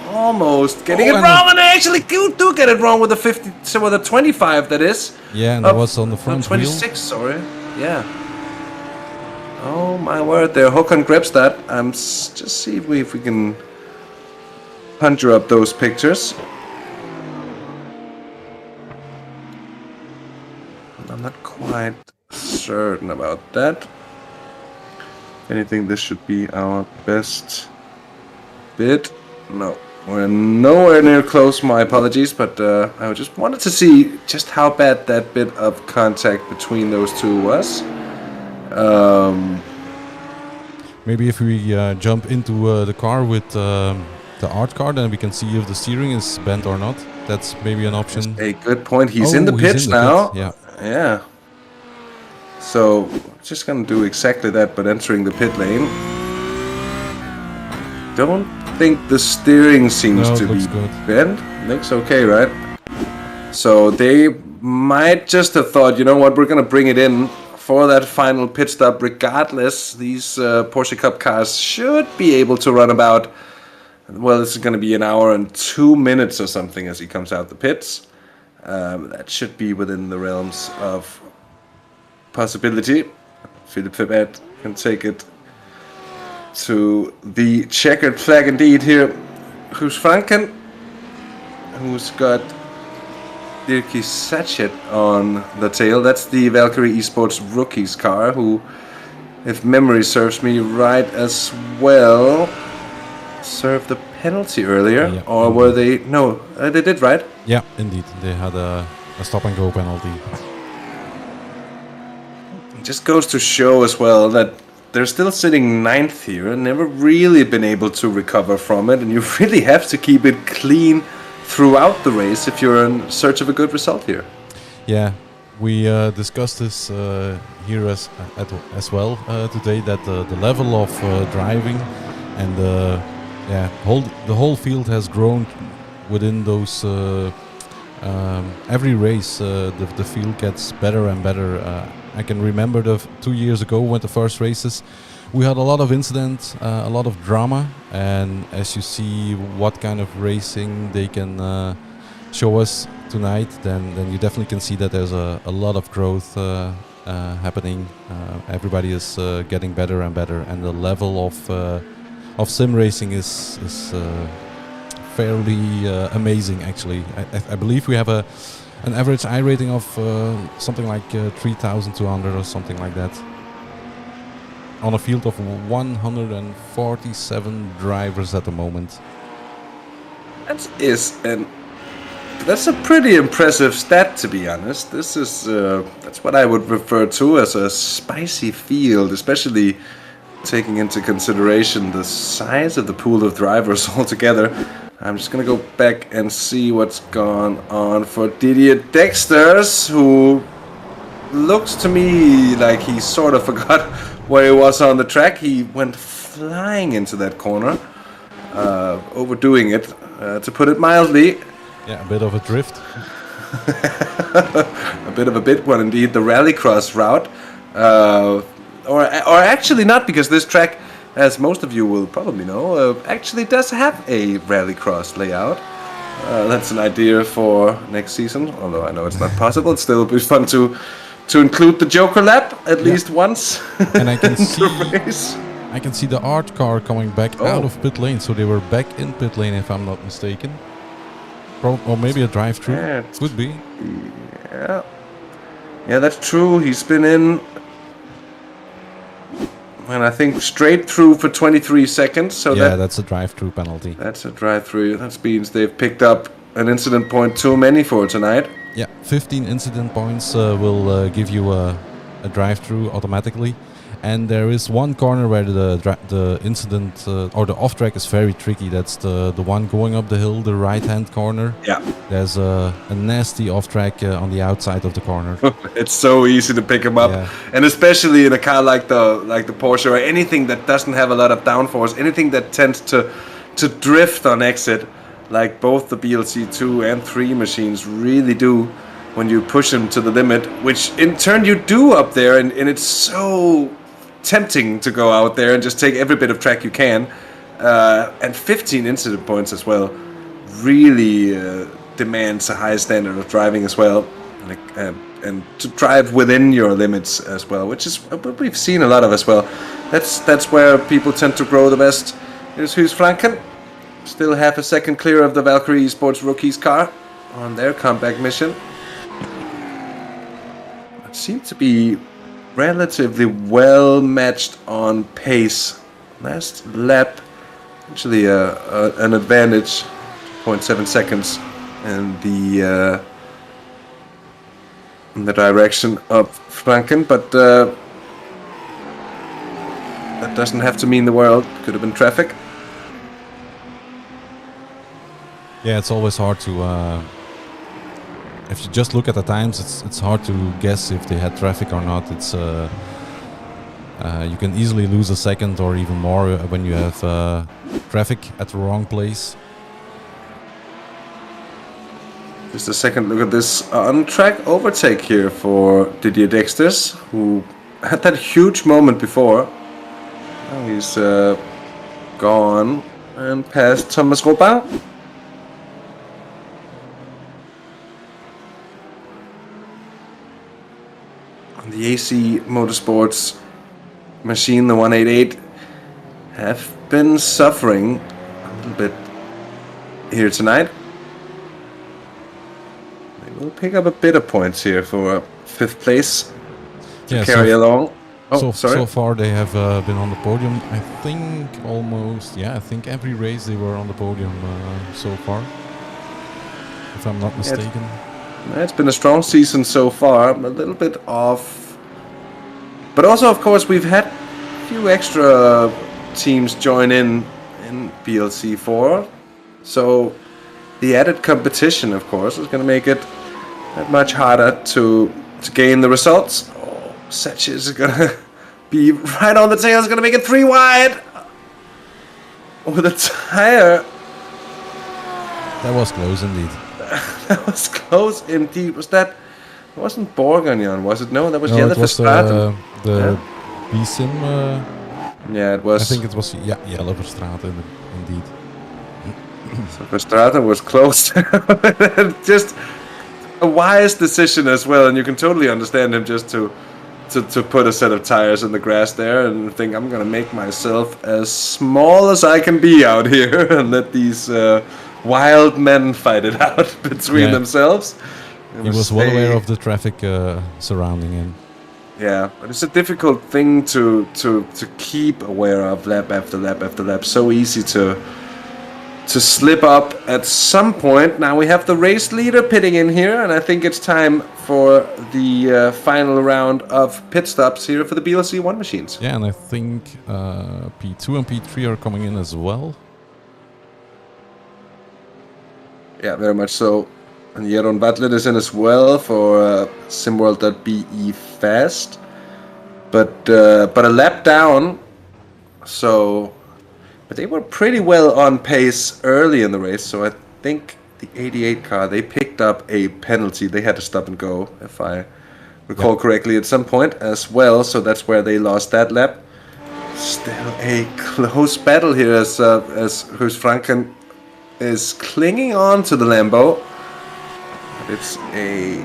almost getting it wrong, and they actually do get it wrong with the 50, so with the 25 that is. Yeah, and that was on the front 26, wheel. Sorry, yeah. Oh my word, there, Håkan Grebstad. Just see if we can conjure up those pictures. I'm not quite certain about that. If anything, this should be our best bit. No, we're nowhere near close, my apologies, but I just wanted to see just how bad that bit of contact between those two was. Maybe if we jump into the car with the art car, then we can see if the steering is bent or not. That's maybe an option. That's a good point. He's in the pits now. Pit. Yeah. So just gonna do exactly that, but entering the pit lane. Don't think the steering seems to be bent. Looks okay, right? So they might just have thought, you know what, we're gonna bring it in for that final pit stop regardless. These Porsche Cup cars should be able to run about, well, this is going to be an hour and 2 minutes or something as he comes out the pits. That should be within the realms of possibility. Philip Fibet can take it to the checkered flag indeed here. Guus Franken, who's got Dirkie Satchet on the tail. That's the Valkyrie eSports rookies car, who, if memory serves me right as well, serve the penalty earlier, Yeah, or were they? No, they did, right? Yeah, indeed. They had a stop and go penalty. It just goes to show as well that they're still sitting ninth here and never really been able to recover from it, and you really have to keep it clean throughout the race if you're in search of a good result here. Yeah, we discussed this here as well today, that the level of driving and the whole field has grown within those. Every race, the field gets better and better. I can remember 2 years ago when the first races, we had a lot of incidents, a lot of drama, and as you see what kind of racing they can show us tonight, then you definitely can see that there's a lot of growth happening. Everybody is getting better and better, and the level of sim racing is fairly amazing. Actually, I believe we have an average I rating of something like 3,200 or something like that, on a field of 147 drivers at the moment. That's a pretty impressive stat, to be honest. This is that's what I would refer to as a spicy field, especially taking into consideration the size of the pool of drivers altogether. I'm just gonna go back and see what's gone on for Didier Dexters, who looks to me like he sort of forgot where he was on the track. He went flying into that corner, overdoing it, to put it mildly. Yeah, a bit of a drift. A bit of a big one indeed, the rallycross route. Or actually not, because this track, as most of you will probably know, actually does have a rallycross layout. That's an idea for next season, although I know it's not possible. It still be fun to include the Joker lap at least once. And I can in see the race. I can see the art car coming back out of pit lane, so they were back in pit lane if I'm not mistaken. Or maybe a drive-through. Yeah, Could be. Yeah, that's true. He's been in, and I think straight through for 23 seconds. So Yeah, that's a drive-through penalty. that's a drive-through. That means they've picked up an incident point too many for tonight. Yeah, 15 incident points will give you a drive-through automatically. And there is one corner where the incident or the off-track is very tricky. That's the one going up the hill, the right-hand corner. Yeah. There's a nasty off-track on the outside of the corner. It's so easy to pick him up, Yeah. and especially in a car like the Porsche, or anything that doesn't have a lot of downforce, anything that tends to drift on exit, like both the BLC 2 and 3 machines really do when you push them to the limit, which in turn you do up there, and it's so tempting to go out there and just take every bit of track you can, and 15 incident points as well really demands a high standard of driving as well, and to drive within your limits as well, which is what we've seen a lot of as well. That's where people tend to grow the best. Here's Huus Franken, still half a second clear of the Belcar eSports rookies car on their comeback mission. It seemed to be relatively well matched on pace. Last lap, actually an advantage, 0.7 seconds, in the direction of Franken, but that doesn't have to mean the world. Could have been traffic. Yeah, it's always hard to. If you just look at the times, it's hard to guess if they had traffic or not. It's you can easily lose a second or even more when you have traffic at the wrong place. Just a second look at this on-track overtake here for Didier Dexters, who had that huge moment before. Now he's gone and past Thomas Robin. The AC Motorsports machine, the 188, have been suffering a little bit here tonight. They will pick up a bit of points here for 5th place to carry along. Oh, sorry. So far they have been on the podium. I think almost, I think every race they were on the podium so far, if I'm not mistaken. It's been a strong season so far. A little bit off, but also, of course, we've had a few extra teams join in BLC4, so the added competition, of course, is going to make it that much harder to gain the results. Oh, Setch is going to be right on the tail. It's going to make it 3 wide with a tire. That was close indeed. That was close indeed. Was that? It wasn't Borgagnon, was it? No, that was Jelle it was Verstraeten. the B-Sim. Yeah, it was. I think it was Jelle Verstraeten indeed. So Verstraeten was close. Just a wise decision as well, and you can totally understand him just to put a set of tires in the grass there and think, I'm gonna make myself as small as I can be out here and let these wild men fight it out between themselves. He was well aware of the traffic surrounding him. Yeah, but it's a difficult thing to keep aware of lap after lap after lap. So easy to slip up at some point. Now we have the race leader pitting in here, and I think it's time for the final round of pit stops here for the BLC 1 machines. Yeah, and I think P2 and P3 are coming in as well. Yeah, very much so. And Jeroen Butler is in as well for SimWorld.be Fast. But a lap down, so... But they were pretty well on pace early in the race, so I think the 88 car, they picked up a penalty. They had to stop and go, if I recall correctly, at some point as well, so that's where they lost that lap. Still a close battle here as Ruus Franken is clinging on to the Lambo. But it's a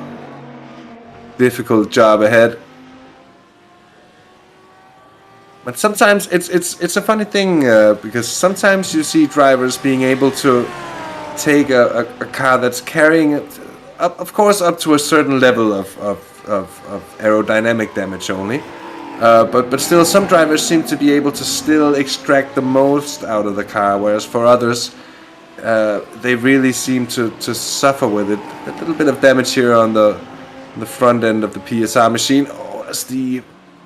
difficult job ahead. But sometimes it's a funny thing because sometimes you see drivers being able to take a car that's carrying it up, of course, up to a certain level of aerodynamic damage only. But still, some drivers seem to be able to still extract the most out of the car, whereas for others, they really seem to suffer with it. A little bit of damage here on the front end of the PSR machine. Oh, as the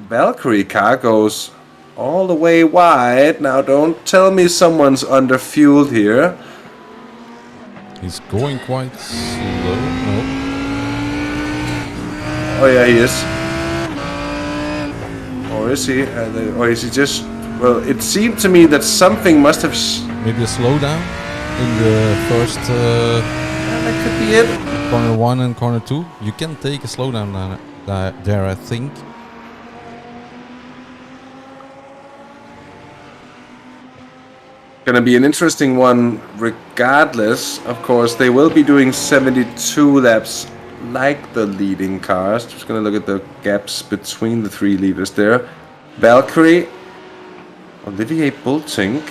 Valkyrie car goes all the way wide. Now, don't tell me someone's under-fueled here. He's going quite slow. No. Oh, yeah, he is. Or is he? Or is he just... Well, it seemed to me that something must have... Maybe a slowdown in the first... that could be it. Corner 1 and corner 2. You can take a slowdown there, I think. Gonna be an interesting one regardless. Of course, they will be doing 72 laps like the leading cars. Just gonna look at the gaps between the 3 leaders there. Valkyrie, Olivier Bultink.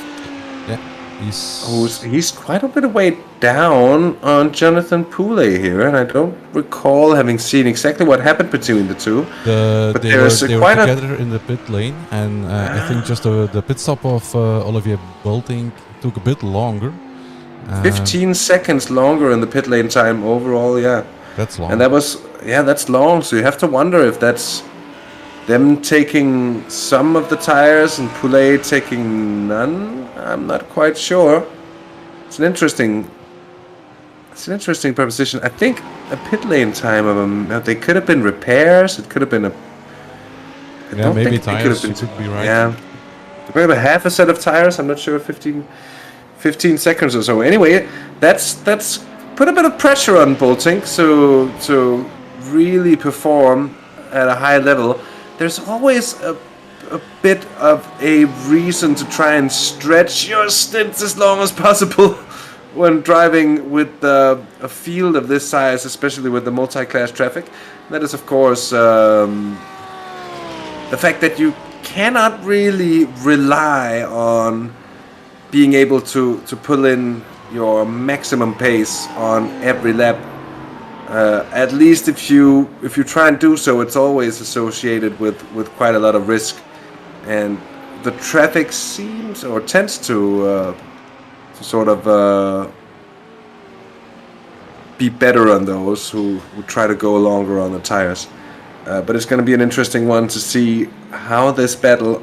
Yeah, he's quite a bit of way down on Jonathan Poulet here, and I don't recall having seen exactly what happened between the two. They were together in the pit lane, and I think just the pit stop of Olivier Bultink took a bit longer. 15 seconds longer in the pit lane time overall, yeah. That's long. And that's long, so you have to wonder if that's them taking some of the tires and Poulet taking none. I'm not quite sure. It's an interesting proposition. I think a pit lane time of them, they could have been repairs. It could have been maybe tires. Could be right. Yeah, maybe half a set of tires. I'm not sure. 15 seconds or so. Anyway, that's put a bit of pressure on Bultink to really perform at a high level. There's always a bit of a reason to try and stretch your stints as long as possible when driving with a field of this size, especially with the multi-class traffic. That is, of course, the fact that you cannot really rely on being able to pull in your maximum pace on every lap At least if you try and do so, it's always associated with quite a lot of risk, and the traffic seems or tends to sort of be better on those who try to go longer on the tires. But it's going to be an interesting one to see how this battle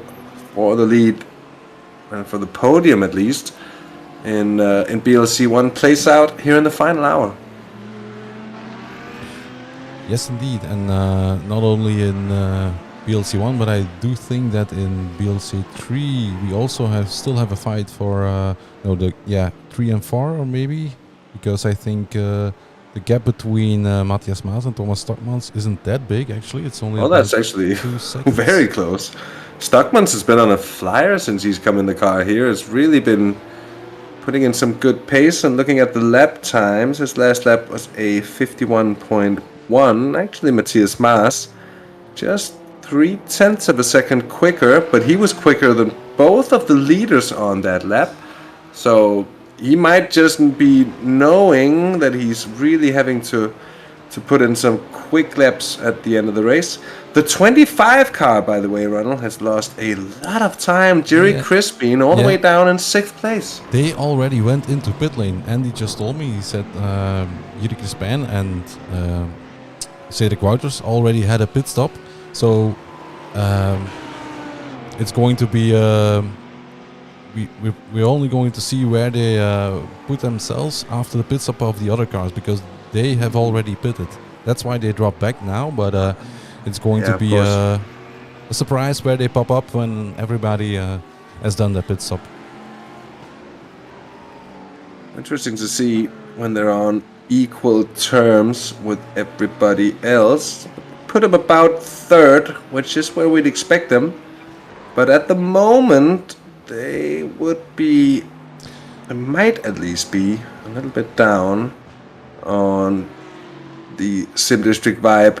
for the lead and for the podium, at least, in BLC 1 plays out here in the final hour. Yes, indeed, and not only in BLC 1, but I do think that in BLC 3 we also still have a fight for 3 and 4, or maybe, because I think the gap between Matthias Maas and Thomas Stockmans isn't that big. Actually, it's only that's actually 2 seconds. Very close. Stockmans has been on a flyer since he's come in the car here. Has really been putting in some good pace, and looking at the lap times, his last lap was a 51.1. Actually, Matthias Maas just 0.3 of a second quicker, but he was quicker than both of the leaders on that lap. So he might just be knowing that he's really having to put in some quick laps at the end of the race. The 25 car, by the way, Ronald, has lost a lot of time. Jerry Crispin all the way down in 6th place. They already went into pit lane. Andy just told me, he said Jerry Crispin and Cedric Wouters already had a pit stop. So it's going to be... we're only going to see where they put themselves after the pit stop of the other cars, because they have already pitted. That's why they drop back now, but it's going to be a surprise where they pop up when everybody has done their pit stop. Interesting to see when they're on equal terms with everybody else. Put them about 3rd, which is where we'd expect them. But at the moment, they might at least be a little bit down on the Sim District Vibe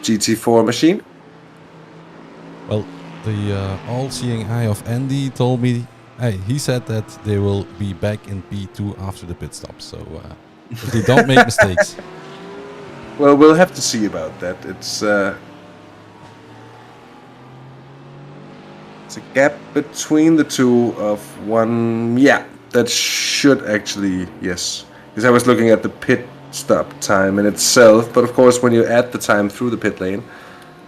GT4 machine. Well, the all-seeing eye of Andy told me, he said that they will be back in P2 after the pit stop, so if they don't make mistakes. Well, we'll have to see about that. It's a gap between the two of 1. Yeah, that should actually, yes. Because I was looking at the pit stop time in itself, but of course when you add the time through the pit lane,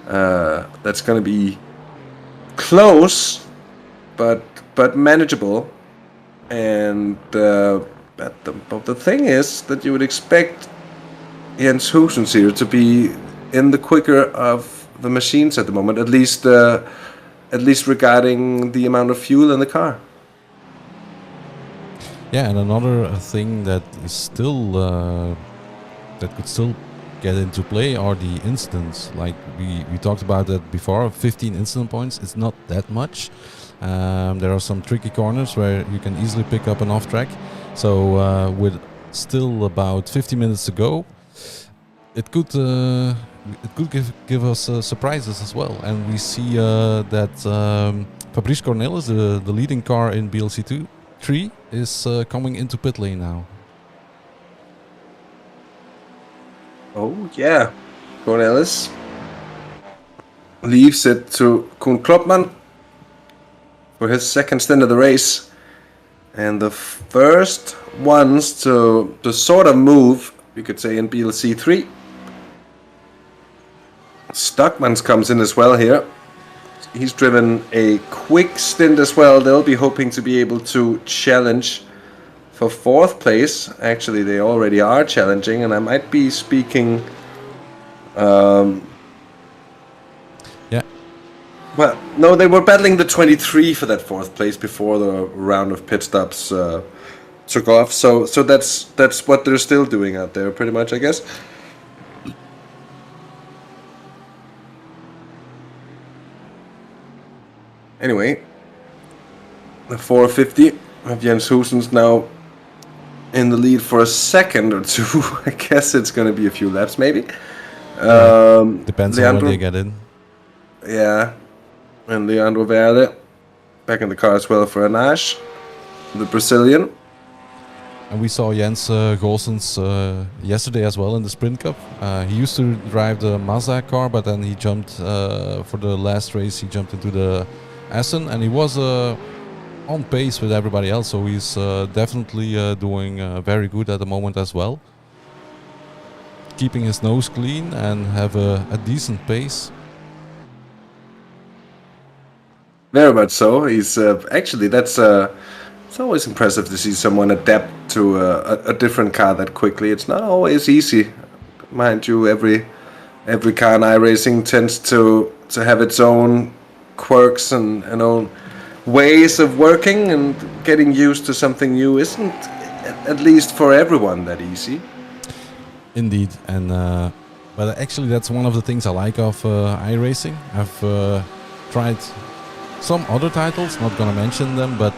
that's going to be close, but manageable. And but the thing is that you would expect Jens Hoosens here to be in the quicker of the machines at the moment, at least regarding the amount of fuel in the car. Yeah, and another thing that is still that could still get into play are the incidents. Like we talked about that before, 15 incident points. It's not that much. There are some tricky corners where you can easily pick up an off track. So with still about 50 minutes to go, it could give us surprises as well. And we see that Fabrice Cornelis, the leading car in BLC 3, is coming into pit lane now. Oh yeah, Cornelis leaves it to Koen Klopman for his second stint of the race, and the first ones to sort of move, you could say, in BLC 3. Stockmans comes in as well here. He's driven a quick stint as well. They'll be hoping to be able to challenge for 4th place. Actually, they already are challenging, and I might be speaking... Yeah. Well, no, they were battling the 23 for that 4th place before the round of pit stops took off. So that's what they're still doing out there, pretty much, I guess. Anyway, the 450 of Jens Hoosens now in the lead for a second or two. I guess it's going to be a few laps, maybe. Depends on when they get in. Yeah, and Leandro Verde back in the car as well for Anash, the Brazilian. And we saw Jens Goossens yesterday as well in the Sprint Cup. He used to drive the Mazda car, but then he jumped for the last race. He jumped into the Aston, and he was on pace with everybody else. So he's definitely doing very good at the moment as well. Keeping his nose clean and have a decent pace. Very much so. He's actually it's always impressive to see someone adapt to a different car that quickly. It's not always easy, mind you. Every car in iRacing tends to have its own quirks and own ways of working, and getting used to something new isn't, at least for everyone, that easy. Indeed, and but actually that's one of the things I like of iRacing. I've tried some other titles, not gonna mention them, but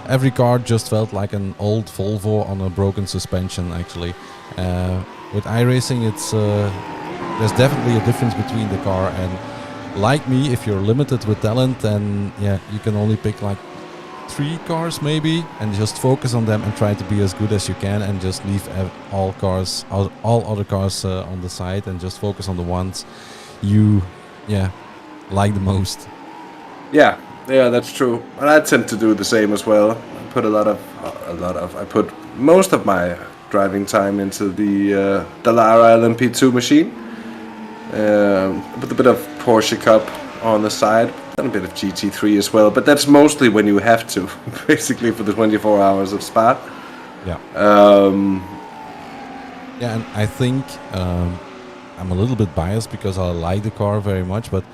every car just felt like an old Volvo on a broken suspension. Actually, with iRacing, it's there's definitely a difference between the car, and like me, if you're limited with talent, then yeah, you can only pick like 3 cars maybe, and just focus on them and try to be as good as you can, and just leave all other cars on the side, and just focus on the ones you like the most. Yeah, that's true. And I tend to do the same as well. I put I put most of my driving time into the Lara LMP2 machine. With a bit of Porsche Cup on the side, and a bit of GT3 as well. But that's mostly when you have to, basically for the 24 hours of Spa. Yeah. Yeah, and I think I'm a little bit biased because I like the car very much, but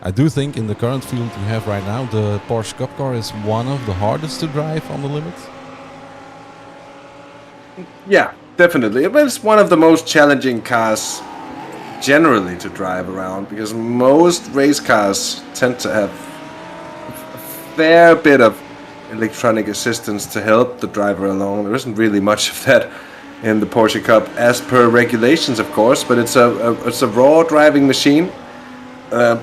I do think in the current field we have right now, the Porsche Cup car is one of the hardest to drive on the limit. Yeah, definitely. But it's one of the most challenging cars generally to drive around, because most race cars tend to have a fair bit of electronic assistance to help the driver along. There isn't really much of that in the Porsche Cup, as per regulations, of course, but it's a raw driving machine.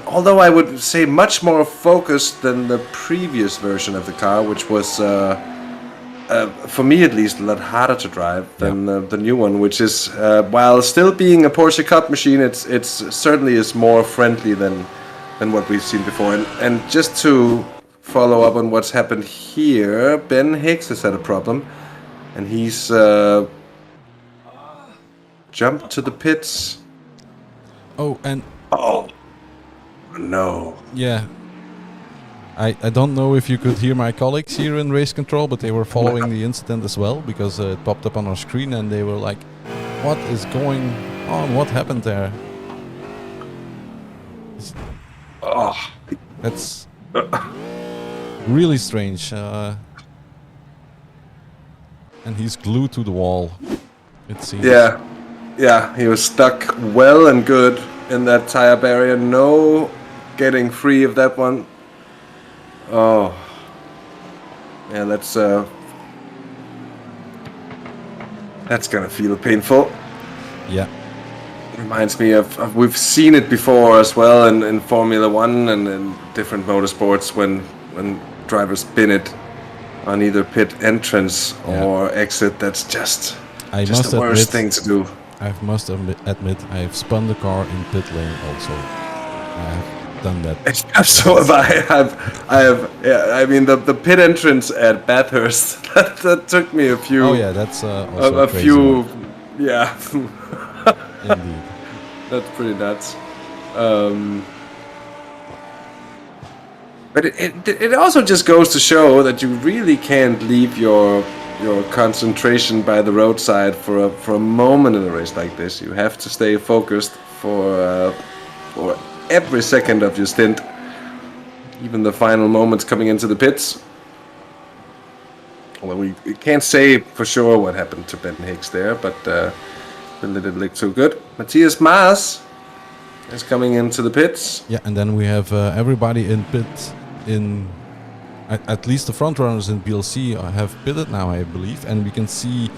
Although I would say much more focused than the previous version of the car, which was, for me at least, a lot harder to drive than the new one, which is, while still being a Porsche Cup machine, it's certainly is more friendly than what we've seen before. And just to follow up on what's happened here, Ben Hicks has had a problem, and he's jumped to the pits. Oh, and no. Yeah. I don't know if you could hear my colleagues here in race control, but they were following the incident as well, because it popped up on our screen and they were like, what is going on? What happened there? That's really strange. And he's glued to the wall, it seems. Yeah, he was stuck well and good in that tire barrier. No getting free of that one. Oh, yeah, that's gonna feel painful. Yeah. Reminds me of we've seen it before as well in Formula One and in different motorsports when drivers bin it on either pit entrance or exit. That's just the worst thing to do. I must admit I've spun the car in pit lane also. I've done that. So have I have. Yeah, I mean the pit entrance at Bathurst. that took me a few. Oh yeah, that's also a few. Yeah. Indeed. That's pretty nuts. But it also just goes to show that you really can't leave your concentration by the roadside for a moment in a race like this. You have to stay focused for every second of your stint, even the final moments coming into the pits. Well, we can't say for sure what happened to Ben Hicks there, but it didn't look too good. Matthias Maas is coming into the pits. Yeah, and then we have everybody in pit in. At least the front runners in PLC have pitted now, I believe, and we can see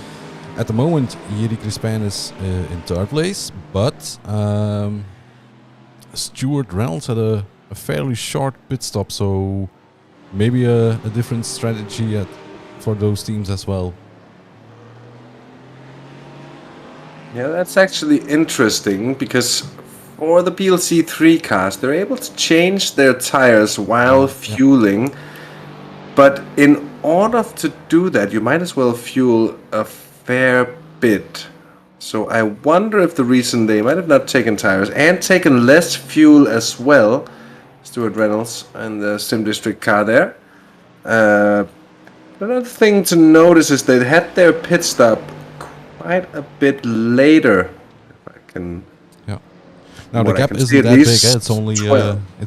at the moment Jiri Crispin is in third place, but Stuart Reynolds had a fairly short pit stop, so maybe a different strategy for those teams as well. Yeah, that's actually interesting because for the PLC3 cars, they're able to change their tires while fueling. But in order to do that, you might as well fuel a fair bit. So I wonder if the reason they might have not taken tires and taken less fuel as well, Stuart Reynolds and the Sim District car there. Another thing to notice is they had their pit stop quite a bit later. If I can. Yeah. Now the What I gap can isn't see at that big. least It's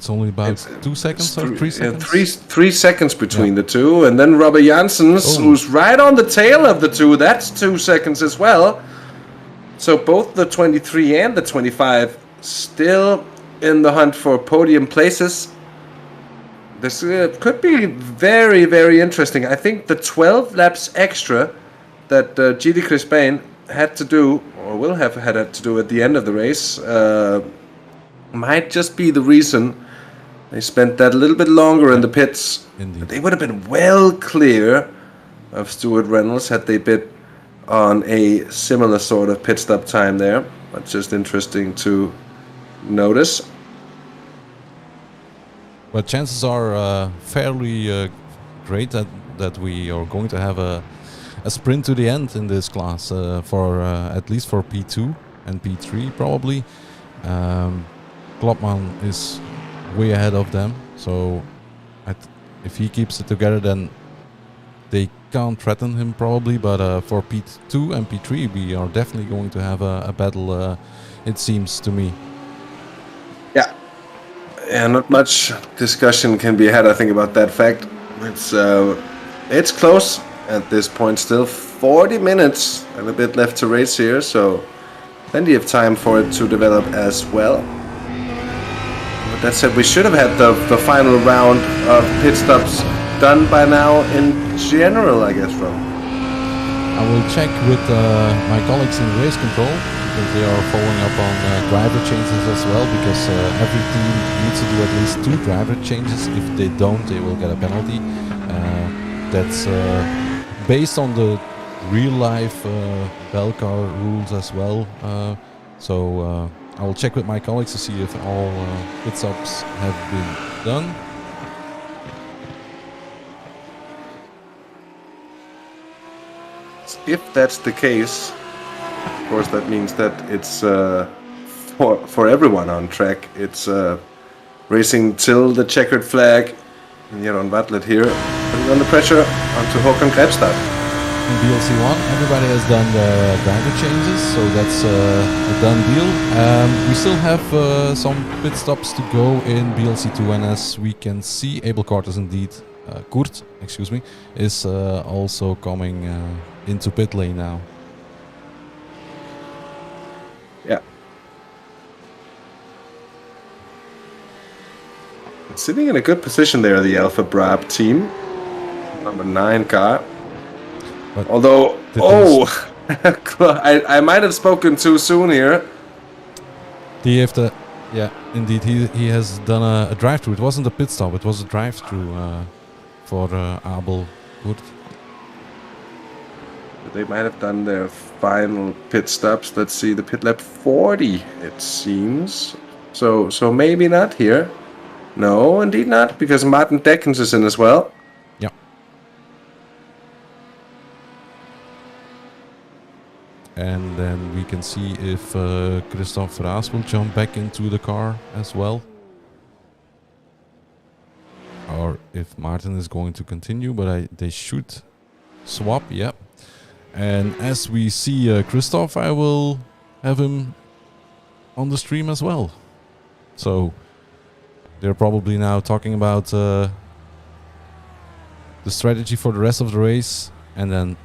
only about It's- 2 seconds or 3 seconds. Three seconds between the two, and then Robert Janssens, Oh. who's right on the tail of the two. That's 2 seconds as well. So both the 23 and the 25 still in the hunt for podium places. This could be very, very interesting. I think the 12 laps extra that GD Chris Bain had to do, or will have had to do at the end of the race, might just be the reason they spent that a little bit longer in the pits. Indeed. They would have been well clear of Stuart Reynolds had they been on a similar sort of pit stop time there. But just interesting to notice. But chances are fairly great that we are going to have a sprint to the end in this class for at least for P2 and P3 probably. Klopman is way ahead of them, so if he keeps it together, then they can't threaten him probably. But for P2 and P3, we are definitely going to have a battle. It seems to me. Yeah, not much discussion can be had, I think, about that fact. It's close at this point still. 40 minutes and a bit left to race here, so plenty of time for it to develop as well. But that said, we should have had the final round of pit stops done by now in general, I guess, Rob. I will check with my colleagues in race control, because they are following up on driver changes as well, because every team needs to do at least 2 driver changes. If they don't, they will get a penalty. That's based on the real life Belcar rules as well. So I will check with my colleagues to see if all pit stops have been done. If that's the case, of course, that means that it's for everyone on track. It's racing till the checkered flag. And Jeroen Bartlett here, putting on the pressure onto Håkan Grebstad. In DLC1, everybody has done the driver changes, so that's a done deal. We still have some pit stops to go in BLC2, and as we can see, Belcar is indeed Kurt, excuse me, is also coming into pit lane now. Yeah. Sitting in a good position there, the Alpha Brab team. Number 9 car. But although, I might have spoken too soon here. Yeah, indeed, he has done a drive-through. It wasn't a pit stop, it was a drive-through for Abel Kurt. They might have done their final pit stops. Let's see, the pit lap 40, it seems. So maybe not here. No, indeed not, because Martin Deckens is in as well. Yeah. And then we can see if Christoph Raas will jump back into the car as well. Or if Martin is going to continue, but they should swap, yeah. And as we see Christoph, I will have him on the stream as well. So they're probably now talking about the strategy for the rest of the race, and then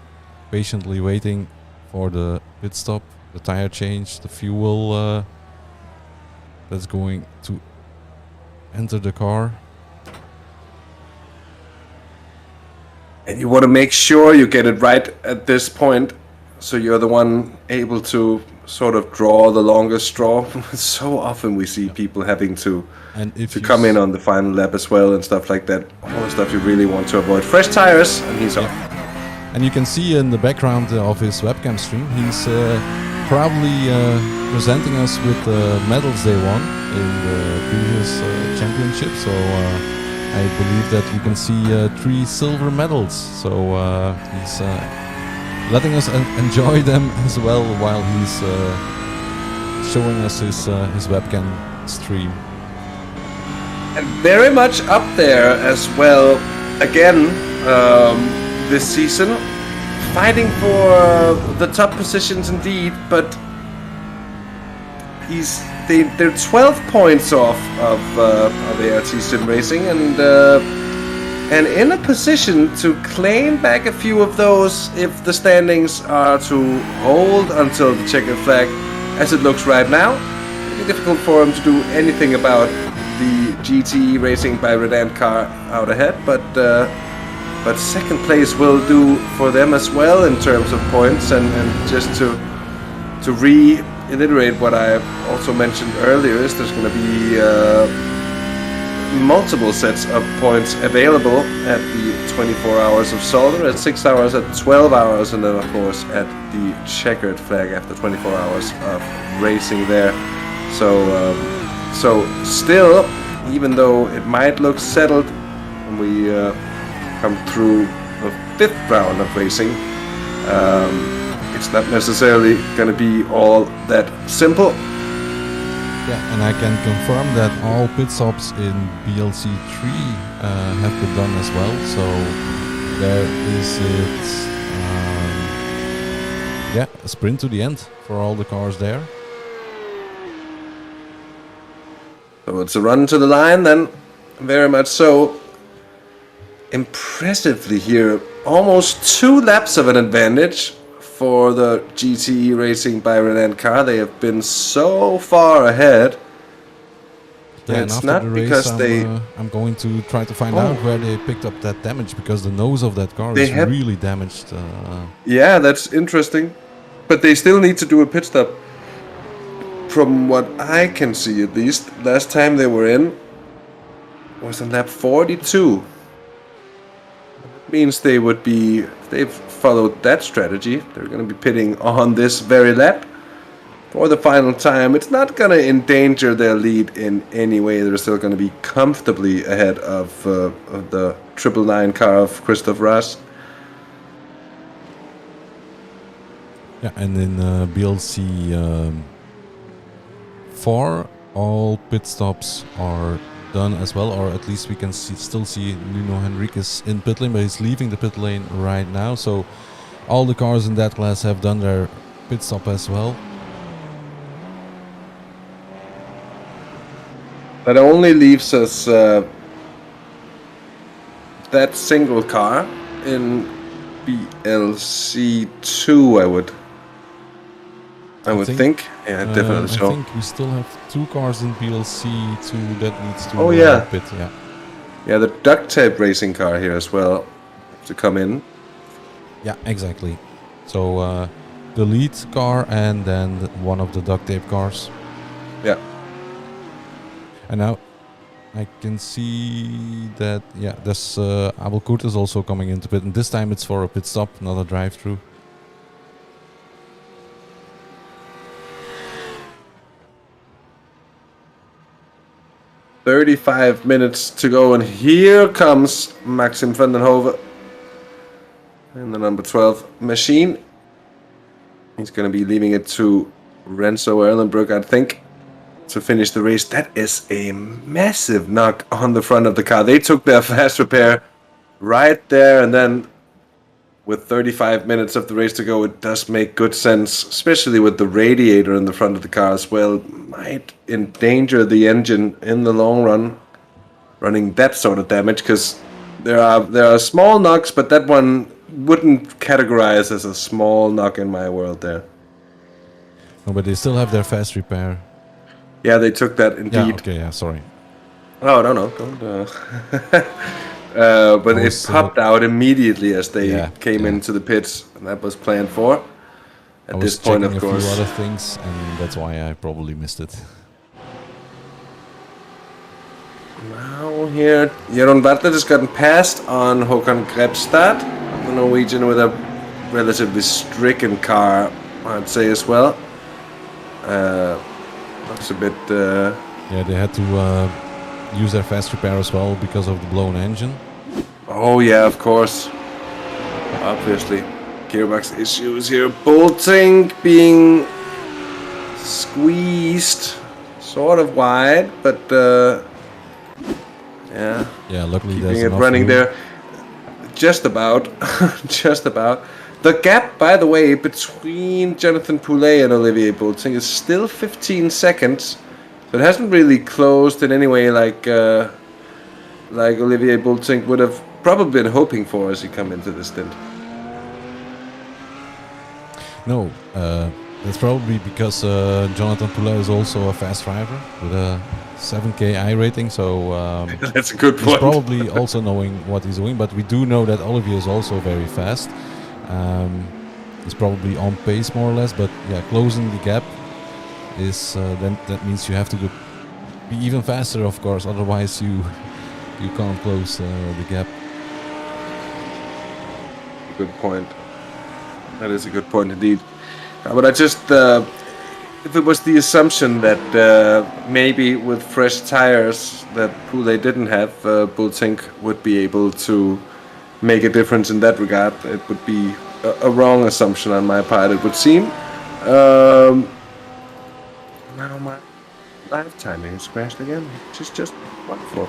patiently waiting for the pit stop, the tire change, the fuel that's going to enter the car. And you want to make sure you get it right at this point, so you're the one able to sort of draw the longest straw. So often we see people having to come in on the final lap as well and stuff like that. All the stuff you really want to avoid. Fresh tires, and he's off. And you can see in the background of his webcam stream, he's proudly presenting us with the medals they won in the previous championship. So I believe that we can see 3 silver medals. So he's letting us enjoy them as well while he's showing us his webcam stream. And very much up there as well, again, this season, fighting for the top positions indeed, but they're 12 points off of ART Sim Racing, and in a position to claim back a few of those if the standings are to hold until the checkered flag, as it looks right now. It's difficult for them to do anything about the GT Racing by Redan car out ahead, but second place will do for them as well in terms of points, and just to reiterate what I also mentioned earlier is there's going to be multiple sets of points available at the 24 hours of Solder, at 6 hours, at 12 hours, and then of course at the checkered flag after 24 hours of racing there. So still, even though it might look settled when we come through the 5th round of racing, it's not necessarily going to be all that simple. Yeah, and I can confirm that all pit stops in BLC 3 have been done as well. So there is a sprint to the end for all the cars there. So it's a run to the line then, very much so. Impressively here, almost 2 laps of an advantage for the GT Racing by Renan car. They have been so far ahead. Yeah, it's and not after the race, because I'm going to try to find out where they picked up that damage, because the nose of that car is really damaged. Yeah, that's interesting. But they still need to do a pit stop. From what I can see, at least, last time they were in was on lap 42. Means they would be, if they've followed that strategy, they're going to be pitting on this very lap for the final time. It's not going to endanger their lead in any way. They're still going to be comfortably ahead of the 999 car of Christoph Raas. Yeah, and in BLC 4, all pit stops are done as well, or at least we can still see Nuno Henriquez in pit lane, but he's leaving the pit lane right now. So all the cars in that class have done their pit stop as well. That only leaves us that single car in BLC 2, I would think. Yeah, definitely so. I think we still have 2 cars in BLC 2 that needs to pit. Yeah, the duct tape racing car here as well to come in. Yeah, exactly. So the lead car and then one of the duct tape cars. Yeah. And now I can see that, there's Abel Kurt is also coming into pit, and this time it's for a pit stop, not a drive-through. "35 minutes to go, and here comes Maxim van den Hove in the number 12 machine. He's going to be leaving it to Renzo Erlenbrook, I think, to finish the race. That is a massive knock on the front of the car. They took their fast repair right there, and then with 35 minutes of the race to go, it does make good sense, especially with the radiator in the front of the car as well. Might endanger the engine in the long run, running that sort of damage, because there are small knocks, but that one wouldn't categorize as a small knock in my world there. No, but they still have their fast repair. Yeah, they took that indeed. Yeah, okay, sorry. Oh, no, don't. But it popped out immediately as they came into the pits, and that was planned for. At this point, of course. I was checking a few other things, and that's why I probably missed it. Now here, Jeroen Bartlett has gotten passed on Håkan Grebstad, the Norwegian with a relatively stricken car, I'd say as well. Looks a bit. Yeah, they had to use their fast repair as well because of the blown engine. Oh yeah, of course. Obviously, gearbox issues here. Bolting being squeezed, sort of wide, but yeah. Yeah, luckily Keeping there's it enough running room. there. Just about. Just about. The gap, by the way, between Jonathan Poulet and Olivier Bolting is still 15 seconds. So it hasn't really closed in any way like Olivier Bolting would have probably been hoping for as he come into the stint. No, that's probably because Jonathan Poulet is also a fast driver with a 7K I rating, so That's a good he's point. probably also knowing what he's doing. But we do know that Olivier is also very fast. He's probably on pace more or less, but yeah, closing the gap is then that means you have to be even faster, of course. Otherwise, you can't close the gap. Good point. That is a good point indeed. But I just, if it was the assumption that maybe with fresh tires that Poulet didn't have, Bolting would be able to make a difference in that regard. It would be a wrong assumption on my part, it would seem. Now my live timing is crashed again, which is just wonderful.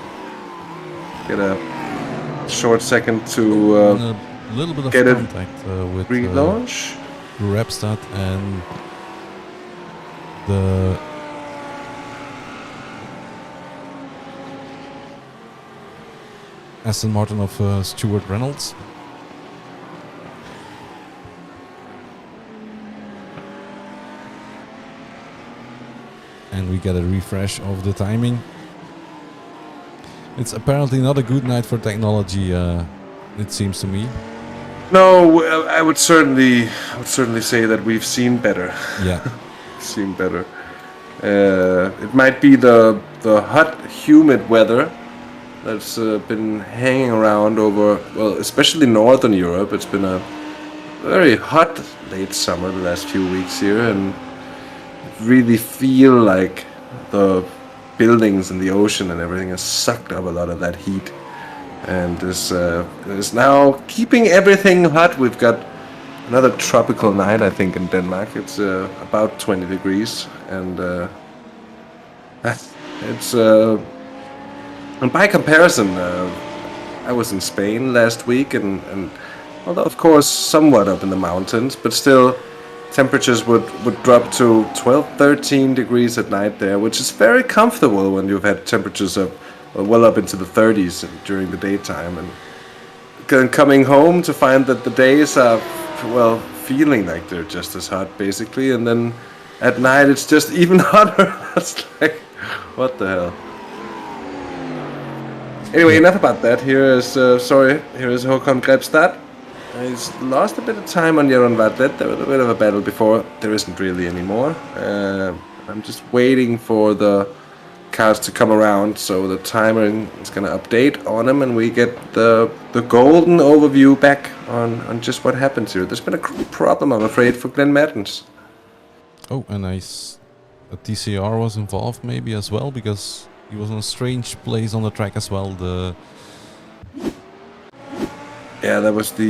Get a short second to And a little bit of get it contact with relaunch. Repstad and the Aston Martin of Stuart Reynolds. And we get a refresh of the timing. It's apparently not a good night for technology, it seems to me. No, I would certainly say that we've seen better. Yeah. Seen better. It might be the hot, humid weather that's been hanging around over, well, especially Northern Europe. It's been a very hot late summer the last few weeks here, and really feel like the buildings and the ocean and everything has sucked up a lot of that heat, and is now keeping everything hot. We've got another tropical night, I think, in Denmark. It's about 20 degrees, and it's and by comparison, I was in Spain last week, and although of course somewhat up in the mountains, but still temperatures would drop to 12, 13 degrees at night there, which is very comfortable when you've had temperatures of well up into the 30s during the daytime, and coming home to find that the days are, well, feeling like they're just as hot basically, and then at night it's just even hotter. It's like, what the hell? Anyway, enough about that. Here is Håkon Grepstad. He's lost a bit of time on Jeroen Vatlet. There was a bit of a battle before. There isn't really anymore. I'm just waiting for the cars to come around, so the timer is going to update on them, and we get the golden overview back on just what happens here. There's been a problem, I'm afraid, for Glenn Mertens. Oh, and a TCR was involved maybe as well, because he was in a strange place on the track as well. Yeah, that was the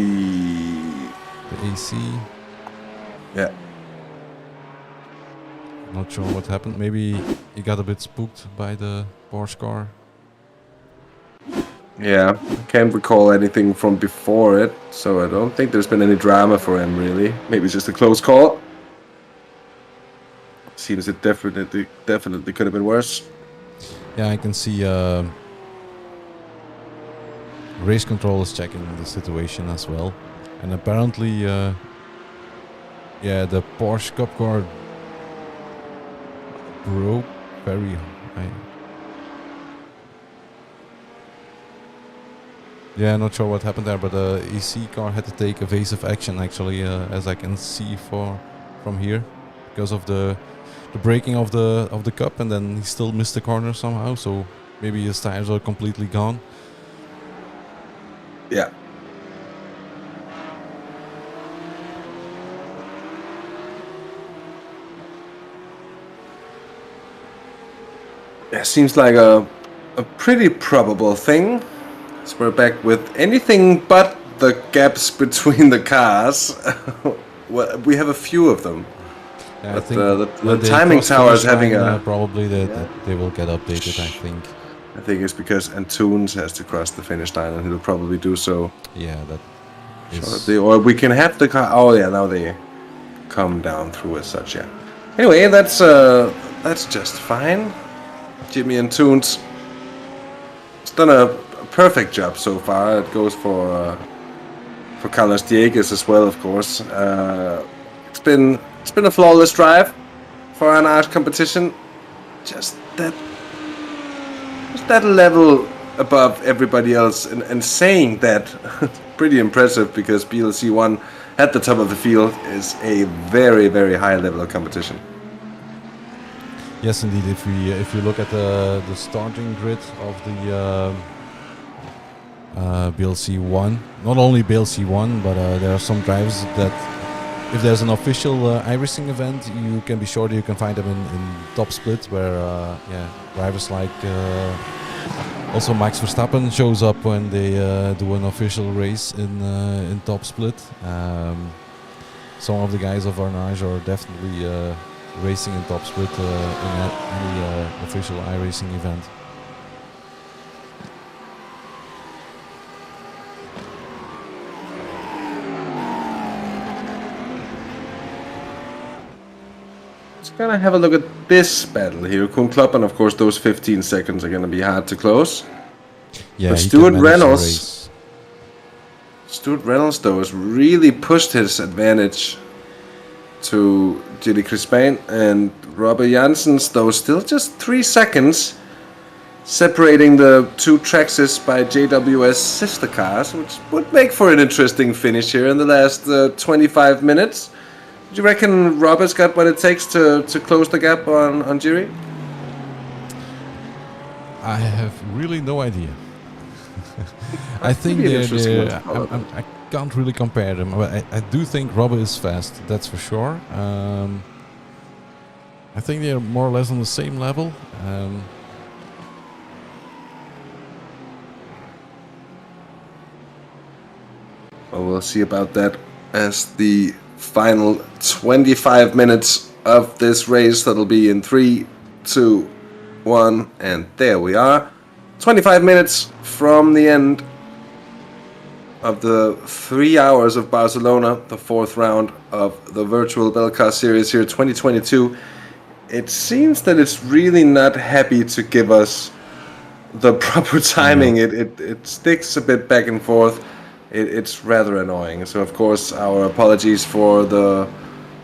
AC. Yeah. Not sure what happened. Maybe he got a bit spooked by the Porsche car. Yeah, I can't recall anything from before it, so I don't think there's been any drama for him, really. Maybe it's just a close call. Seems it definitely could have been worse. Yeah, I can see race control is checking the situation as well. And apparently, yeah, the Porsche Cup car broke very high. Yeah, not sure what happened there, but the EC car had to take evasive action actually, as I can see from here, because of the braking of the cup, and then he still missed the corner somehow. So maybe his tires are completely gone. Yeah. It seems like a pretty probable thing. So we're back with anything but the gaps between the cars. Well, we have a few of them. Yeah, I But think the when they timing cross tower is finish having line, a. probably that they will get updated. I think. I think it's because Antunes has to cross the finish line, and he'll probably do so Yeah, that is. shortly. Or we can have the car. Oh yeah, now they come down through as such. Yeah. Anyway, that's just fine. Jimmy Antunes has done a perfect job so far. It goes for Carlos Dieguez as well, of course. It's been a flawless drive for an Arch competition. Just that level above everybody else, and saying that, pretty impressive because BLC 1 at the top of the field is a very, very high level of competition. Yes, indeed. If you look at the starting grid of the BLC 1, not only BLC 1, but there are some drivers that, if there's an official iRacing event, you can be sure that you can find them in top split, where drivers like also Max Verstappen shows up when they do an official race in top split. Some of the guys of Arnage are definitely racing in top split in any official iRacing event. Let's gonna have a look at this battle here. Koen Kloppen, of course, those 15 seconds are gonna be hard to close. Yeah, But he Stuart can manage the Reynolds, race. though, has really pushed his advantage to Gilly Crispin, and Robert Janssens, though, still just 3 seconds separating the two Traxxas by JWS sister cars, which would make for an interesting finish here in the last 25 minutes. Do you reckon Robert's got what it takes to close the gap on Jiri? I have really no idea. I think Maybe an interesting one to follow. I can't really compare them, but I do think Robert is fast, that's for sure. I think they are more or less on the same level. Well, we'll see about that as the final 25 minutes of this race. That'll be in 3, 2, 1, and there we are. 25 minutes from the end of the 3 hours of Barcelona, the 4th round of the virtual Belcar series here 2022. It seems that it's really not happy to give us the proper timing. It sticks a bit back and forth. It's rather annoying. So, of course, our apologies for the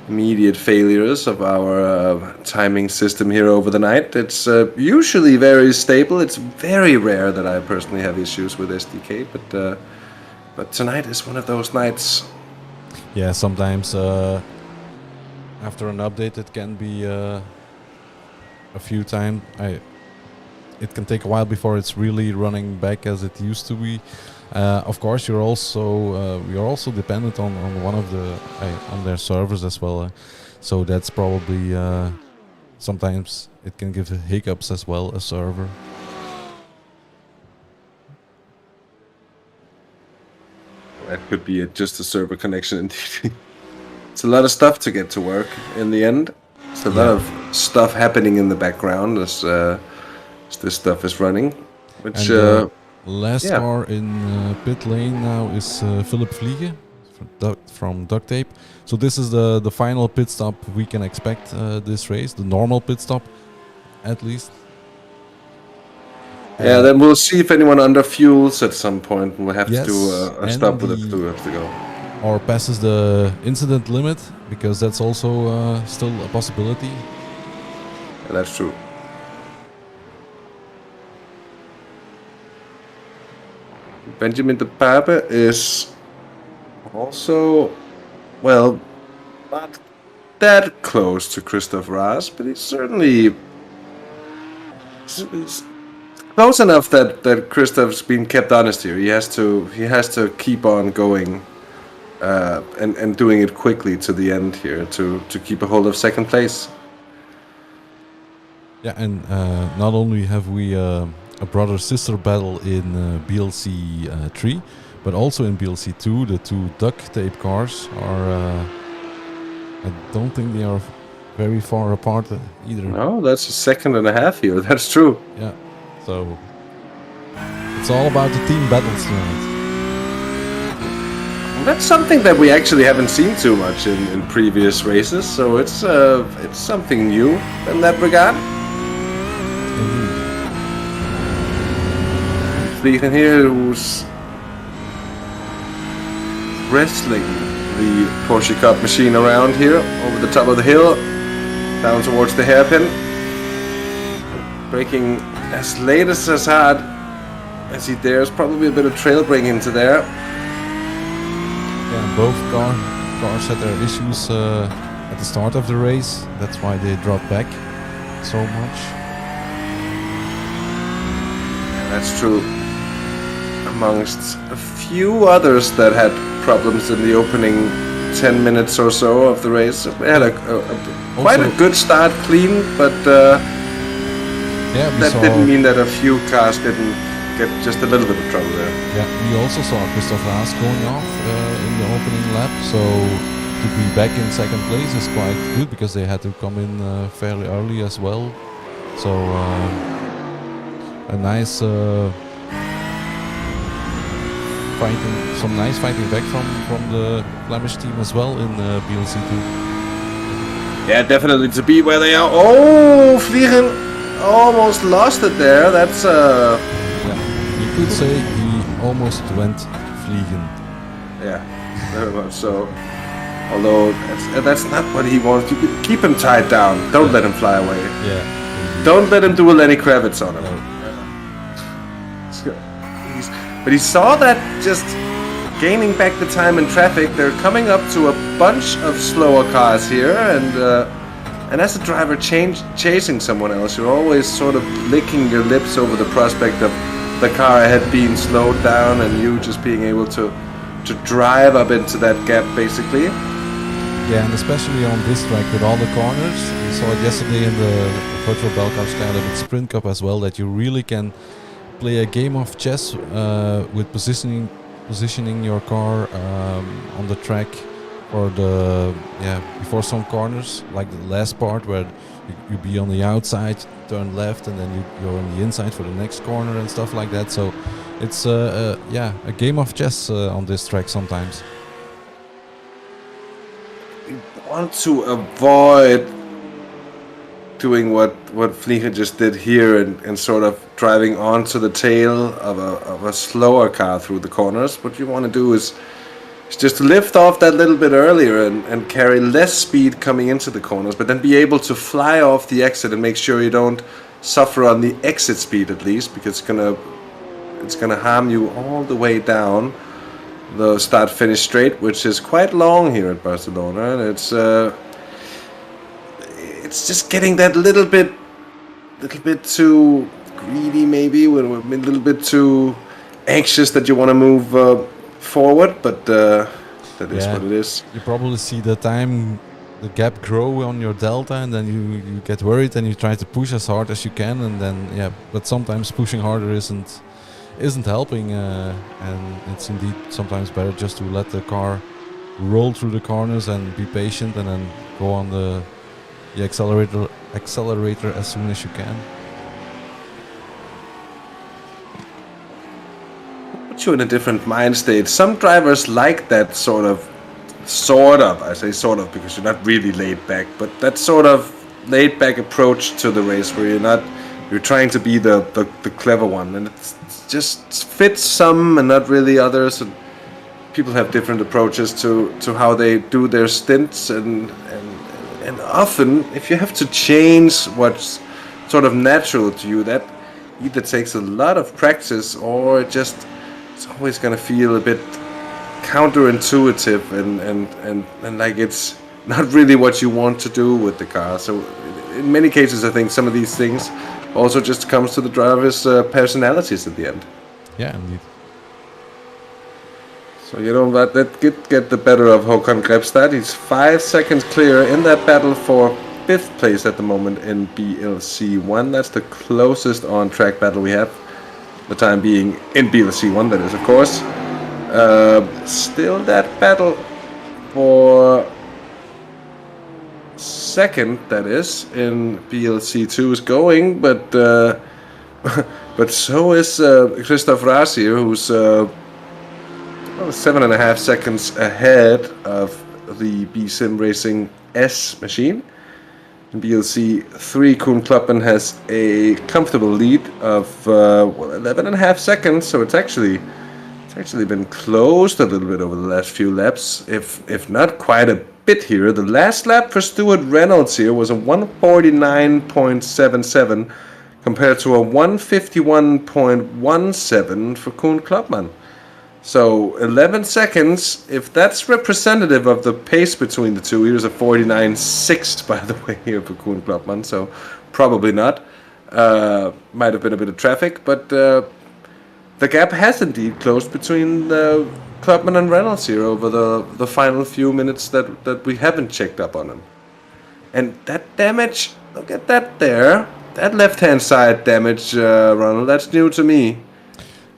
immediate failures of our timing system here over the night. It's usually very stable. It's very rare that I personally have issues with SDK, but tonight is one of those nights. Yeah, sometimes after an update it can be a few times. It can take a while before it's really running back as it used to be. Of course, we are also dependent on one of the on their servers as well. So that's probably sometimes it can give hiccups as well, a server. That could be just a server connection indeed. It's a lot of stuff to get to work in the end. It's a lot of stuff happening in the background as this stuff is running. Which last car in pit lane now is Philip Vliegen from Duct Tape. So this is the final pit stop we can expect this race, the normal pit stop at least. Yeah, then we'll see if anyone under fuels at some point. We'll have to stop with it to go. Or passes the incident limit, because that's also still a possibility. Yeah, that's true. Benjamin de Pape is also, well, not that close to Christoph Raas, but he's certainly he's close enough that Christoph's been kept honest here. He has to keep on going and doing it quickly to the end here to keep a hold of second place. Yeah, and not only have we a brother-sister battle in BLC 3, but also in BLC 2, the two duct tape cars are. I don't think they are very far apart either. No, that's a second and a half here. That's true. Yeah, so it's all about the team battles tonight. That's something that we actually haven't seen too much in previous races, so it's something new in that regard. Vliegen here, who's wrestling the Porsche Cup machine around here over the top of the hill, down towards the hairpin, braking as late as hard as he dares. Probably a bit of trail brake into there. Yeah, both cars had their issues at the start of the race. That's why they dropped back so much. That's true. Amongst a few others that had problems in the opening 10 minutes or so of the race. We had quite a good start, clean, but yeah, that didn't mean that a few cars didn't get just a little bit of trouble there. Yeah, we also saw Christoph Haas going off in the opening lap, so to be back in second place is quite good because they had to come in fairly early as well. So a nice some nice fighting back from the Flemish team as well in BLC 2. Yeah, definitely to be where they are. Oh, Vliegen almost lost it there. That's yeah, you could say he almost went Vliegen. Yeah, very much so. Although that's not what he wants. You could keep him tied down. Don't let him fly away. Yeah. Don't let him do a Lenny Kravitz on him. But he saw that just gaining back the time in traffic. They're coming up to a bunch of slower cars here, and as a driver chasing someone else, you're always sort of licking your lips over the prospect of the car ahead being slowed down and you just being able to drive up into that gap, basically. Yeah, and especially on this track with all the corners. We saw it yesterday in the virtual Belcar Skylimit Sprint Cup as well, that you really can play a game of chess with positioning your car on the track for before some corners, like the last part where you be on the outside, turn left, and then you're on the inside for the next corner and stuff like that. So it's a game of chess on this track sometimes. You want to avoid doing what Vliegen just did here and sort of driving onto the tail of a slower car through the corners. What you want to do is just lift off that little bit earlier and carry less speed coming into the corners, but then be able to fly off the exit and make sure you don't suffer on the exit speed at least, because it's gonna harm you all the way down the start-finish straight, which is quite long here at Barcelona, and it's just getting that little bit too greedy, maybe, a little bit too anxious that you want to move forward, but that is what it is. You probably see the gap grow on your delta, and then you get worried and you try to push as hard as you can, and then but sometimes pushing harder isn't helping, and it's indeed sometimes better just to let the car roll through the corners and be patient, and then go on the accelerator as soon as you can. Put you in a different mind state. Some drivers like that sort of, I say sort of because you're not really laid back, but that sort of laid back approach to the race where you're trying to be the clever one, and it just fits some and not really others, and people have different approaches to how they do their stints, and often if you have to change what's sort of natural to you, that either takes a lot of practice or it's always going to feel a bit counterintuitive and like it's not really what you want to do with the car. So in many cases I think some of these things also just comes to the drivers' personalities at the end. Yeah, indeed. So you don't let that get the better of Håkan Grebstad. He's 5 seconds clear in that battle for 5th place at the moment in BLC1. That's the closest on-track battle we have. The time being in BLC1, that is, of course. Still that battle for 2nd, that is, in BLC2 is going, but but so is Christoph Raas here, who's 7.5 seconds ahead of the B-Sim Racing S machine. In BLC 3, Koen Klopman has a comfortable lead of 11.5 seconds, so it's actually been closed a little bit over the last few laps, if not quite a bit here. The last lap for Stuart Reynolds here was a 149.77 compared to a 151.17 for Koen Klopman. So 11 seconds, if that's representative of the pace between the two. Here's a 49.6, by the way, here for Koen Klopman, so probably not. Might have been a bit of traffic, but the gap has indeed closed between Klopman and Reynolds here over the final few minutes that we haven't checked up on him. And that damage, look at that there. That left-hand side damage, Ronald, that's new to me.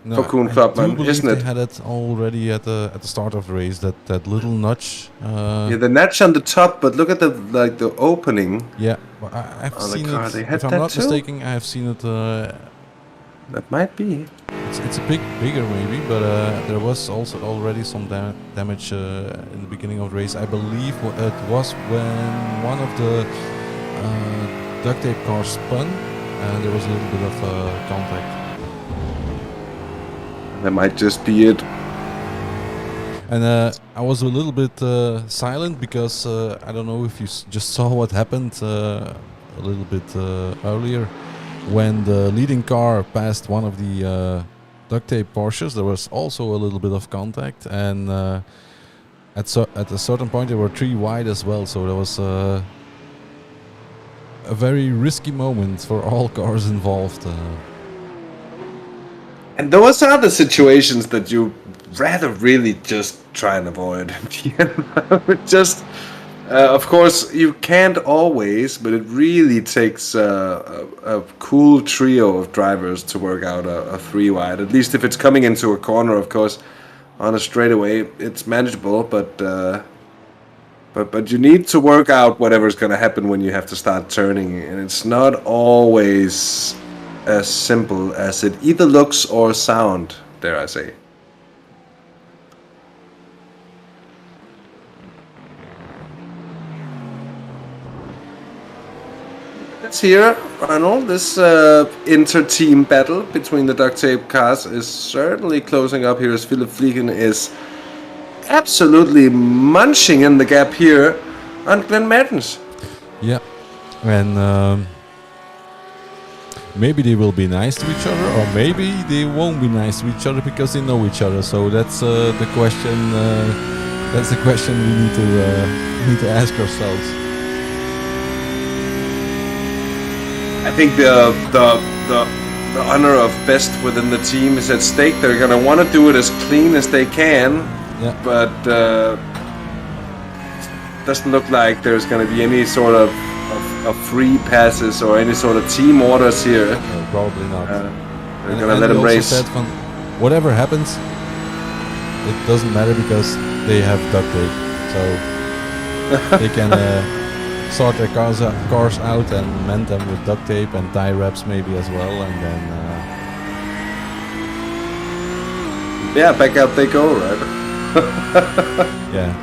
No, for Koen I Klopman, do isn't believe it? they had it already at the start of the race. That little notch. Yeah, the notch on the top, but look at the opening. Yeah, well, I've on the seen car. it. They had If I'm that not too? mistaken, I have seen it. That might be. It's a bit bigger maybe, but there was also already some damage in the beginning of the race. I believe it was when one of the duct tape cars spun, and there was a little bit of contact. That might just be it. And I was a little bit silent because I don't know if you just saw what happened a little bit earlier when the leading car passed one of the duct tape Porsches. There was also a little bit of contact, and at a certain point they were 3 wide as well. So there was a very risky moment for all cars involved. And those are the situations that you rather really just try and avoid. Just, of course, you can't always, but it really takes a cool trio of drivers to work out a 3 wide. At least if it's coming into a corner, of course, on a straightaway, it's manageable. But you need to work out whatever's going to happen when you have to start turning, and it's not always as simple as it either looks or sound, dare I say. Let's hear, Arnold, this inter-team battle between the duct tape cars is certainly closing up here as Philip Fliegen is absolutely munching in the gap here on Glenn Mertens. Yeah, and maybe they will be nice to each other, or maybe they won't be nice to each other because they know each other. So that's the question. That's the question we need to ask ourselves. I think the honor of best within the team is at stake. They're gonna want to do it as clean as they can, Yeah. but doesn't look like there's gonna be any sort of free passes or any sort of team orders here. No, probably not. They're gonna let they him also race. said whatever happens, it doesn't matter because they have duct tape, so they can sort their cars out and mend them with duct tape and tie wraps maybe as well, and then Yeah, back out they go, right? yeah,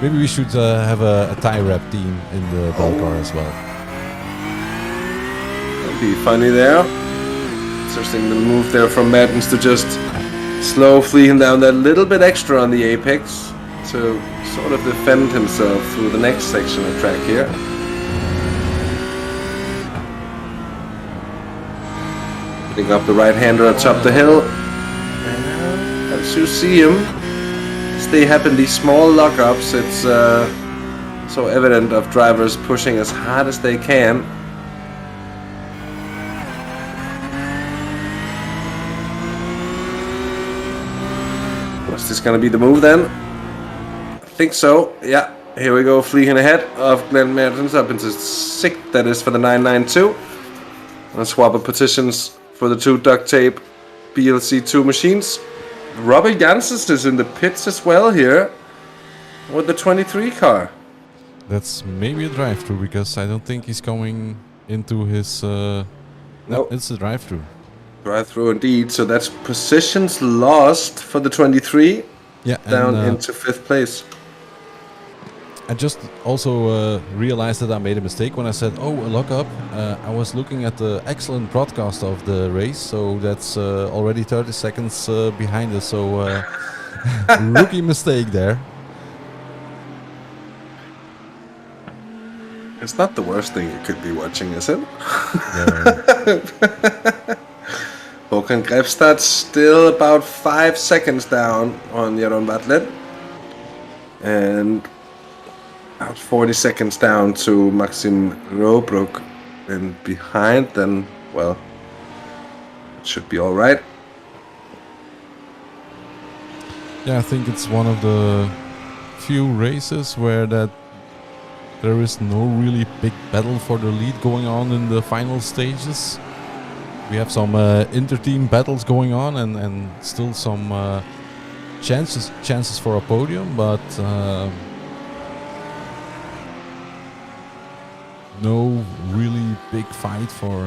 maybe we should have a tie wrap team in the Belcar as well. That'd be funny there. Interesting the move there from Mertens to just slow Fliegen down that little bit extra on the apex to sort of defend himself through the next section of track here. Putting up the right-hander atop the hill. And as you see him, as they happen, these small lockups, it's so evident of drivers pushing as hard as they can. Was this gonna be the move then? I think so, yeah. Here we go, fleeing ahead of Glenn Mertens up into 6th. That is for the 992. Let's swap up positions for the 2 duct tape BLC2 machines. Robert Janssens is in the pits as well here with the 23 car. That's maybe a drive-through because I don't think he's going into his... No, it's a drive-through. Drive-through indeed. So that's positions lost for the 23. Yeah, down into 5th place. I just also realized that I made a mistake when I said, oh, a lock-up. I was looking at the excellent broadcast of the race, so that's already 30 seconds behind us, so rookie mistake there. It's not the worst thing you could be watching, is it? Håkan Grefstad still about 5 seconds down on Jeroen Bartlett. And about 40 seconds down to Maxim Robrook. And behind then, well, it should be alright. Yeah, I think it's one of the few races where that there is no really big battle for the lead going on in the final stages. We have some inter-team battles going on and still some chances for a podium, but no really big fight for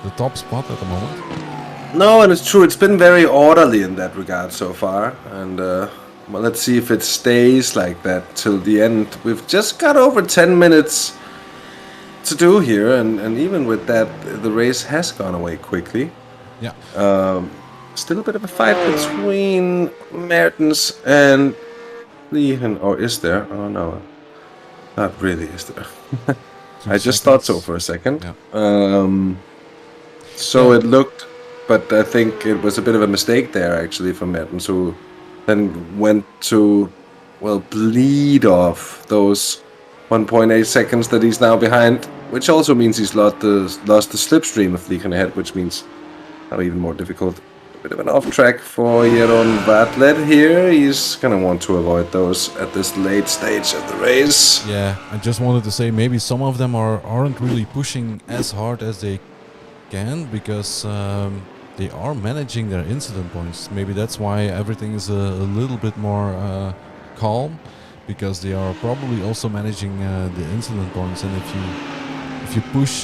the top spot at the moment. No, and it's true. It's been very orderly in that regard so far, and well, let's see if it stays like that till the end. We've just got over 10 minutes to do here, and even with that, the race has gone away quickly. Yeah. Still a bit of a fight between Mertens and Lehan, or is there? Oh no, not really, is there? I just thought so for a second. Yeah. So it looked, but I think it was a bit of a mistake there actually for Mertens, who then went to, well, bleed off those 1.8 seconds that he's now behind, which also means he's lost the slipstream of Lehan ahead, which means now even more difficult. A bit of an off track for Jeroen Bartlett here. He's gonna want to avoid those at this late stage of the race. Yeah, I just wanted to say maybe some of them aren't really pushing as hard as they can because they are managing their incident points. Maybe that's why everything is a little bit more calm, because they are probably also managing the incident points. And if you push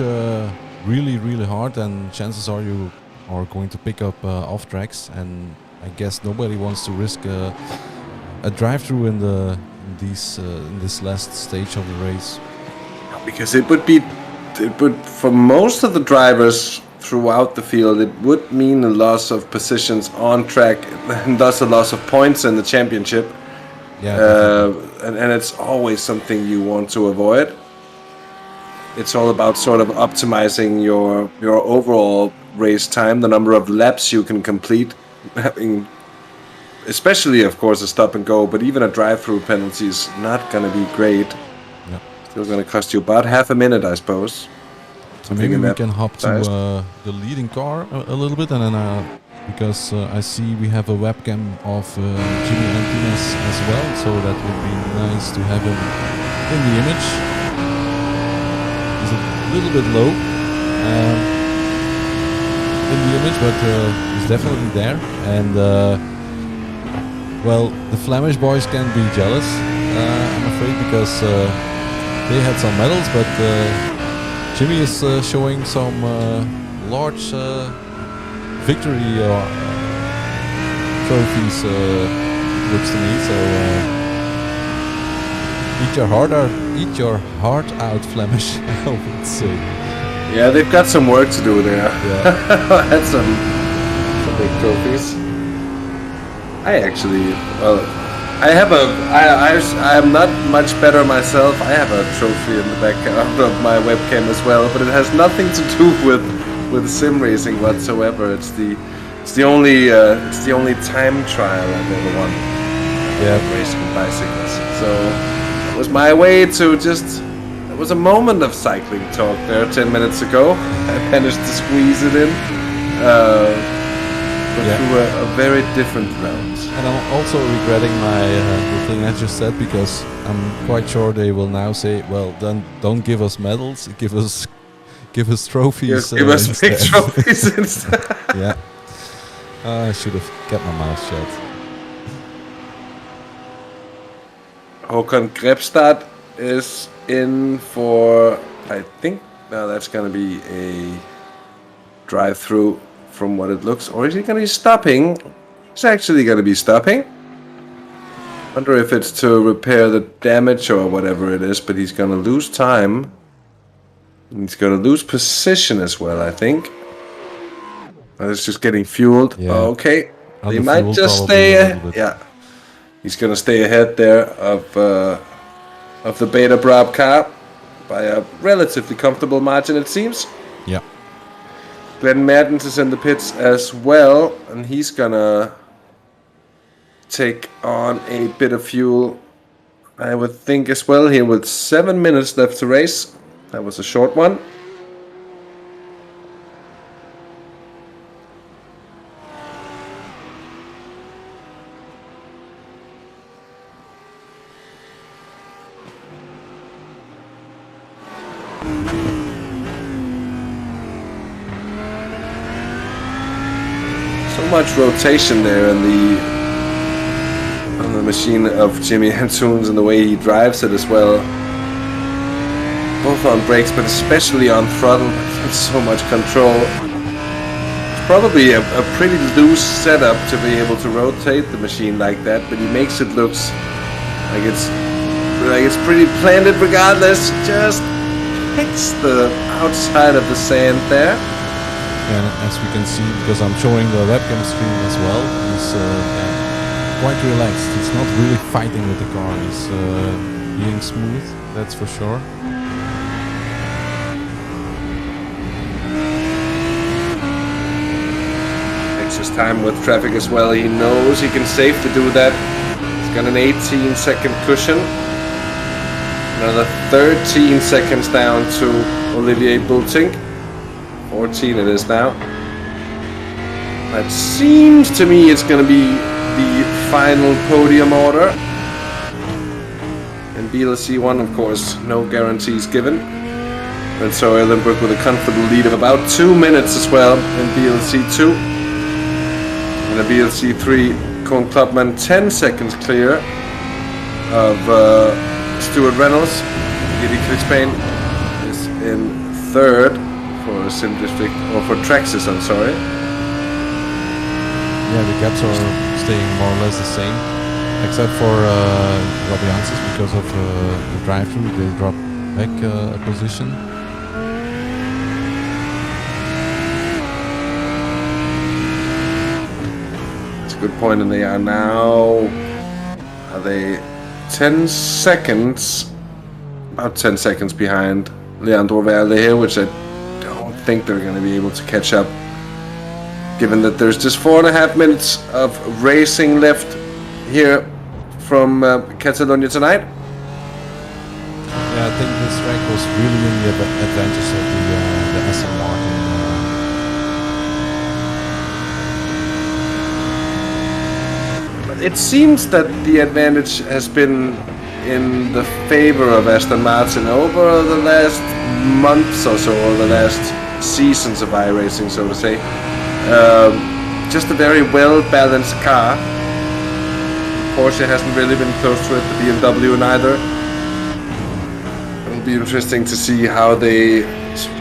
really hard, then chances are you are going to pick up off tracks. And I guess nobody wants to risk a drive-through in this last stage of the race. Because it would for most of the drivers throughout the field, it would mean a loss of positions on track and thus a loss of points in the championship. Yeah, and it's always something you want to avoid. It's all about sort of optimizing your overall race time, the number of laps you can complete, having, especially of course a stop and go, but even a drive-through penalty is not going to be great. Yeah. Still going to cost you about half a minute, I suppose. So maybe we can hop to the leading car a little bit, and then because I see we have a webcam of Jimmy Antunes as well, so that would be nice to have him in the image. He's a little bit low in the image, but he's definitely there. And well, the Flemish boys can be jealous, I'm afraid, because they had some medals, but Jimmy is showing some large victory trophies, looks to me. So eat your heart out, Flemish, I would say. Yeah, they've got some work to do there. Yeah. Had some big trophies. I actually, well, I'm not much better myself. I have a trophy in the background of my webcam as well, but it has nothing to do with sim racing whatsoever. It's the only time trial I've ever won. Yeah, racing bicycles. So it was my way to just. It was a moment of cycling talk there 10 minutes ago. I managed to squeeze it in. go Yeah. through a very different round. And I'm also regretting the thing I just said, because I'm quite sure they will now say, well, then don't give us medals, give us trophies. Give us big instead. trophies instead. Yeah. I should have kept my mouth shut. Håkon Grepstad is in for, I think, now that's going to be a drive-through from what it looks. Or is he going to be stopping? He's actually going to be stopping. Wonder if it's to repair the damage or whatever it is, but he's going to lose time. He's going to lose position as well, I think. It's just getting fueled. Yeah. Okay. He Underfueled might just probably stay. a little bit. Yeah. He's going to stay ahead there of the Beta Brab car by a relatively comfortable margin, it seems. Yeah. Glenn Mertens is in the pits as well, and he's going to take on a bit of fuel, I would think, as well here with 7 minutes left to race. That was a short one. So much rotation there in on the machine of Jimmy Antunes and the way he drives it as well. Both on brakes, but especially on throttle. There's so much control. It's probably a pretty loose setup to be able to rotate the machine like that, but he makes it look like it's pretty planted regardless. Just hits the outside of the sand there. And as we can see, because I'm showing the webcam screen as well, he's quite relaxed. He's not really fighting with the car. He's being smooth, that's for sure. Takes his time with traffic as well. He knows he can safely do that. He's got an 18-second cushion. Another 13 seconds down to Olivier Bultink. 14 it is now. That seems to me it's going to be the final podium order. In BLC 1, of course, no guarantees given. And so Erlenbrook with a comfortable lead of about 2 minutes as well in BLC 2. And in BLC 3, Koen Klapman 10 seconds clear of Stuart Reynolds. Giddy Crispane is in third for Sim District, or for Traxxas, I'm sorry. Yeah, the gaps are staying more or less the same, except for Robbie Janssens, because of the drive-through, they drop back a position. That's a good point, and they are now, are they 10 seconds, about 10 seconds behind Leandro Verde here, which I don't think they're going to be able to catch up, given that there's just 4.5 minutes of racing left here from Catalonia tonight. Yeah, I think this track was really in the advantage of the Aston Martin. It seems that the advantage has been in the favor of Aston Martin over the last months or so, or the last seasons of iRacing, so to say. Just a very well-balanced car. Porsche hasn't really been close to it, the BMW neither. It'll be interesting to see how they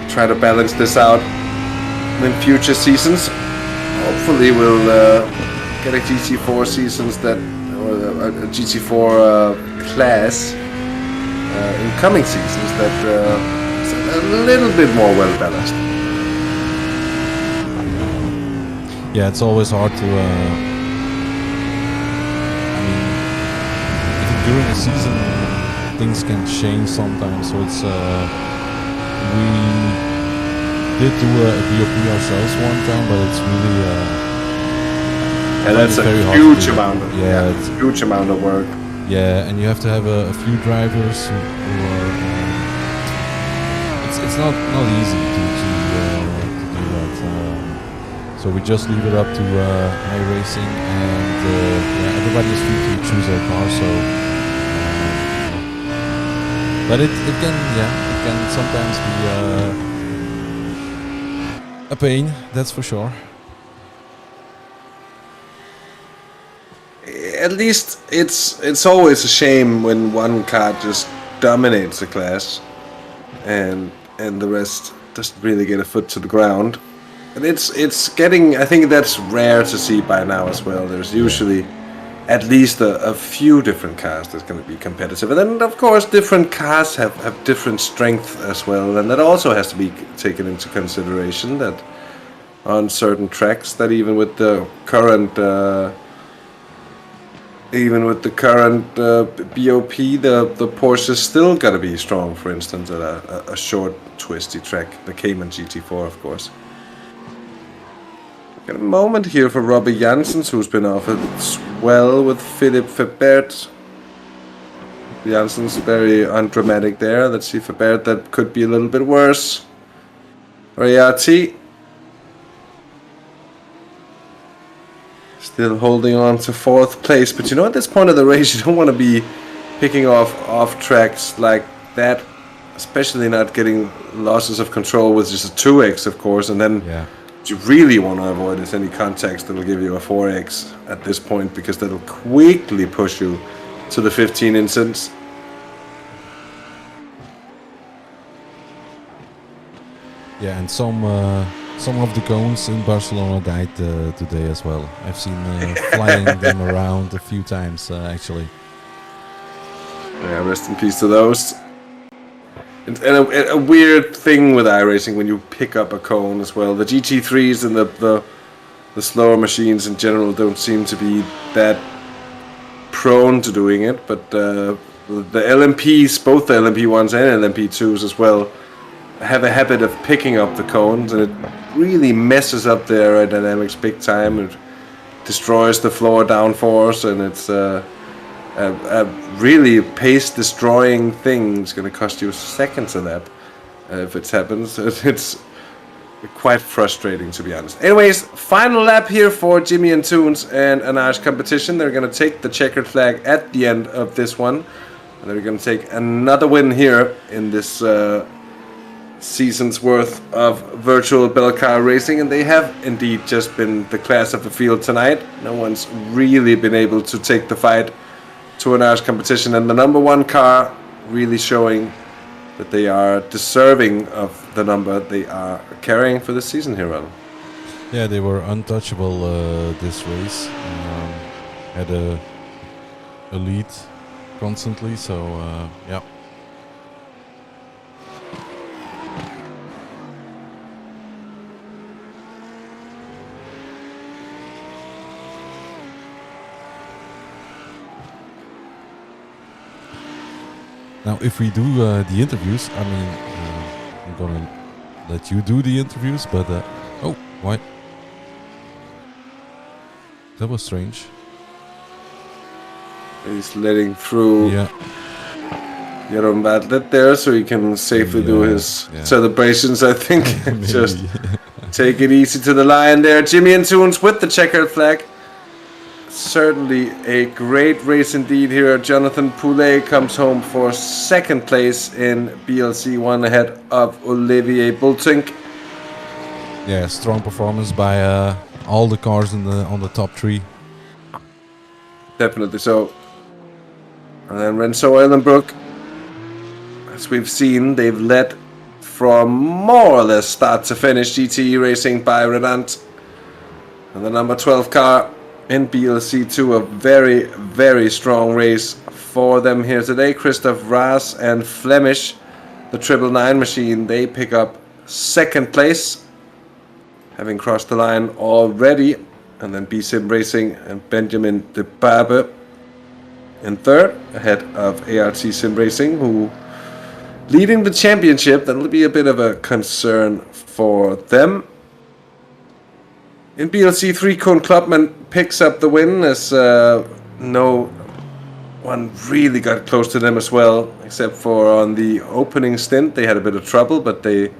try to balance this out in future seasons. Hopefully we'll get a GT4 seasons that, or a GT4 class in coming seasons that is a little bit more well-balanced. Yeah, it's always hard to. I mean, during the season, things can change sometimes. So it's we did do a BOP ourselves one time, but it's really. And that's a huge amount. Yeah, it's a huge amount of work. Yeah, and you have to have a few drivers who are. It's not easy to do that. So we just leave it up to iRacing, and everybody is free to choose their car. So, but it can sometimes be a pain. That's for sure. At least it's always a shame when one car just dominates the class, and the rest doesn't really get a foot to the ground. And it's getting, I think that's rare to see by now as well. There's usually at least a few different cars that's going to be competitive. And then, of course, different cars have different strength as well. And that also has to be taken into consideration, that on certain tracks, that even with the current BOP, the Porsche is still got to be strong, for instance, at a short, twisty track, the Cayman GT4, of course. Got a moment here for Robbie Janssens, who's been off as well with Philippe Febert. Janssens very undramatic there. Let's see, Febert, that could be a little bit worse. Rayati still holding on to 4th place, but you know, at this point of the race, you don't want to be picking off tracks like that, especially not getting losses of control with just a 2x, of course, and then what you really want to avoid is any contacts that will give you a 4x at this point, because that'll quickly push you to the 15 instance. Yeah, and some of the cones in Barcelona died today as well. I've seen flying them around a few times, actually. Yeah, rest in peace to those. And a weird thing with iRacing when you pick up a cone as well. The GT3s and the slower machines in general don't seem to be that prone to doing it, but the LMPs, both the LMP1s and LMP2s as well, have a habit of picking up the cones, and it really messes up their aerodynamics big time. It destroys the floor downforce, and it's a really pace-destroying thing. It's going to cost you seconds a lap if it happens. It's quite frustrating, to be honest. Anyways, final lap here for Jimmy and Toons and Anaj competition. They're going to take the checkered flag at the end of this one, and they're going to take another win here in this season's worth of virtual Belcar racing, and they have indeed just been the class of the field tonight. No one's really been able to take the fight to an Irish competition, and the number one car really showing that they are deserving of the number they are carrying for this season here, Ron. Yeah, they were untouchable this race. Had a lead constantly, so yeah. Now, if we do the interviews, I mean, I'm gonna let you do the interviews, but oh, why? That was strange. He's letting through Jeroen Badlet there, so he can safely do his celebrations, I think. Just take it easy to the line there. Jimmy and Toons with the checkered flag. Certainly a great race indeed here. Jonathan Poulet comes home for 2nd place in BLC1 ahead of Olivier Bultink. Yeah, strong performance by all the cars on the top 3. Definitely so. And then Renzo Eilenbroek, as we've seen, they've led from more or less start to finish GTE racing by Redant. And the number 12 car in BLC2, a very, very strong race for them here today. Christoph Raas and Flemish, the 999 machine, they pick up 2nd place, having crossed the line already. And then B-Sim Racing and Benjamin de Barbe in 3rd, ahead of ART Sim Racing, who leading the championship. That'll be a bit of a concern for them. In BLC3, Koen Klopman picks up the win, as no one really got close to them as well, except for on the opening stint. They had a bit of trouble, but they,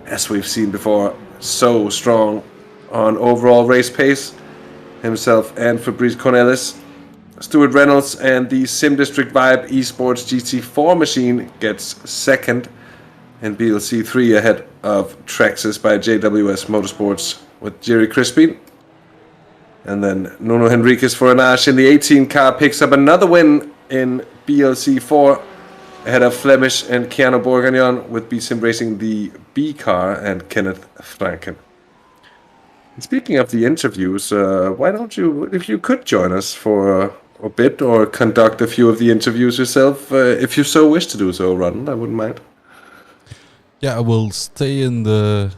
as we've seen before, so strong on overall race pace, himself and Fabrice Cornelis. Stuart Reynolds and the Sim District Vibe eSports GT4 machine gets second, and BLC 3 ahead of Traxxas by JWS Motorsports with Jerry Crispin. And then Nuno Henriquez for Anache in the 18 car picks up another win in BLC 4 ahead of Flemish and Keanu Bourgagnon, with B-Sim racing the B car and Kenneth Franken. And speaking of the interviews, why don't you, if you could join us for a bit or conduct a few of the interviews yourself, if you so wish to do so, Ron, I wouldn't mind. Yeah, I will stay in the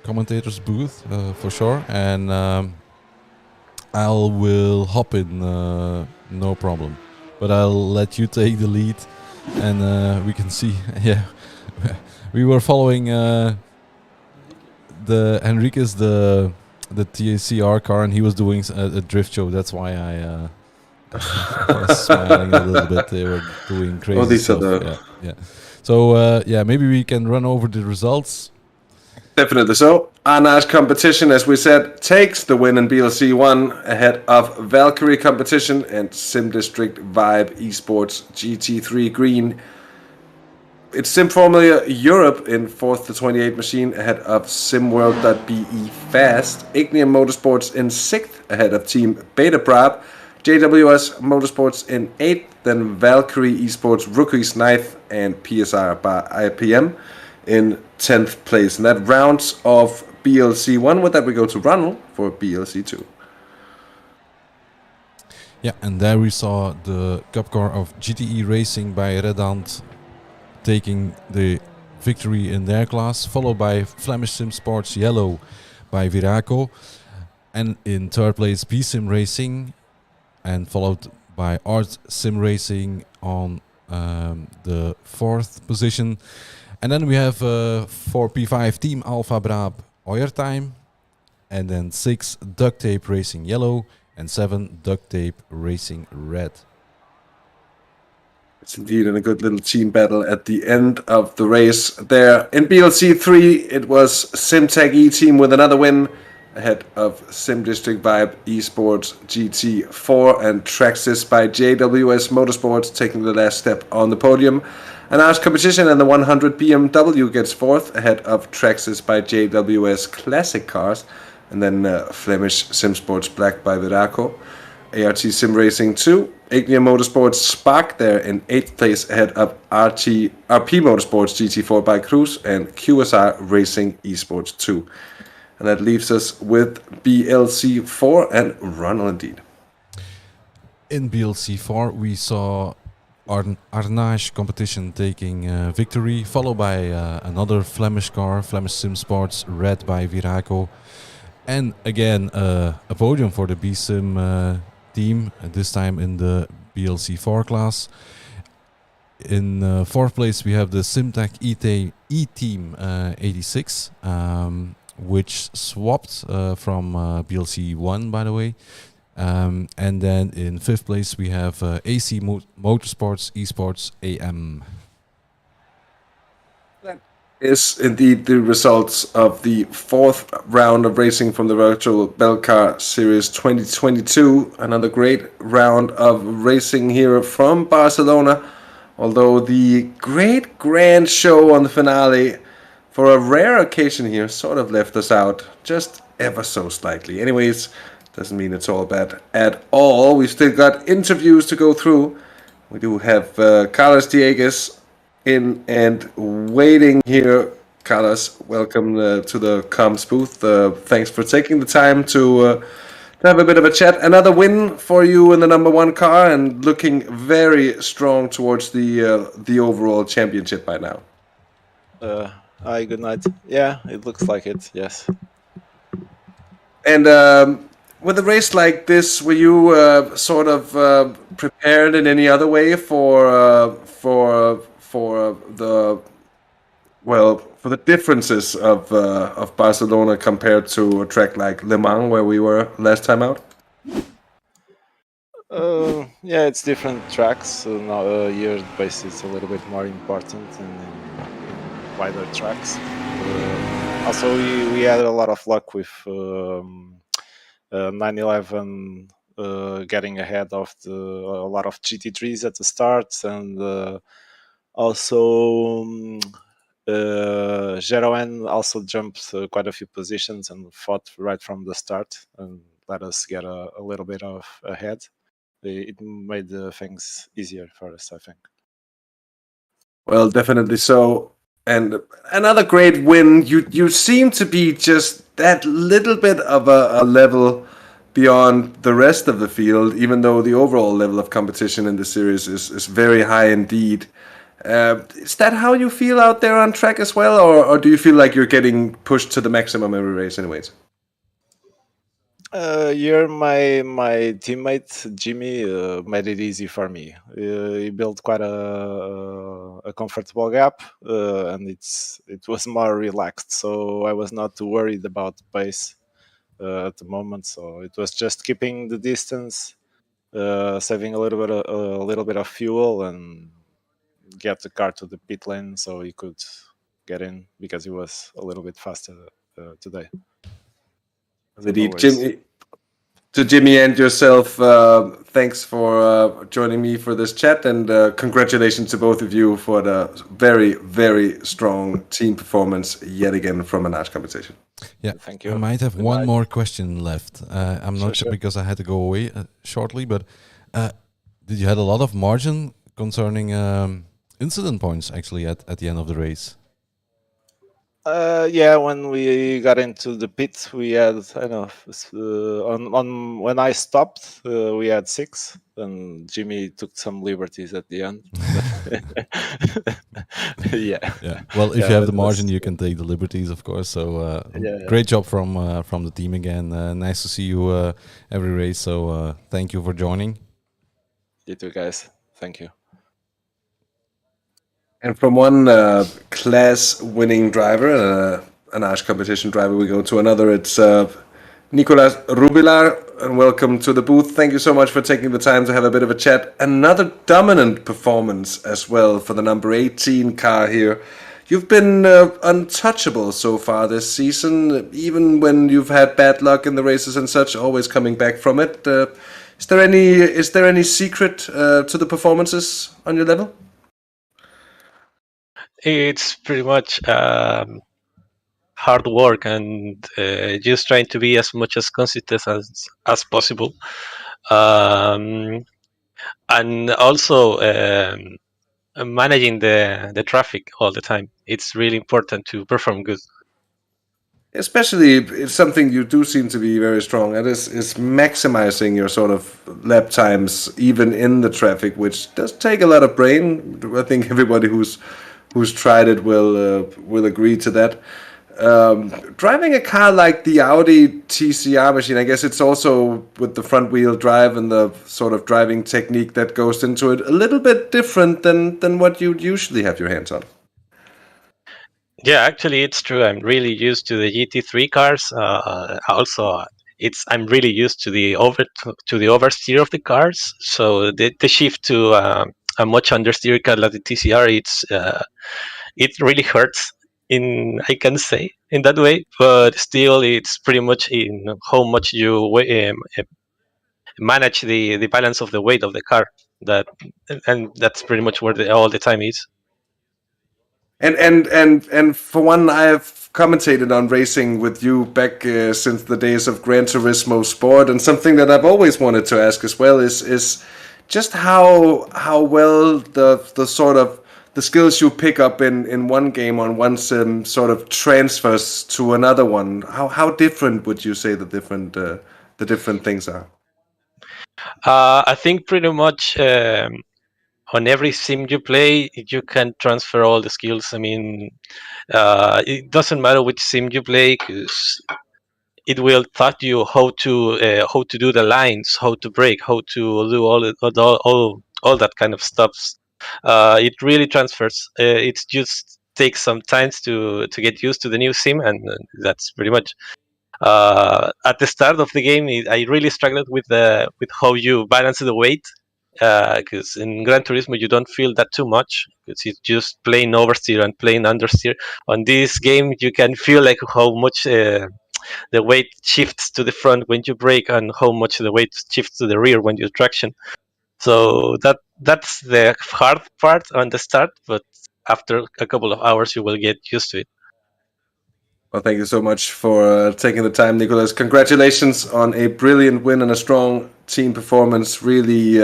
commentator's booth for sure, and I will hop in, no problem. But I'll let you take the lead, and we can see. Yeah, we were following the Henriquez, the TACR car, and he was doing a drift show. That's why I was smiling a little bit. They were doing crazy these stuff. are the... Yeah. So maybe we can run over the results. Definitely so. Anache Competition, as we said, takes the win in BLC 1 ahead of Valkyrie Competition and Sim District Vibe eSports GT3 Green. It's Sim Formula Europe in 4th to 28 machine ahead of SimWorld.be Fast. Ignium Motorsports in 6th ahead of Team Beta Brab. JWS Motorsports in 8th, then Valkyrie Esports Rookies 9th, and PSR by IPM in 10th place. And that rounds off BLC 1. With that, we go to Ronald for BLC 2. Yeah, and there we saw the Cup car of GTE Racing by Red Ant taking the victory in their class, followed by Flemish Sim Sports Yellow by Viraco, and in third place B-Sim Racing, and followed by Art Sim Racing on the 4th position. And then we have for P5 Team Alpha Brab Oyer Time, and then 6 Duct Tape Racing Yellow, and 7 Duct Tape Racing Red. It's indeed in a good little team battle at the end of the race there. In BLC 3, it was SimTech E-Team with another win ahead of Sim District Vibe eSports GT4 and Traxxas by JWS Motorsports taking the last step on the podium. Anache Competition and the 100 BMW gets 4th ahead of Traxxas by JWS Classic Cars, and then Flemish Sim Sports Black by Viraco. ART Sim Racing 2, Ignium Motorsports Spark there in 8th place ahead of RP Motorsports GT4 by Cruz and QSR Racing Esports 2. And that leaves us with BLC 4 and Ronald indeed. In BLC 4 we saw Arnage Competition taking victory, followed by another Flemish car, Flemish Sim Sports Red by Viraco. And again a podium for the B-Sim team, this time in the BLC 4 class. In 4th place we have the SimTech E-Team 86, which swapped from BLC 1, by the way. And then in 5th place we have AC Motorsports Esports AM. That is indeed the results of the 4th round of racing from the virtual Belcar Series 2022. Another great round of racing here from Barcelona, although the great grand show on the finale, for a rare occasion here, sort of left us out just ever so slightly. Anyways, doesn't mean it's all bad at all. We've still got interviews to go through. We do have Carlos Dieguez in and waiting here. Carlos, welcome to the comms booth. Thanks for taking the time to have a bit of a chat. Another win for you in the number 1 car, and looking very strong towards the overall championship by now. Hi, good night. Yeah, it looks like it, yes. And with a race like this, were you sort of prepared in any other way for the differences of Barcelona compared to a track like Le Mans, where we were last time out? Yeah, it's different tracks. So now year base is a little bit more important and wider tracks. Also, we had a lot of luck with 911 getting ahead of a lot of GT3s at the start, and also Jeroen also jumped quite a few positions and fought right from the start and let us get a little bit of ahead. It made things easier for us, I think. Well, definitely so. And another great win. You seem to be just that little bit of a level beyond the rest of the field, even though the overall level of competition in the series is very high indeed. Is that how you feel out there on track as well, or do you feel like you're getting pushed to the maximum every race, anyways? You're my teammate Jimmy made it easy for me. He built quite a comfortable gap, and it was more relaxed. So I was not too worried about the pace at the moment. So it was just keeping the distance, saving a little bit of fuel, and get the car to the pit lane so he could get in because he was a little bit faster today. So no Indeed, worries. Jimmy. To Jimmy and yourself, thanks for joining me for this chat, and congratulations to both of you for the very, very strong team performance yet again from an arch competition. Yeah, Thank you. I might have Good one night. more question left. I'm not sure Sure. because I had to go away shortly, but did you had a lot of margin concerning incident points actually at the end of the race? Yeah, when we got into the pit, we had I don't know on when I stopped, we had 6, and Jimmy took some liberties at the end. Yeah, Yeah. Well, if yeah, you have it the margin, was, you can take the liberties, of course. So yeah. great job from the team again. Nice to see you every race. So thank you for joining. You too, guys. Thank you. And from one class-winning driver, an Arch competition driver, we go to another. It's Nicolas Rubilar, and welcome to the booth. Thank you so much for taking the time to have a bit of a chat. Another dominant performance as well for the number 18 car here. You've been untouchable so far this season, even when you've had bad luck in the races and such, always coming back from it. Is there any secret to the performances on your level? It's pretty much hard work and just trying to be as much as consistent as possible, and also managing the traffic all the time. It's really important to perform good. Especially, it's something you do seem to be very strong at is maximizing your sort of lap times, even in the traffic, which does take a lot of brain. I think everybody who's tried it will agree to that. Driving a car like the Audi TCR machine, I guess it's also with the front wheel drive and the sort of driving technique that goes into it, a little bit different than what you'd usually have your hands on. Yeah, actually, it's true. I'm really used to the GT3 cars. Also, I'm really used to the oversteer of the cars. So the shift to a much understeer car like the TCR, it really hurts. I can say in that way, but still, it's pretty much in how much you manage the balance of the weight of the car. That and that's pretty much where all the time is. And for one, I have commentated on racing with you back since the days of Gran Turismo Sport, and something that I've always wanted to ask as well is just how well the sort of the skills you pick up in one game on one sim sort of transfers to another one. How different would you say the different things are? I think pretty much. On every sim you play, you can transfer all the skills. I mean, it doesn't matter which sim you play, because it will taught you how to do the lines, how to brake, how to do all that kind of stuff. It really transfers. It just takes some time to get used to the new sim, and that's pretty much. At the start of the game, I really struggled with how you balance the weight. because in Gran Turismo you don't feel that too much because it's just plain oversteer and plain understeer. On this game, you can feel like how much the weight shifts to the front when you brake and how much the weight shifts to the rear when you traction. So that's the hard part on the start, but after a couple of hours, you will get used to it. Well, thank you so much for taking the time, Nicholas. Congratulations on a brilliant win and a strong team performance, really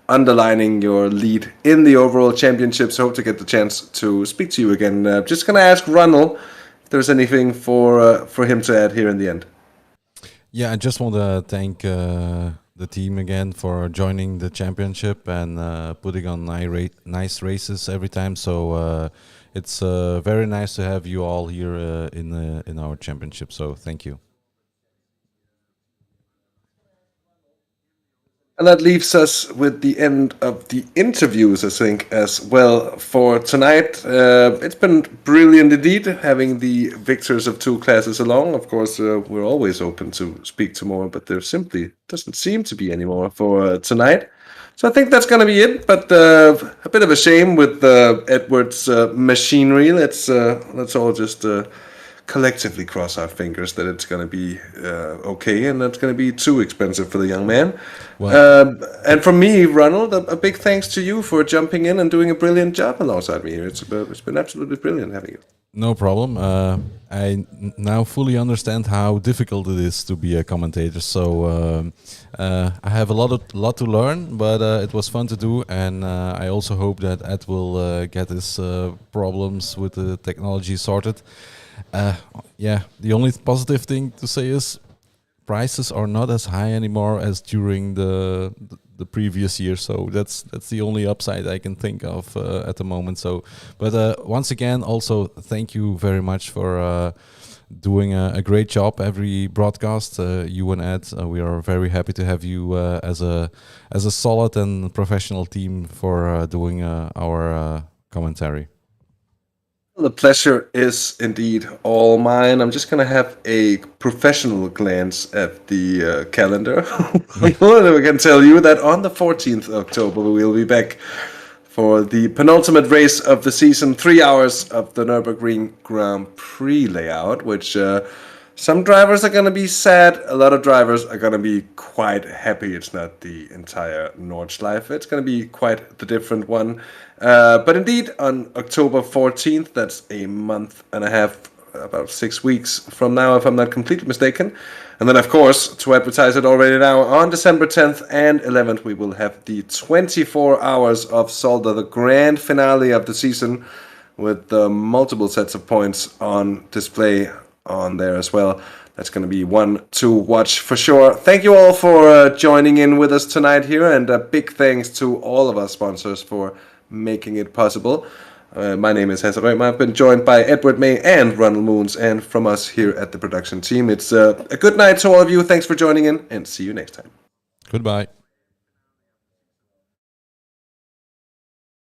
underlining your lead in the overall championships. Hope to get the chance to speak to you again. Just going to ask Ronald if there's anything for him to add here in the end. Yeah, I just want to thank the team again for joining the championship and putting on nice races every time. So it's very nice to have you all here in our championship. So thank you. And that leaves us with the end of the interviews, I think, as well for tonight. It's been brilliant indeed having the victors of two classes along. Of course, we're always open to speak to more, but there simply doesn't seem to be any more for tonight. So I think that's going to be it, but a bit of a shame with Edward's machinery. Let's all just collectively cross our fingers that it's going to be okay and that's going to be too expensive for the young man. Well, and from me, Ronald, a big thanks to you for jumping in and doing a brilliant job alongside me here. It's been absolutely brilliant having you. no problem. Now fully understand how difficult it is to be a commentator. So I have a lot to learn, but it was fun to do, and I also hope that Ed will get his problems with the technology sorted. Yeah, the only positive thing to say is prices are not as high anymore as during the previous year. So that's the only upside I can think of at the moment. So, but once again, also thank you very much for doing a great job every broadcast. You and Ed, we are very happy to have you as a solid and professional team for doing our commentary. The pleasure is indeed all mine. I'm just going to have a professional glance at the calendar. We can tell you that on the 14th of October, we will be back for the penultimate race of the season, 3 hours of the Nürburgring Grand Prix layout, which some drivers are going to be sad. A lot of drivers are going to be quite happy. It's not the entire Nordschleife. It's going to be quite the different one. But indeed, on October 14th, that's a month and a half, about 6 weeks from now, if I'm not completely mistaken. And then, of course, to advertise it already now, on December 10th and 11th, we will have the 24 hours of Solda, the grand finale of the season, with multiple sets of points on display on there as well. That's going to be one to watch for sure. Thank you all for joining in with us tonight here, and a big thanks to all of our sponsors for making it possible. My name is Hasse Rømer. I've been joined by Edward May and Ronald Moons, and from us here at the production team, it's a good night to all of you. Thanks for joining in, and see you next time. Goodbye.